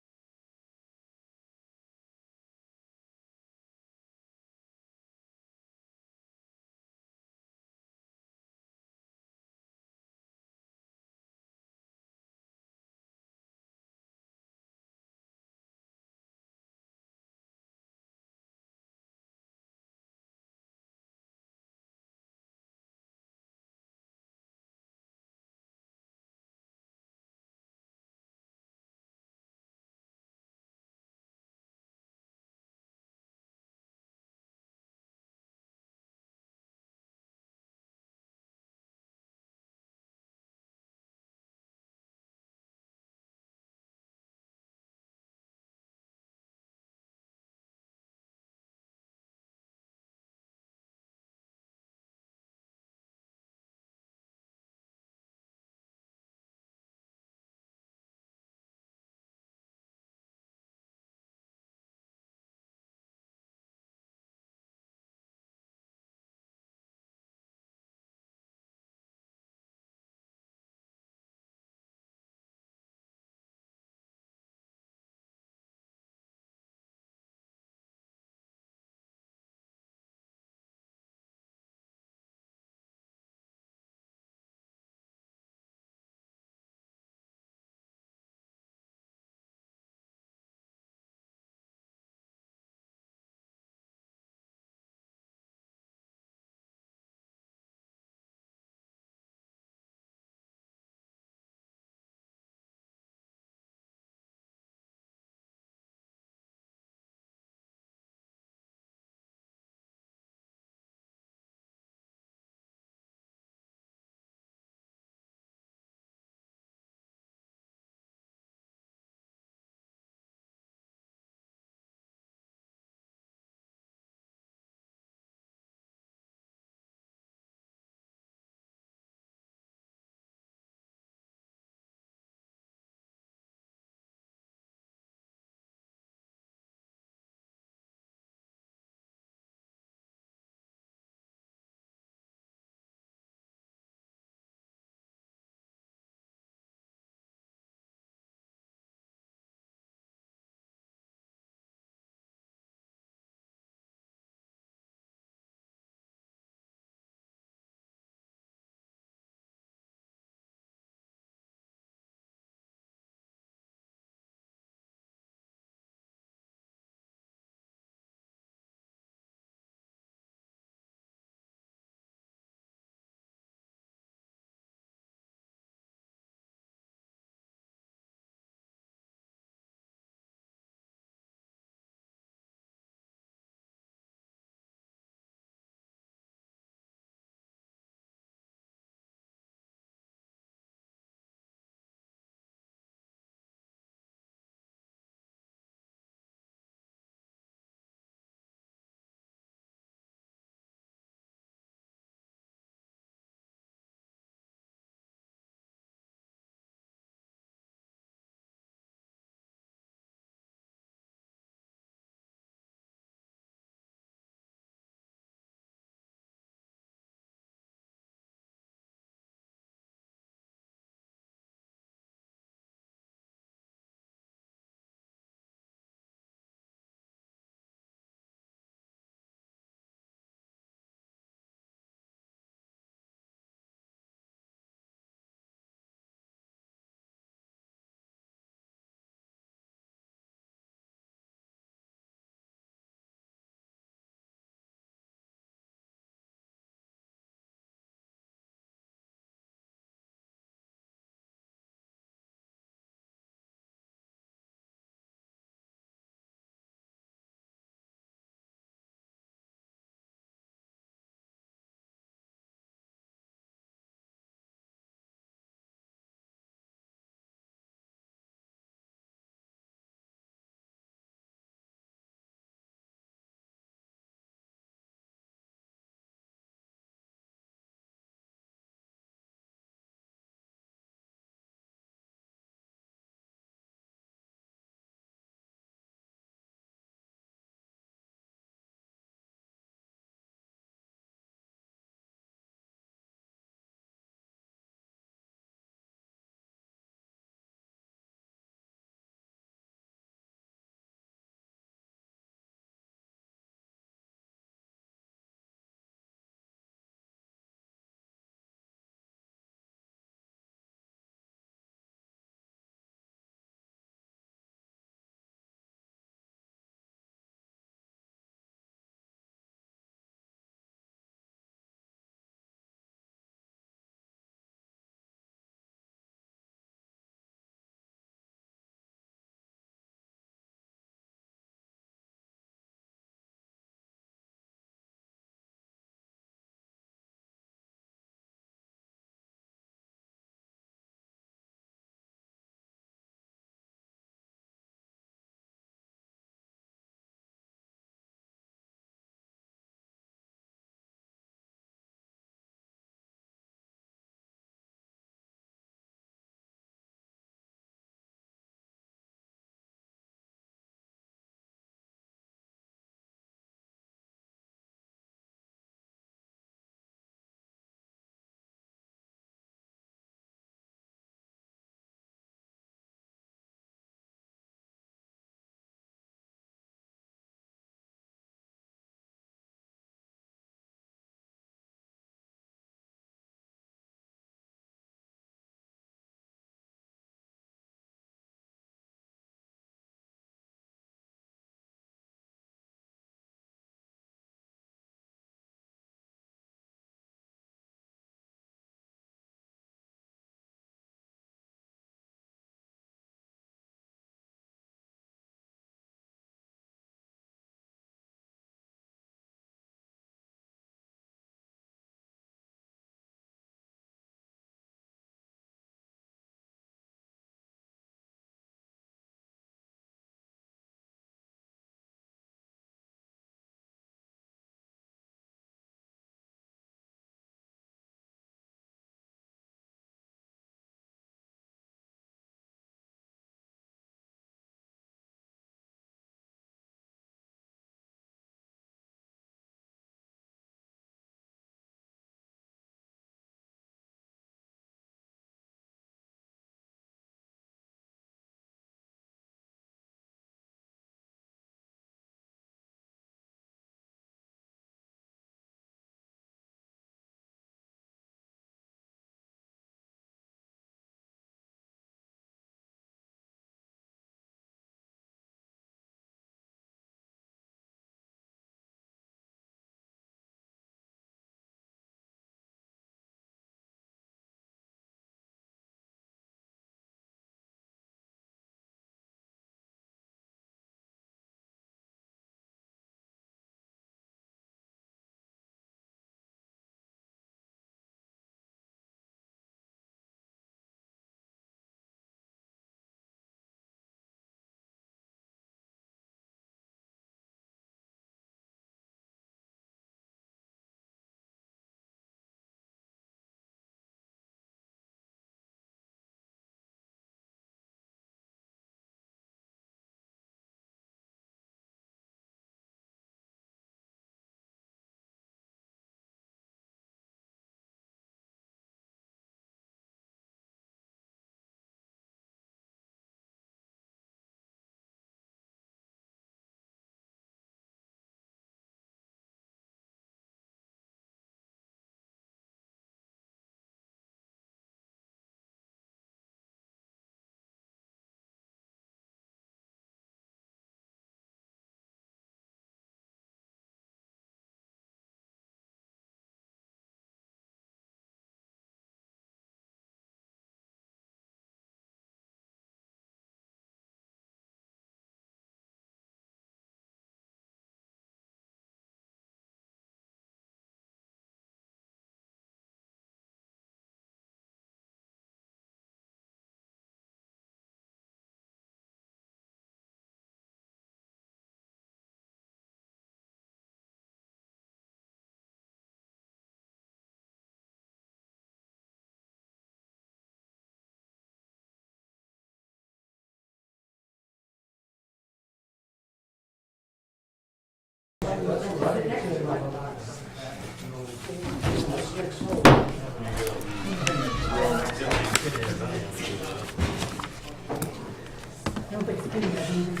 All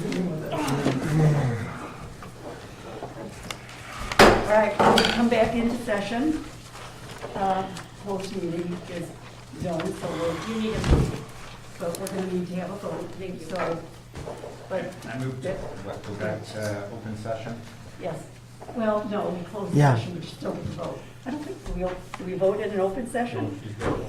right, we'll come back into session. Closed meeting is done, so You need a, but we're gonna need to have a vote, so, but, I moved to, go back to open session? yes. Well, no, we closed Yeah. session, we still need to vote. I don't think, do we vote in an open session?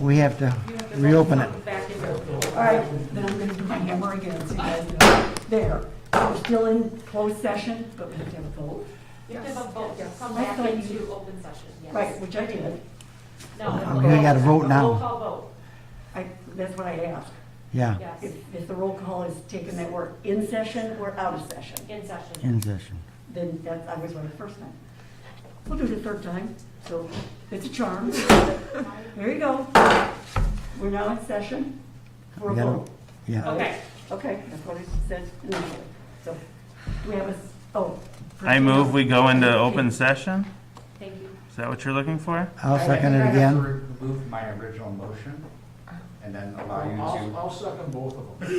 We have to you have to reopen vote it. back into. All right, then I'm gonna do my hammer again, so you guys know. There, we're still in closed session, but we have to have a vote. You have to have a vote, Yes. come I back thought you- into open session, yes. Right, which I did. No. We gotta vote now. Roll call vote, That's what I asked. Yeah, yes, If the roll call is taken that we're in session or out of session, in session. in session. then that's, I was right the first time. We'll do it the third time, so it's a charm. There you go. We're now in session for a We gotta- vote. Yeah, Okay, Okay, that's what it said initially. So, do we have a, oh. I move we go into open session? thank you. Is that what you're looking for? I'll second it I have again. to remove my original motion and then allow you to. I'll second both of them.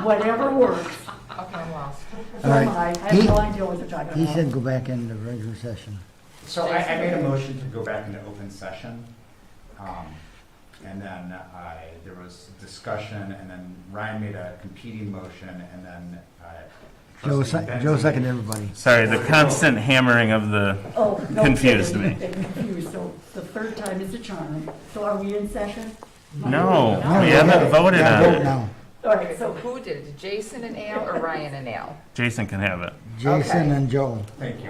Whatever works. Okay, I'm lost. So All am right. I. I have no idea what they're talking about. He said go back into regular session. So I made a motion to go back into open session. And then there was discussion, and then Ryan made a competing motion, and then Joe seconded everybody. Sorry, the constant hammering of the, Oh, no confused kidding. me. It confused, so the third time is a charm. So are we in session? no, No, we haven't voted gotta on vote it. now. All right, so Who did it? Jason and Al or Ryan and Al? Jason can have it. Jason Okay. and Joe. Thank you.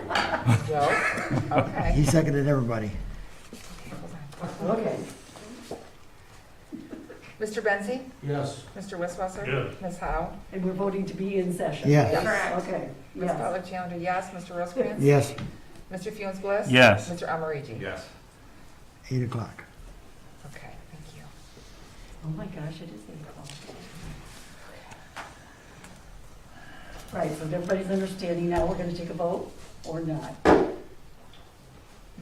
Joe? Okay. He seconded everybody. Hold on. okay. Mr. Benzi? Yes. Mr. Wisswasser? Yes. Ms. Howe? And we're voting to be in session? Yes. Correct. Okay, Ms. yes. Butler Challenger, yes. Mr. Rosecrans? Yes, Mr. Funes Bliss? Yes. Mr. Amarigi? Yes. 8 o'clock. Okay, thank you. Oh my gosh, it is 8 o'clock. Right, so everybody's understanding now, we're gonna take a vote or not? Do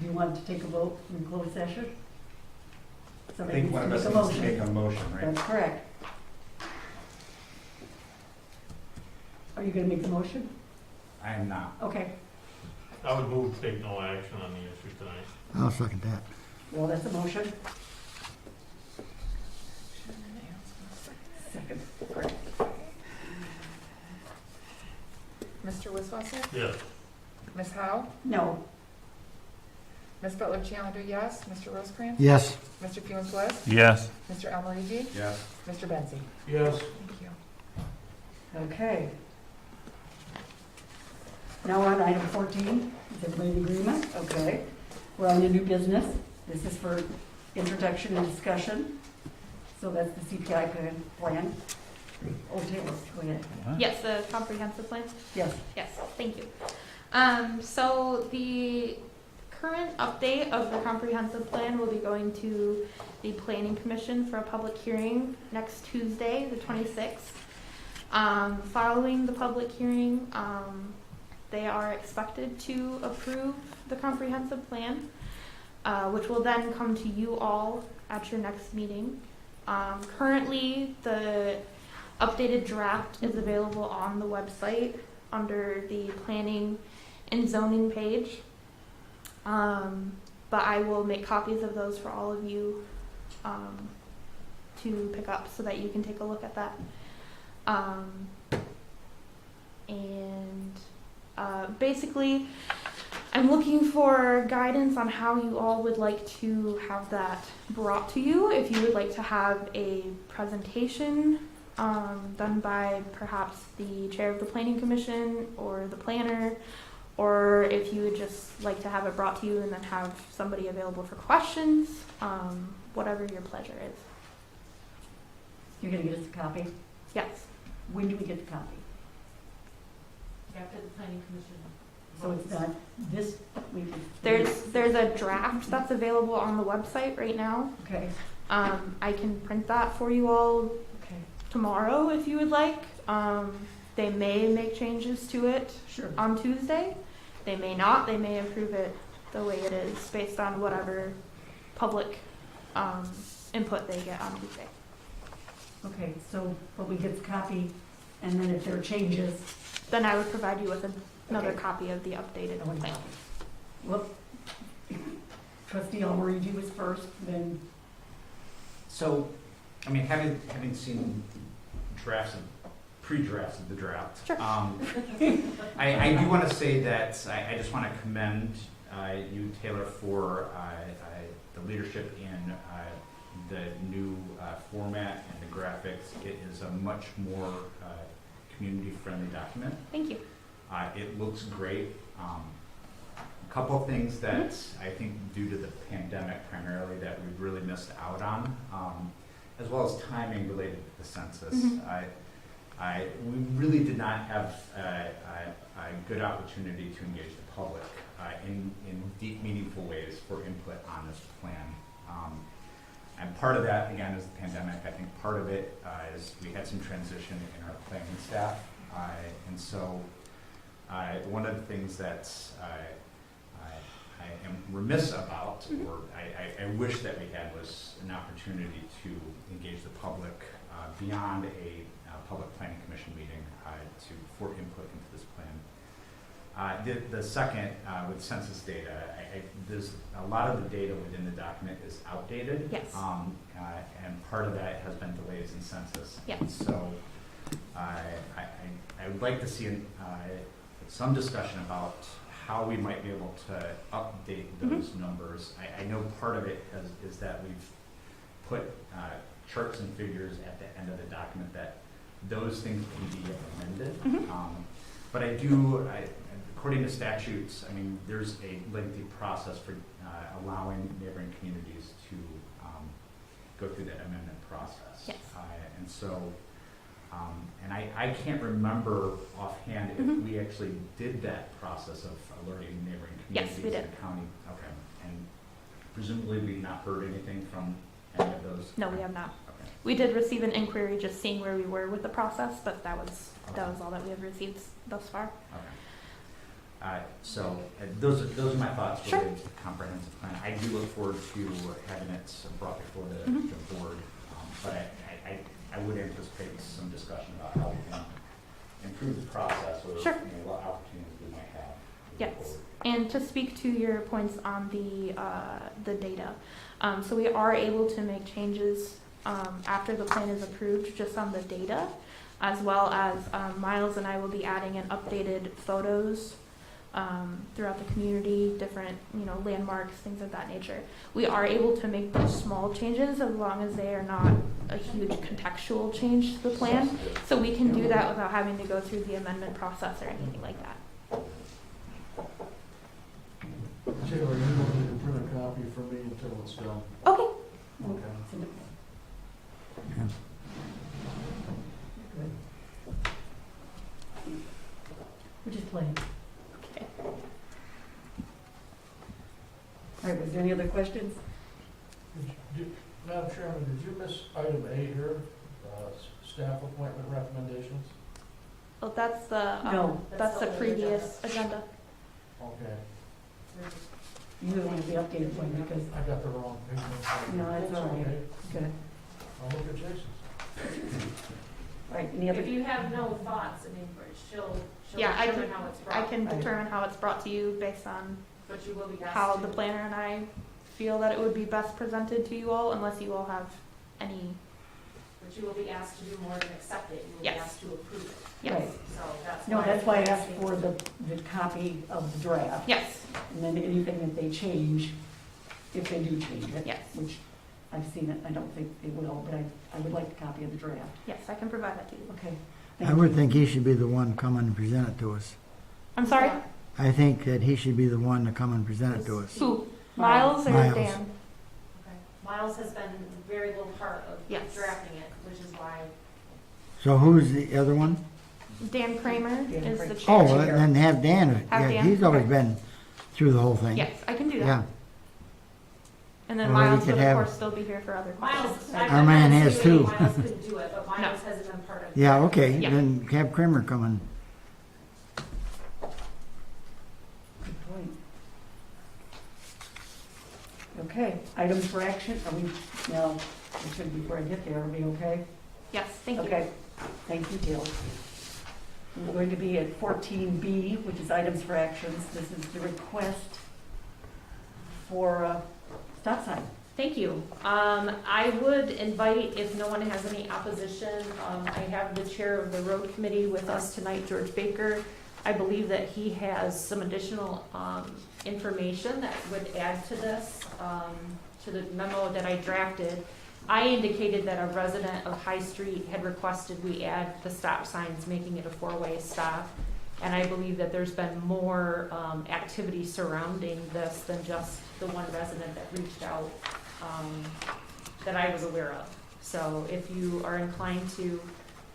you want to take a vote in closed session? I Somebody think needs one to of us make a needs to make motion. a motion, right? That's correct. Are you gonna make the motion? I am not. Okay, I would move to take no action on the issue tonight. I'll second that. well, that's a motion. Second. Correct. Mr. Wisswasser? Yes. Ms. Howe? No, Ms. Butler Challenger, yes. Mr. Rosecrans? Yes, Mr. Funes Bliss? Yes. Mr. Amarigi? Yes. Mr. Benzi? Yes. Thank you. okay. Now we're on item 14. Is everybody in agreement? Okay. We're on the new business. This is for introduction and discussion. So that's the CPI plan. Oh, Taylor, go ahead. Yes, the comprehensive plan. Yes. Yes, thank you. So the current update of the comprehensive plan will be going to the Planning Commission for a public hearing next Tuesday, the 26th. Following the public hearing, they are expected to approve the comprehensive plan, which will then come to you all at your next meeting. Currently, the updated draft is available on the website under the planning and zoning page. But I will make copies of those for all of you to pick up so that you can take a look at that. Basically, I'm looking for guidance on how you all would like to have that brought to you. If you would like to have a presentation done by perhaps the chair of the planning commission or the planner, or if you would just like to have it brought to you and then have somebody available for questions, whatever your pleasure is. You're gonna get us a copy? Yes. When do we get the copy? After the planning commission. So it's not this week? There's a draft that's available on the website right now. Okay, I can print that for you all okay, tomorrow if you would like. They may make changes to it sure. on Tuesday. They may not. They may approve it the way it is based on whatever public input they get on Tuesday. Okay, so, but we get the copy And then if there are changes, Then I would provide you with another copy of the updated I want to plan. well, trustee Almery, you was first, then, So, I mean, having seen drafts, pre-drafts of the draft. Sure. I do want to say that I just want to commend you, Taylor, for the leadership in the new format and the graphics. It is a much more community-friendly document. Thank you. It looks great. A couple of things that I think due to the pandemic primarily that we've really missed out on, as well as timing related to the census. We really did not have a good opportunity to engage the public in deep, meaningful ways for input on this plan. And part of that, again, is the pandemic. I think part of it is we had some transition in our planning staff. And so one of the things that I am remiss about, or I wish that we had, was an opportunity to engage the public beyond a public planning commission meeting for input into this plan. The second, with census data, there's a lot of the data within the document is outdated. Yes. And part of that has been delays in census. Yes. And so I would like to see some discussion about how we might be able to update those numbers. I know part of it is that we've put charts and figures at the end of the document that those things can be amended. But according to statutes, I mean, there's a lengthy process for allowing neighboring communities to go through that amendment process. Yes. And so, and I can't remember offhand if we actually did that process of alerting neighboring Yes, communities we in did. the county. Okay. And presumably we've not heard anything from any of those? No, we have not. Okay. We did receive an inquiry just seeing where we were with the process, but that was all that we have received thus far. Okay. So those are my thoughts Sure. related to the comprehensive plan. I do look forward to having it brought before the board, but I would anticipate some discussion about how we can improve the process or Sure. what opportunities we might have. moving Yes. forward. And to speak to your points on the data, so we are able to make changes after the plan is approved, just on the data, as well as Miles and I will be adding in updated photos throughout the community, different landmarks, things of that nature. We are able to make those small changes as long as they are not a huge contextual change to the plan. So we can do that without having to go through the amendment process or anything like that. Taylor, you don't need to print a copy for me until it's done. Okay. Okay. we're just playing. Okay. All right, was there any other questions? Madam Chairman, did you miss item A here, staff appointment recommendations? Well, that's the No. that's the previous agenda. Okay, You don't want the updated one because, I got the wrong page. No, that's all right. Okay. good. I'll look at Jason's. All right, any other? If you have no thoughts, I mean, she'll Yeah, I determine can- how it's I brought, can Right. determine how it's brought to you based on but you will be asked how to. the planner and I feel that it would be best presented to you all, unless you all have any. But you will be asked to do more than accept it, you will be Yes. asked to approve it. Yes. Right. So that's No, why. that's why I I'm asked asking. for the copy of the draft. Yes. And then anything that they change, if they do change it. Yes. Which I've seen it, I don't think they will, but I would like a copy of the draft. Yes, I can provide that to you. Okay. I would think he should be the one to come and present it to us. I'm sorry. I think that he should be the one to come and present it to us. Who? Miles or Miles. Dan? Okay. Miles has been a very little part of Yes. drafting it, which is why. So who's the other one? Dan Kramer Dan is the Kramer. chair. Oh, then have Dan. Have Yeah, Dan? he's always Okay. been through the whole thing. Yes, I can do that. Yeah. And then Or we Miles could would of have- course still be here for other Miles, questions. I'm man not has insinuating too. Miles couldn't do it, but Miles hasn't been part of it. Yeah, okay, Yeah. then have Kramer come and, Good point. Okay, items for action, are we, now, before I get there, are we okay? Yes, thank you. Okay, thank you, Jill. We're going to be at 14B, which is items for actions. This is the request for a stop sign. Thank you. I would invite, if no one has any opposition, I have the chair of the road committee with us tonight, George Baker. I believe that he has some additional information that would add to this, to the memo that I drafted. I indicated that a resident of High Street had requested we add the stop signs, making it a four-way stop. And I believe that there's been more activity surrounding this than just the one resident that reached out that I was aware of. So if you are inclined to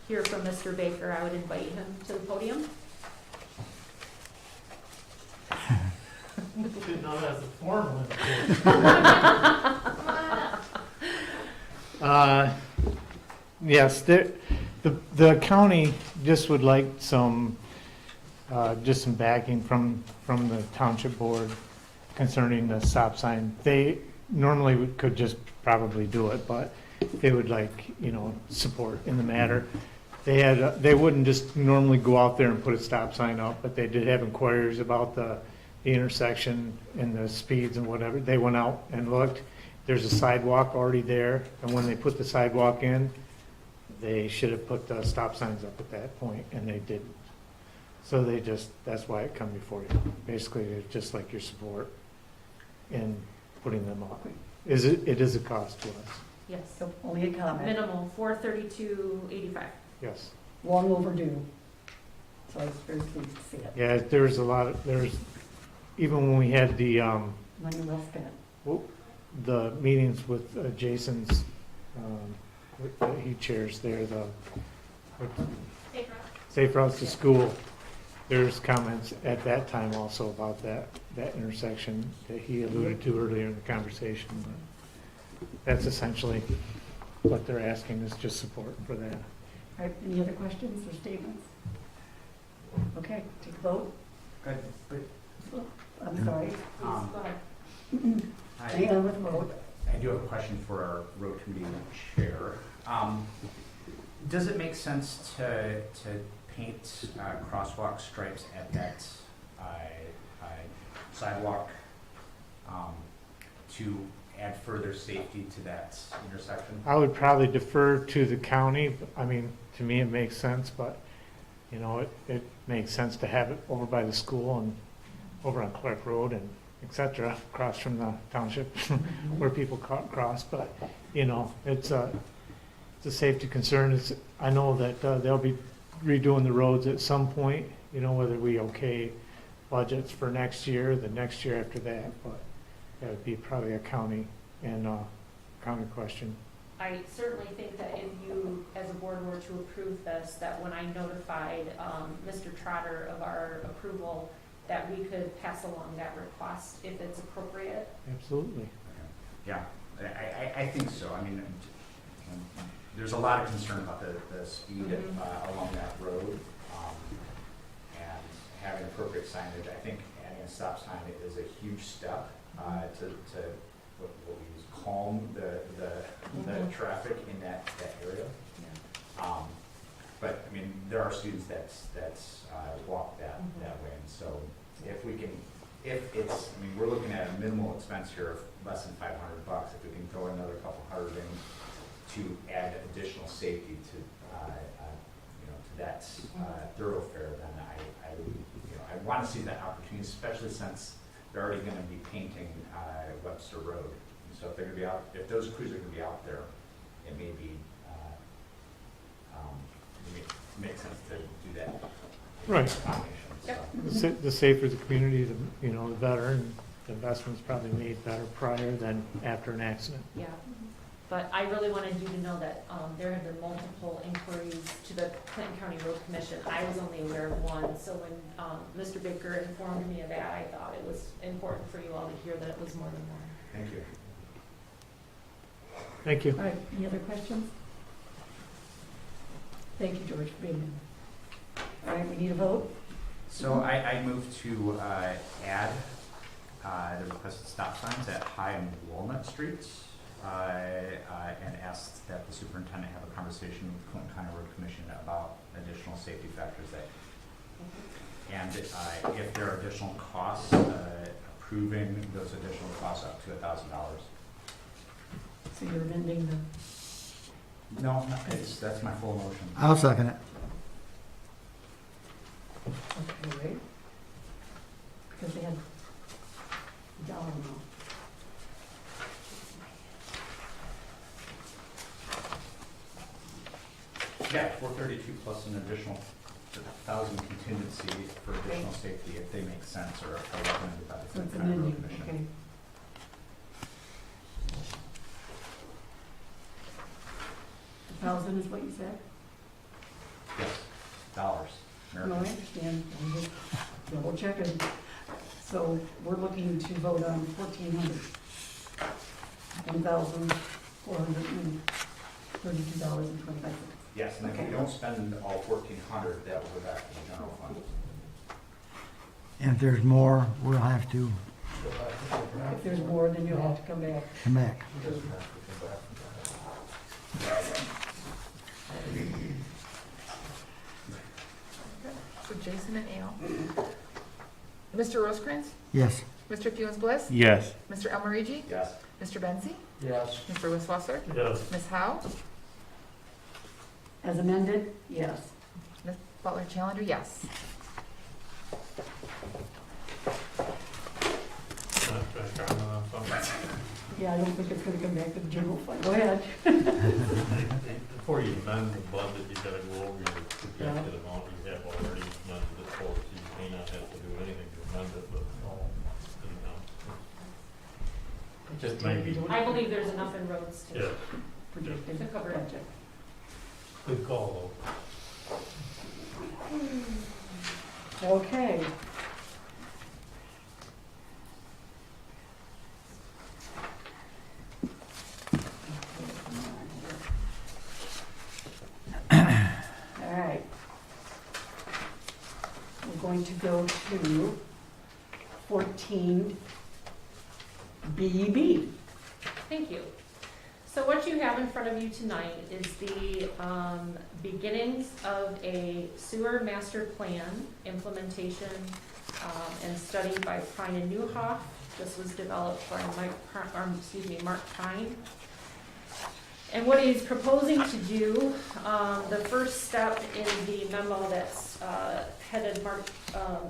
hear from Mr. Baker, I would invite him to the podium. Didn't know that's a formal Yes, the county just would like some backing from the township board concerning the stop sign. They normally could just probably do it, but they would like, support in the matter. They wouldn't just normally go out there and put a stop sign up, but they did have inquiries about the intersection and the speeds and whatever. They went out and looked. There's a sidewalk already there, and when they put the sidewalk in, they should have put the stop signs up at that point, and they didn't. So that's why it come before you. Basically, it's just like your support in putting them up. It is a cost to us, Yes. So only a comment. Minimal, $432.85. yes. Long overdue. So I was very pleased to see it. Yeah, even when we had the, Money well spent. the meetings with Jason's, he chairs there, Safe Routes to School, there's comments at that time also about that intersection that he alluded to earlier in the conversation. But that's essentially what they're asking, is just support for that. All right, any other questions or statements? Okay, take a vote. Good. I'm sorry. Please, go ahead. Hang on with the vote. I do have a question for our road committee chair. Does it make sense to paint crosswalk stripes at that sidewalk to add further safety to that intersection? I would probably defer to the county. I mean, to me, it makes sense, but, it makes sense to have it over by the school and over on Clark Road and et cetera, across from the township where people cross. But, it's a safety concern. I know that they'll be redoing the roads at some point, whether we okay budgets for next year, the next year after that, but that would be probably a county question. I certainly think that if you, as a board, were to approve this, that when I notified Mr. Trotter of our approval, that we could pass along that request if it's appropriate. Absolutely. Yeah, I think so. I mean, there's a lot of concern about the speed along that road, and having appropriate signage. I think adding a stop sign is a huge step to what we use, calm the traffic in that area. But I mean, there are students that walk that way, and so if we're looking at a minimal expense here of less than $500. If we can throw another couple hundred in to add additional safety to that thoroughfare, then I want to see that opportunity, especially since they're already going to be painting Webster Road. And so if they're going to be out, if those crews are going to be out there, it may be make sense to do that. Right. Yep. The safer the community, the better, and the investment's probably made better prior than after an accident. Yeah, but I really wanted you to know that there have been multiple inquiries to the Clinton County Road Commission. I was only aware of one, so when Mr. Baker informed me of that, I thought it was important for you all to hear that it was more than one. Thank you. Thank you. All right, any other questions? Thank you, George, for being here. All right, we need a vote. So I move to add the requested stop signs at High and Walnut Streets and asked that the superintendent have a conversation with the Clinton County Road Commission about additional safety factors that, and if there are additional costs, approving those additional costs up to $1,000. So you're amending the, No, that's my full motion. I'll second it. okay, right? Because they had dollar amount. Yeah, 432 plus an additional 1,000 contingency for additional safety if they make sense or are recommended by the So it's Clinton County Road amending, Commission. okay. 1,000 is what you said? Yes, dollars. No, I American. understand, I'm just double checking. So we're looking to vote on 1,400. $1,432.25. Yes, and if we Okay. don't spend all 1,400, that will go back to the general fund. And if there's more, we'll have to If there's more, then you'll have to come back. come back. So Jason and Al. Mr. Rosecrans? Yes. Mr. Funes Bliss? Yes. Mr. Almarigi? Yes. Mr. Benzi? Yes. Mr. Wisswasser? Yes. Ms. Howe? As amended, yes. Ms. Butler Challenger, yes. Can I comment on something? Yeah, I don't think it's gonna come back to the general fund. Go ahead. Before you amend the budget, you gotta go over your projected amount you have already amended it for, so you may not have to do anything to amend it, but, you know. It just may be, I believe there's enough in roads to. yeah, Projected To cover it. budget. good call Okay. All right. We're going to go to 14BB. Thank you. So what you have in front of you tonight is the beginnings of a sewer master plan implementation and study by Pine and Newhoff. This was developed by Mark Pine. And what he's proposing to do, the first step in the memo that's headed marked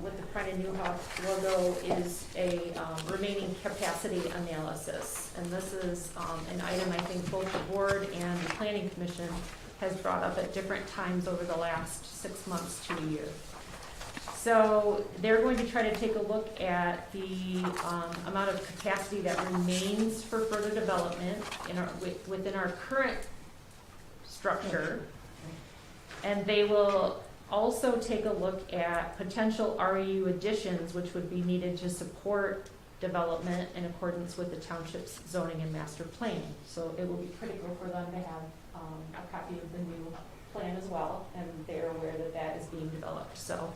with the Pine and Newhoff logo is a remaining capacity analysis. And this is an item I think both the board and the planning commission has brought up at different times over the last 6 months to a year. So they're going to try to take a look at the amount of capacity that remains for further development within our current structure. And they will also take a look at potential REU additions, which would be needed to support development in accordance with the township's zoning and master plan. So it will be critical for them to have a copy of the new plan as well, and they're aware that that is being developed. So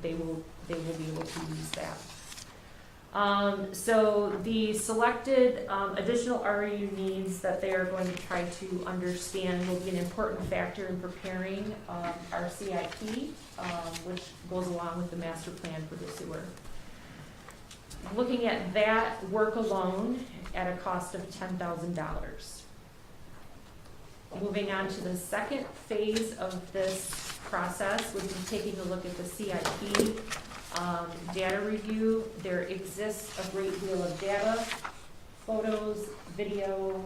they will be able to use that. So the selected additional REU needs that they are going to try to understand will be an important factor in preparing our CIP, which goes along with the master plan for the sewer. Looking at that work alone at a cost of $10,000. Moving on to the second phase of this process would be taking a look at the CIP data review. There exists a great deal of data, photos, video,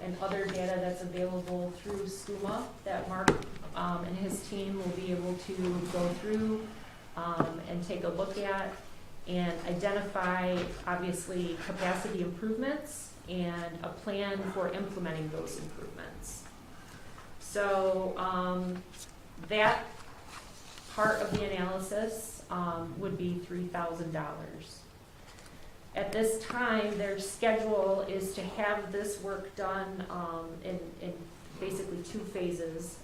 and other data that's available through SCUMA that Mark and his team will be able to go through and take a look at and identify, obviously, capacity improvements and a plan for implementing those improvements. So that part of the analysis would be $3,000. At this time, their schedule is to have this work done in basically 2 phases.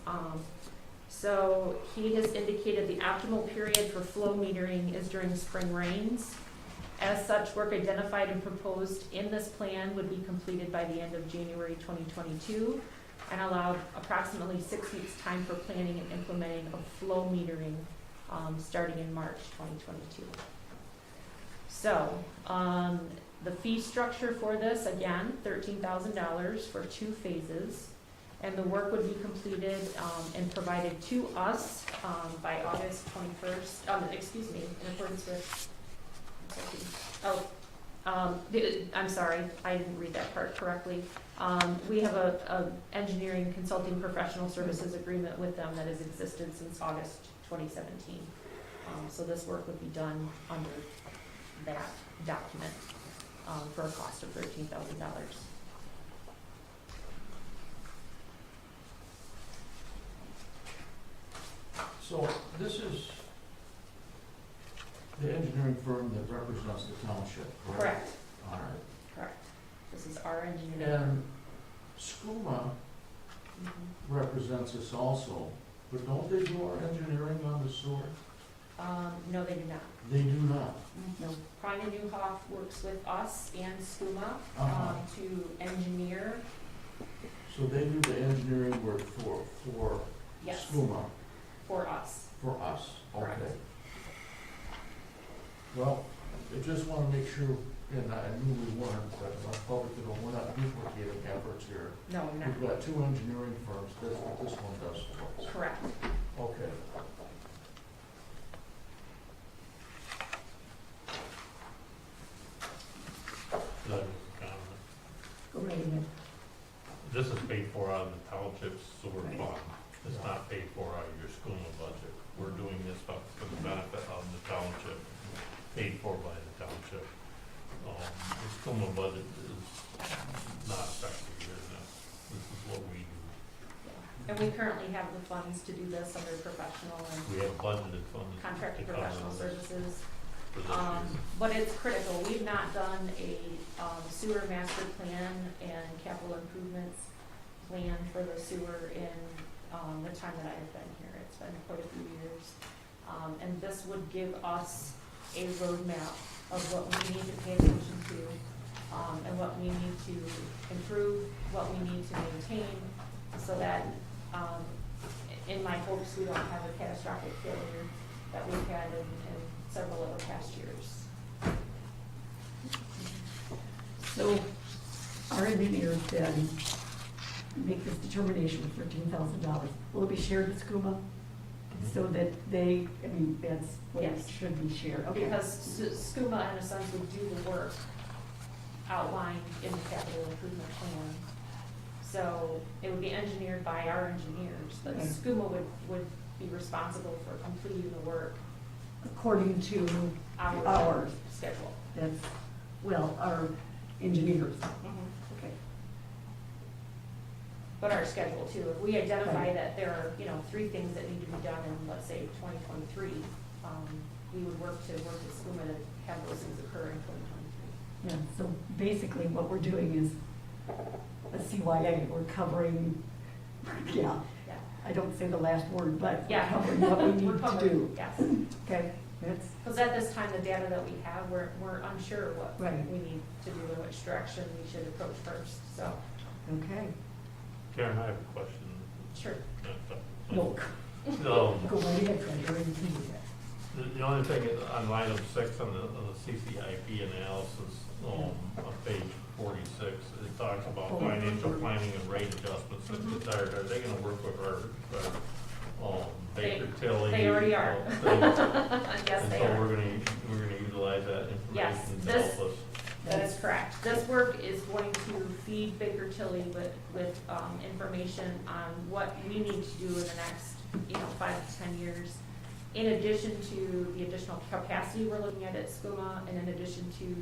So he has indicated the optimal period for flow metering is during spring rains. As such, work identified and proposed in this plan would be completed by the end of January 2022 and allowed approximately 6 weeks' time for planning and implementing of flow metering starting in March 2022. So, the fee structure for this, again, $13,000 for 2 phases. And the work would be completed and provided to us by August 21st, in accordance with, I'm sorry, I didn't read that part correctly. We have a engineering consulting professional services agreement with them that has existed since August 2017. So this work would be done under that document for a cost of $13,000. So this is the engineering firm that represents the township, correct? Correct, All right. correct. This is our engineering. And SCUMA Mhm. represents us also, but don't they do our engineering on the sewer? No, they do not. They do not. No. Klein and Newhoff works with us and SCUMA Uh-huh. to engineer, So they do the engineering work for yes, SCUMA, for us. for us, Correct. okay. Well, I just want to make sure, and I knew we weren't, but my public, we're not duplicating efforts here. No, we're not. We've got 2 engineering firms, that's what this one does for us. Correct. Okay. That was a comment. Go right ahead. This is paid for out of the township's sewer fund. It's not paid for out of your school budget. We're doing this for the benefit of the township, paid for by the township. The school budget is not effective here now. This is what we do. And we currently have the funds to do this under professional and We have budgeted funds. contracted to cover professional this services. for this year. But it's critical. We've not done a sewer master plan and capital improvements plan for the sewer in the time that I have been here. It's been quite a few years. And this would give us a roadmap of what we need to pay attention to and what we need to improve, what we need to maintain, so that in my hopes we don't have a catastrophic failure that we've had in several other past years. So our engineer then make this determination of $13,000. Will it be shared with SCUMA? So that they, I mean, that's what it Yes. should be shared, okay. Because SCUMA, in a sense, would do the work outlined in the capital improvement plan. So it would be engineered by our engineers, but Okay. SCUMA would be responsible for completing the work According to our Ours. schedule. that's, well, our engineers. Mm-hmm. Okay. But our schedule too. If we identify Right. that there are, 3 things that need to be done in, let's say, 2023, we would work with SCUMA to have those things occur in 2023. Yeah, so basically what we're doing is a CYA, we're covering, yeah, Yeah. I don't say the last word, but we're Yeah. covering what we We're need to covered, do. yes. Okay, that's, Because at this time, the data that we have, we're unsure what Right. we need to do and which direction we should approach first, so, okay. Karen, I have a question. sure. No, No, go right ahead, Treasurer, you can do that. the only thing is on item 6 on the CCIP analysis, on page 46, it talks about financial planning and rate adjustments that desired. Are they gonna work with our Baker Tilly? They already are. thing? Yes, And they so are. we're gonna utilize that Yes, information to this- help us. That is correct. This work is going to feed Baker Tilly with information on what we need to do in the next, 5 to 10 years. In addition to the additional capacity we're looking at SCUMA, and in addition to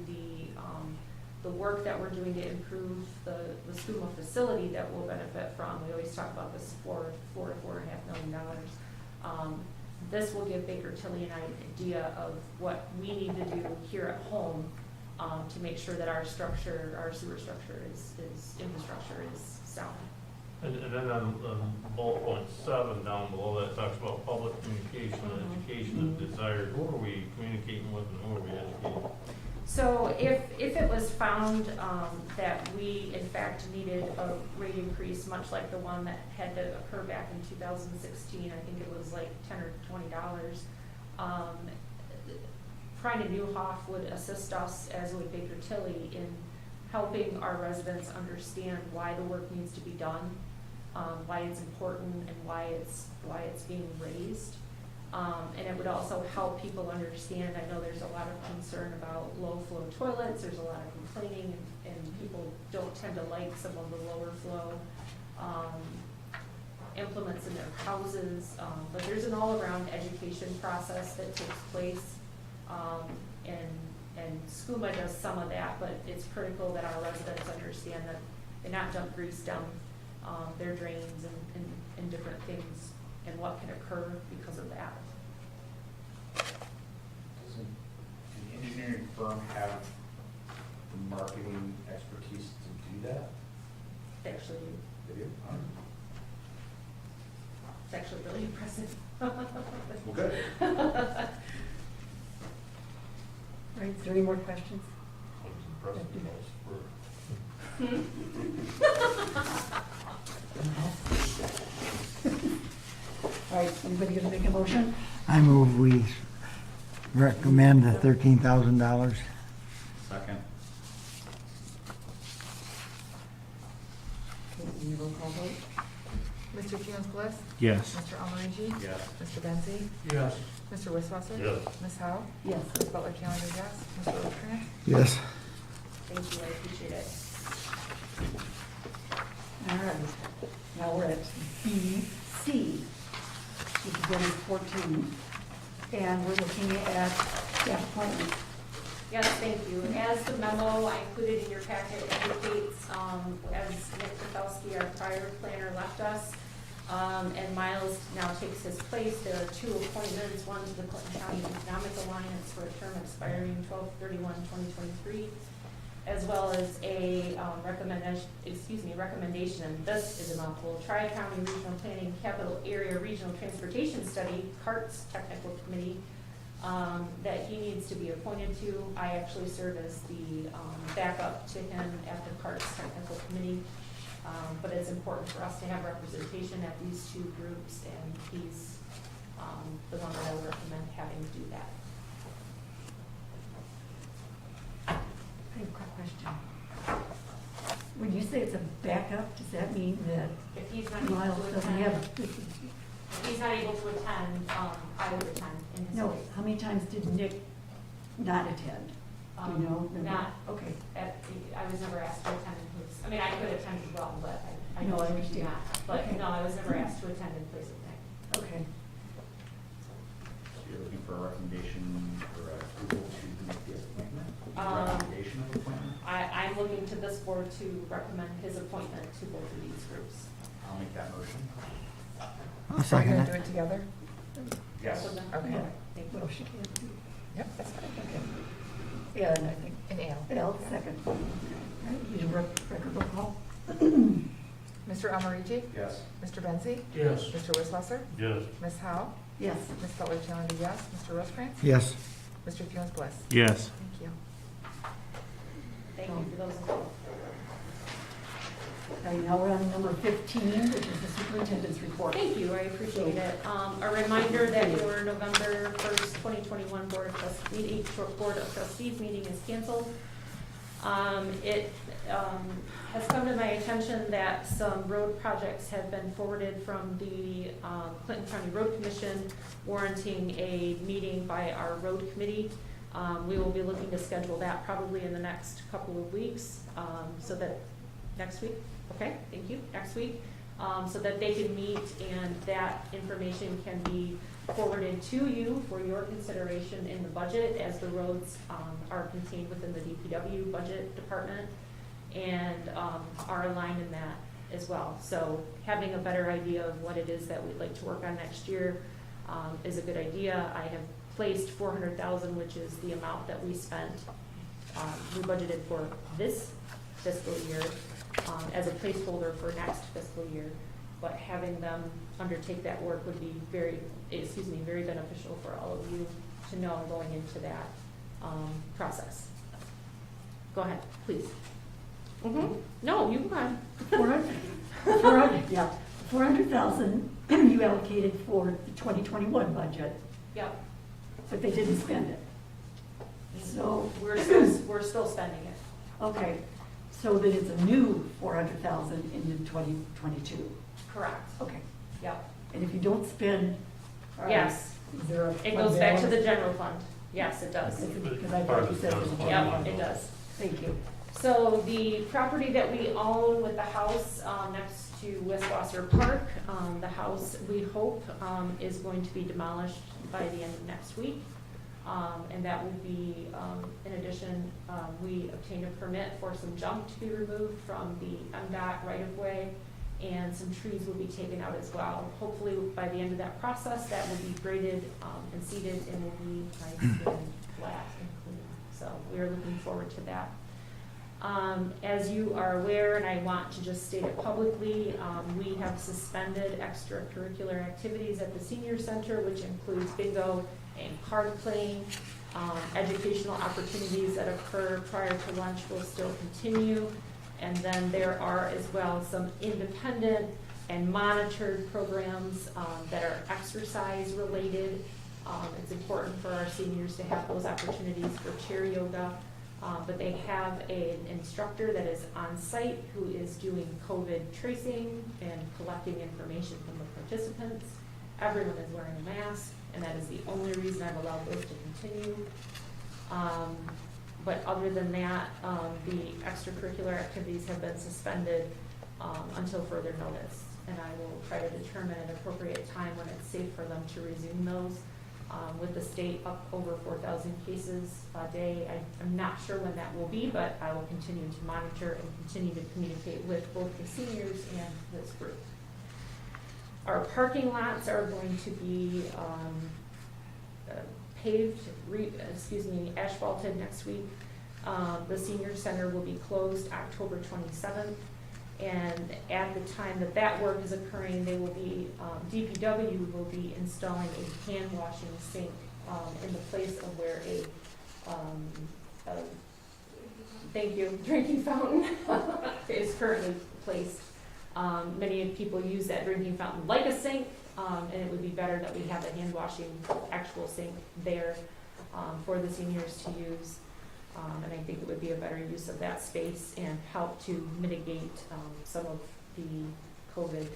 the work that we're doing to improve the SCUMA facility that we'll benefit from. We always talk about this $4 to $4.5 million. This will give Baker Tilly an idea of what we need to do here at home to make sure that our sewer structure infrastructure is sound. And then on bullet point 7 down below that talks about public communication and education is desired. Who are we communicating with and who are we educating? So if it was found that we in fact needed a rate increase, much like the one that had to occur back in 2016, I think it was like $10 or $20, Prine and Newhoff would assist us, as would Baker Tilly, in helping our residents understand why the work needs to be done, why it's important, and why it's being raised. And it would also help people understand, I know there's a lot of concern about low flow toilets, there's a lot of complaining, and people don't tend to like some of the lower flow implements in their houses, but there's an all-around education process that takes place, and SCUMA does some of that, but it's critical that our residents understand that they not dump grease down their drains and different things, and what can occur because of that. Does an engineering firm have the marketing expertise to do that? They actually do. They do? It's actually really impressive. Well, good. Right, is there any more questions? I was impressed with those. All right, anybody gonna make a motion? I move we recommend the $13,000. Second. Okay, any roll call vote? Mr. Fields Bliss? Yes. Mr. Almarigi? Yes. Mr. Benzi? Yes. Mr. Wisswasser? Yes. Ms. Howe? Yes. Ms. Butler Challenger, yes. Mr. Rosecrans? Yes. Thank you, I appreciate it. All right, now we're at BC, which is number 14, and we're looking at staff appointments. Yes, thank you. As the memo I included in your packet indicates, as Nick Kotowski, our prior planner, left us, and Miles now takes his place, there are two appointments, one to the Clinton County Economic Alliance for a term expiring 12/31/2023, as well as a recommendation, and this is a mouthful, Tri-County Regional Planning Capital Area Regional Transportation Study, CARTS Technical Committee, that he needs to be appointed to. I actually serve as the backup to him at the CARTS Technical Committee, but it's important for us to have representation at these two groups, and he's the one that I would recommend having do that. I have a quick question. When you say it's a backup, does that mean that If he's not able Miles to doesn't attend, have, if he's not able to attend, I would attend in his no, place. how many times did Nick not attend? Do you know? Not, Okay, I was never asked to attend in his, I mean, I could attend as well, but I No, I usually do understand. not. But Okay. no, I was never asked to attend in place of Nick. okay. So you're looking for a recommendation or approval to make the appointment? Um, Recommendation of appointment? I'm looking to this board to recommend his appointment to both of these groups. I'll make that motion. I'll Are you second gonna do it. it together? Yes. Both of them? Okay. Thank you. Well, she can't do. Yep, that's fine. Okay. And I think And Al? Al, second. All right, need a record roll call? Mr. Almarigi? Yes. Mr. Benzi? Yes. Mr. Wisswasser? Yes. Ms. Howe? Yes. Ms. Butler Challenger, yes. Mr. Rosecrans? Yes. Mr. Fields Bliss? Yes. Thank you. Thank you for those as well. Okay, now we're on number 15, which is the superintendent's report. Thank you, I appreciate it. A reminder that your November 1st, 2021 Board of Trustees meeting is canceled. It has come to my attention that some road projects have been forwarded from the Clinton County Road Commission warranting a meeting by our road committee. We will be looking to schedule that probably in the next couple of weeks, so that, next week? Okay, thank you, next week, so that they can meet and that information can be forwarded to you for your consideration in the budget, as the roads are contained within the DPW budget department and are aligned in that as well. So having a better idea of what it is that we'd like to work on next year is a good idea. I have placed $400,000, which is the amount that we spent, we budgeted for this fiscal year, as a placeholder for next fiscal year. But having them undertake that work would be very beneficial for all of you to know going into that process. Go ahead, please. No, you go ahead. 400,000 you allocated for the 2021 budget, Yep, but they didn't spend it. So, we're still spending it. okay, so then it's a new 400,000 in 2022. Correct. Okay, Yep. and if you don't spend, Yes, is there a it fund goes back to balance? the general fund. Yes, it does. Because I thought you said it was a general Yep, fund. it does. Thank you. So the property that we own with the house next to Westwasser Park, the house, we hope, is going to be demolished by the end of next week. And that will be, in addition, we obtained a permit for some junk to be removed from the MDOT right-of-way, and some trees will be taken out as well. Hopefully, by the end of that process, that will be graded and seeded and will be nice and flat and clean. So we are looking forward to that. As you are aware, and I want to just state it publicly, we have suspended extracurricular activities at the senior center, which includes bingo and card playing. Educational opportunities that occur prior to lunch will still continue. And then there are as well some independent and monitored programs that are exercise related. It's important for our seniors to have those opportunities for chair yoga. But they have an instructor that is on site who is doing COVID tracing and collecting information from the participants. Everyone is wearing a mask, and that is the only reason I've allowed those to continue. But other than that, the extracurricular activities have been suspended until further notice. And I will try to determine an appropriate time when it's safe for them to resume those. With the state up over 4,000 cases a day, I'm not sure when that will be, but I will continue to monitor and continue to communicate with both the seniors and this group. Our parking lots are going to be asphalted next week. The senior center will be closed October 27th. And at the time that that work is occurring, they will be, DPW will be installing a hand washing sink in the place of where thank you, drinking fountain is currently placed. Many people use that drinking fountain like a sink, and it would be better that we have a hand washing actual sink there for the seniors to use. And I think it would be a better use of that space and help to mitigate some of the COVID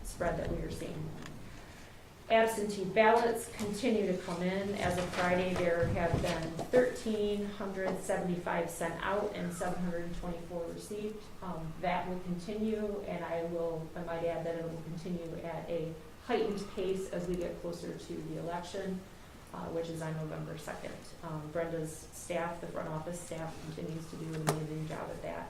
spread that we are seeing. Absentee ballots continue to come in. As of Friday, there have been 1,375 sent out and 724 received. That will continue, and I might add that it will continue at a heightened pace as we get closer to the election, which is on November 2nd. Brenda's staff, the front office staff, continues to do an amazing job at that.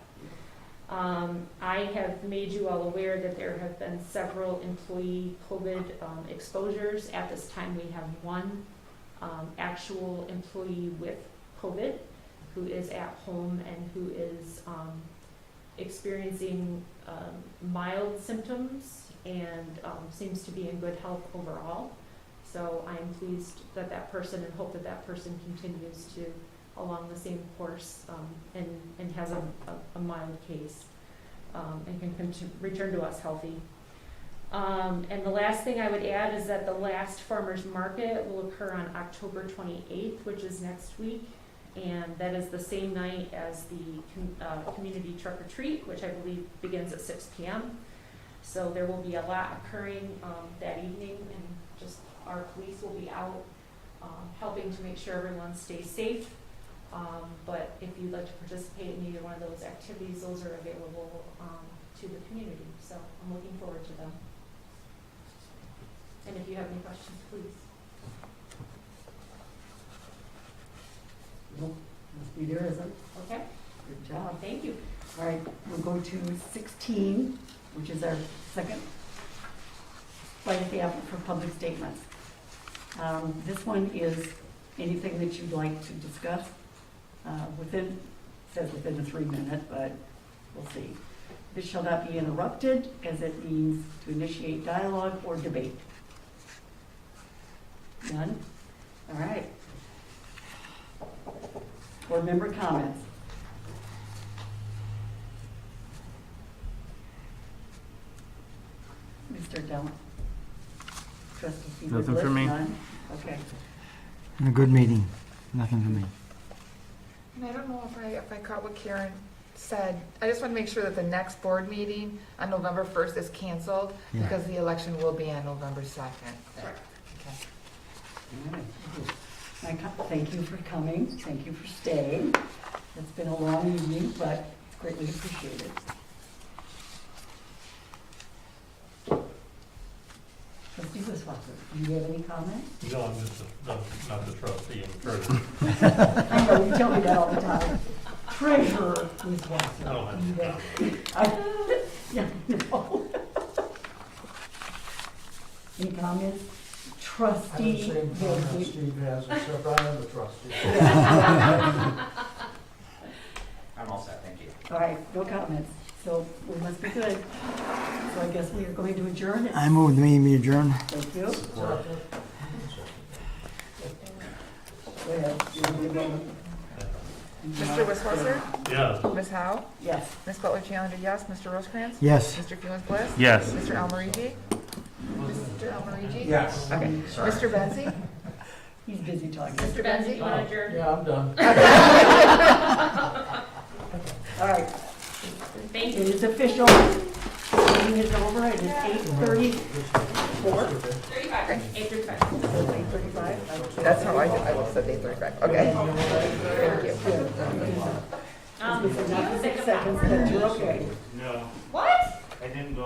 I have made you all aware that there have been several employee COVID exposures. At this time, we have one actual employee with COVID who is at home and who is experiencing mild symptoms and seems to be in good health overall. So I am pleased that that person, and hope that that person continues to along the same course and has a mild case and can return to us healthy. And the last thing I would add is that the last farmers market will occur on October 28th, which is next week. And that is the same night as the community truck or treat, which I believe begins at 6 p.m. So there will be a lot occurring that evening, and just our police will be out helping to make sure everyone stays safe. But if you'd like to participate in either one of those activities, those are available to the community. So I'm looking forward to them. And if you have any questions, please. Nope, must be there, isn't it? Okay, Good job. thank you. All right, we'll go to 16, which is our second slide at the apple for public statements. This one is anything that you'd like to discuss says within the 3 minute, but we'll see. This shall not be interrupted, as it means to initiate dialogue or debate. None? All right. Board member comments. Nothing for me. None? Okay. A good meeting. Nothing for me. And I don't know if I caught what Karen said. I just want to make sure that the next board meeting on November 1st is canceled Yeah. because the election will be on November 2nd. Correct. Okay. All right. Thank you for coming. Thank you for staying. It's been a long evening, but it's greatly appreciated. Trustee Wisswasser, do you have any comments? No, I'm just, not the trustee, I'm the treasurer. I know, you tell me that all the time. Treasurer Wisswasser. I don't have any comments. Yeah, no. Any comments? I have the Trustee same comment Wilkie. Steve has, except I am the trustee. I'm all set, thank you. All right, no comments. So we must be good. So I guess we are going to adjourn. I move the meeting be adjourned. Thank you. Go ahead. Mr. Wisswasser? Yeah. Ms. Howe? Yes. Ms. Butler Challenger, yes. Mr. Rosecrans? Yes. Mr. Fewens Bliss? Yes. Mr. Almarigi? Mr. Almarigi? Yes. Okay. Mr. Benzi? He's busy talking. Mr. Benzie, Benzi? you want to adjourn? Yeah, I'm done. All right, Thank it you. is official. Meeting is over. It is 8:34. 8:35. 8:35. That's how I did. I was at 8:35. Okay. Thank you. Not 6 seconds, but you're okay. No, What? I didn't go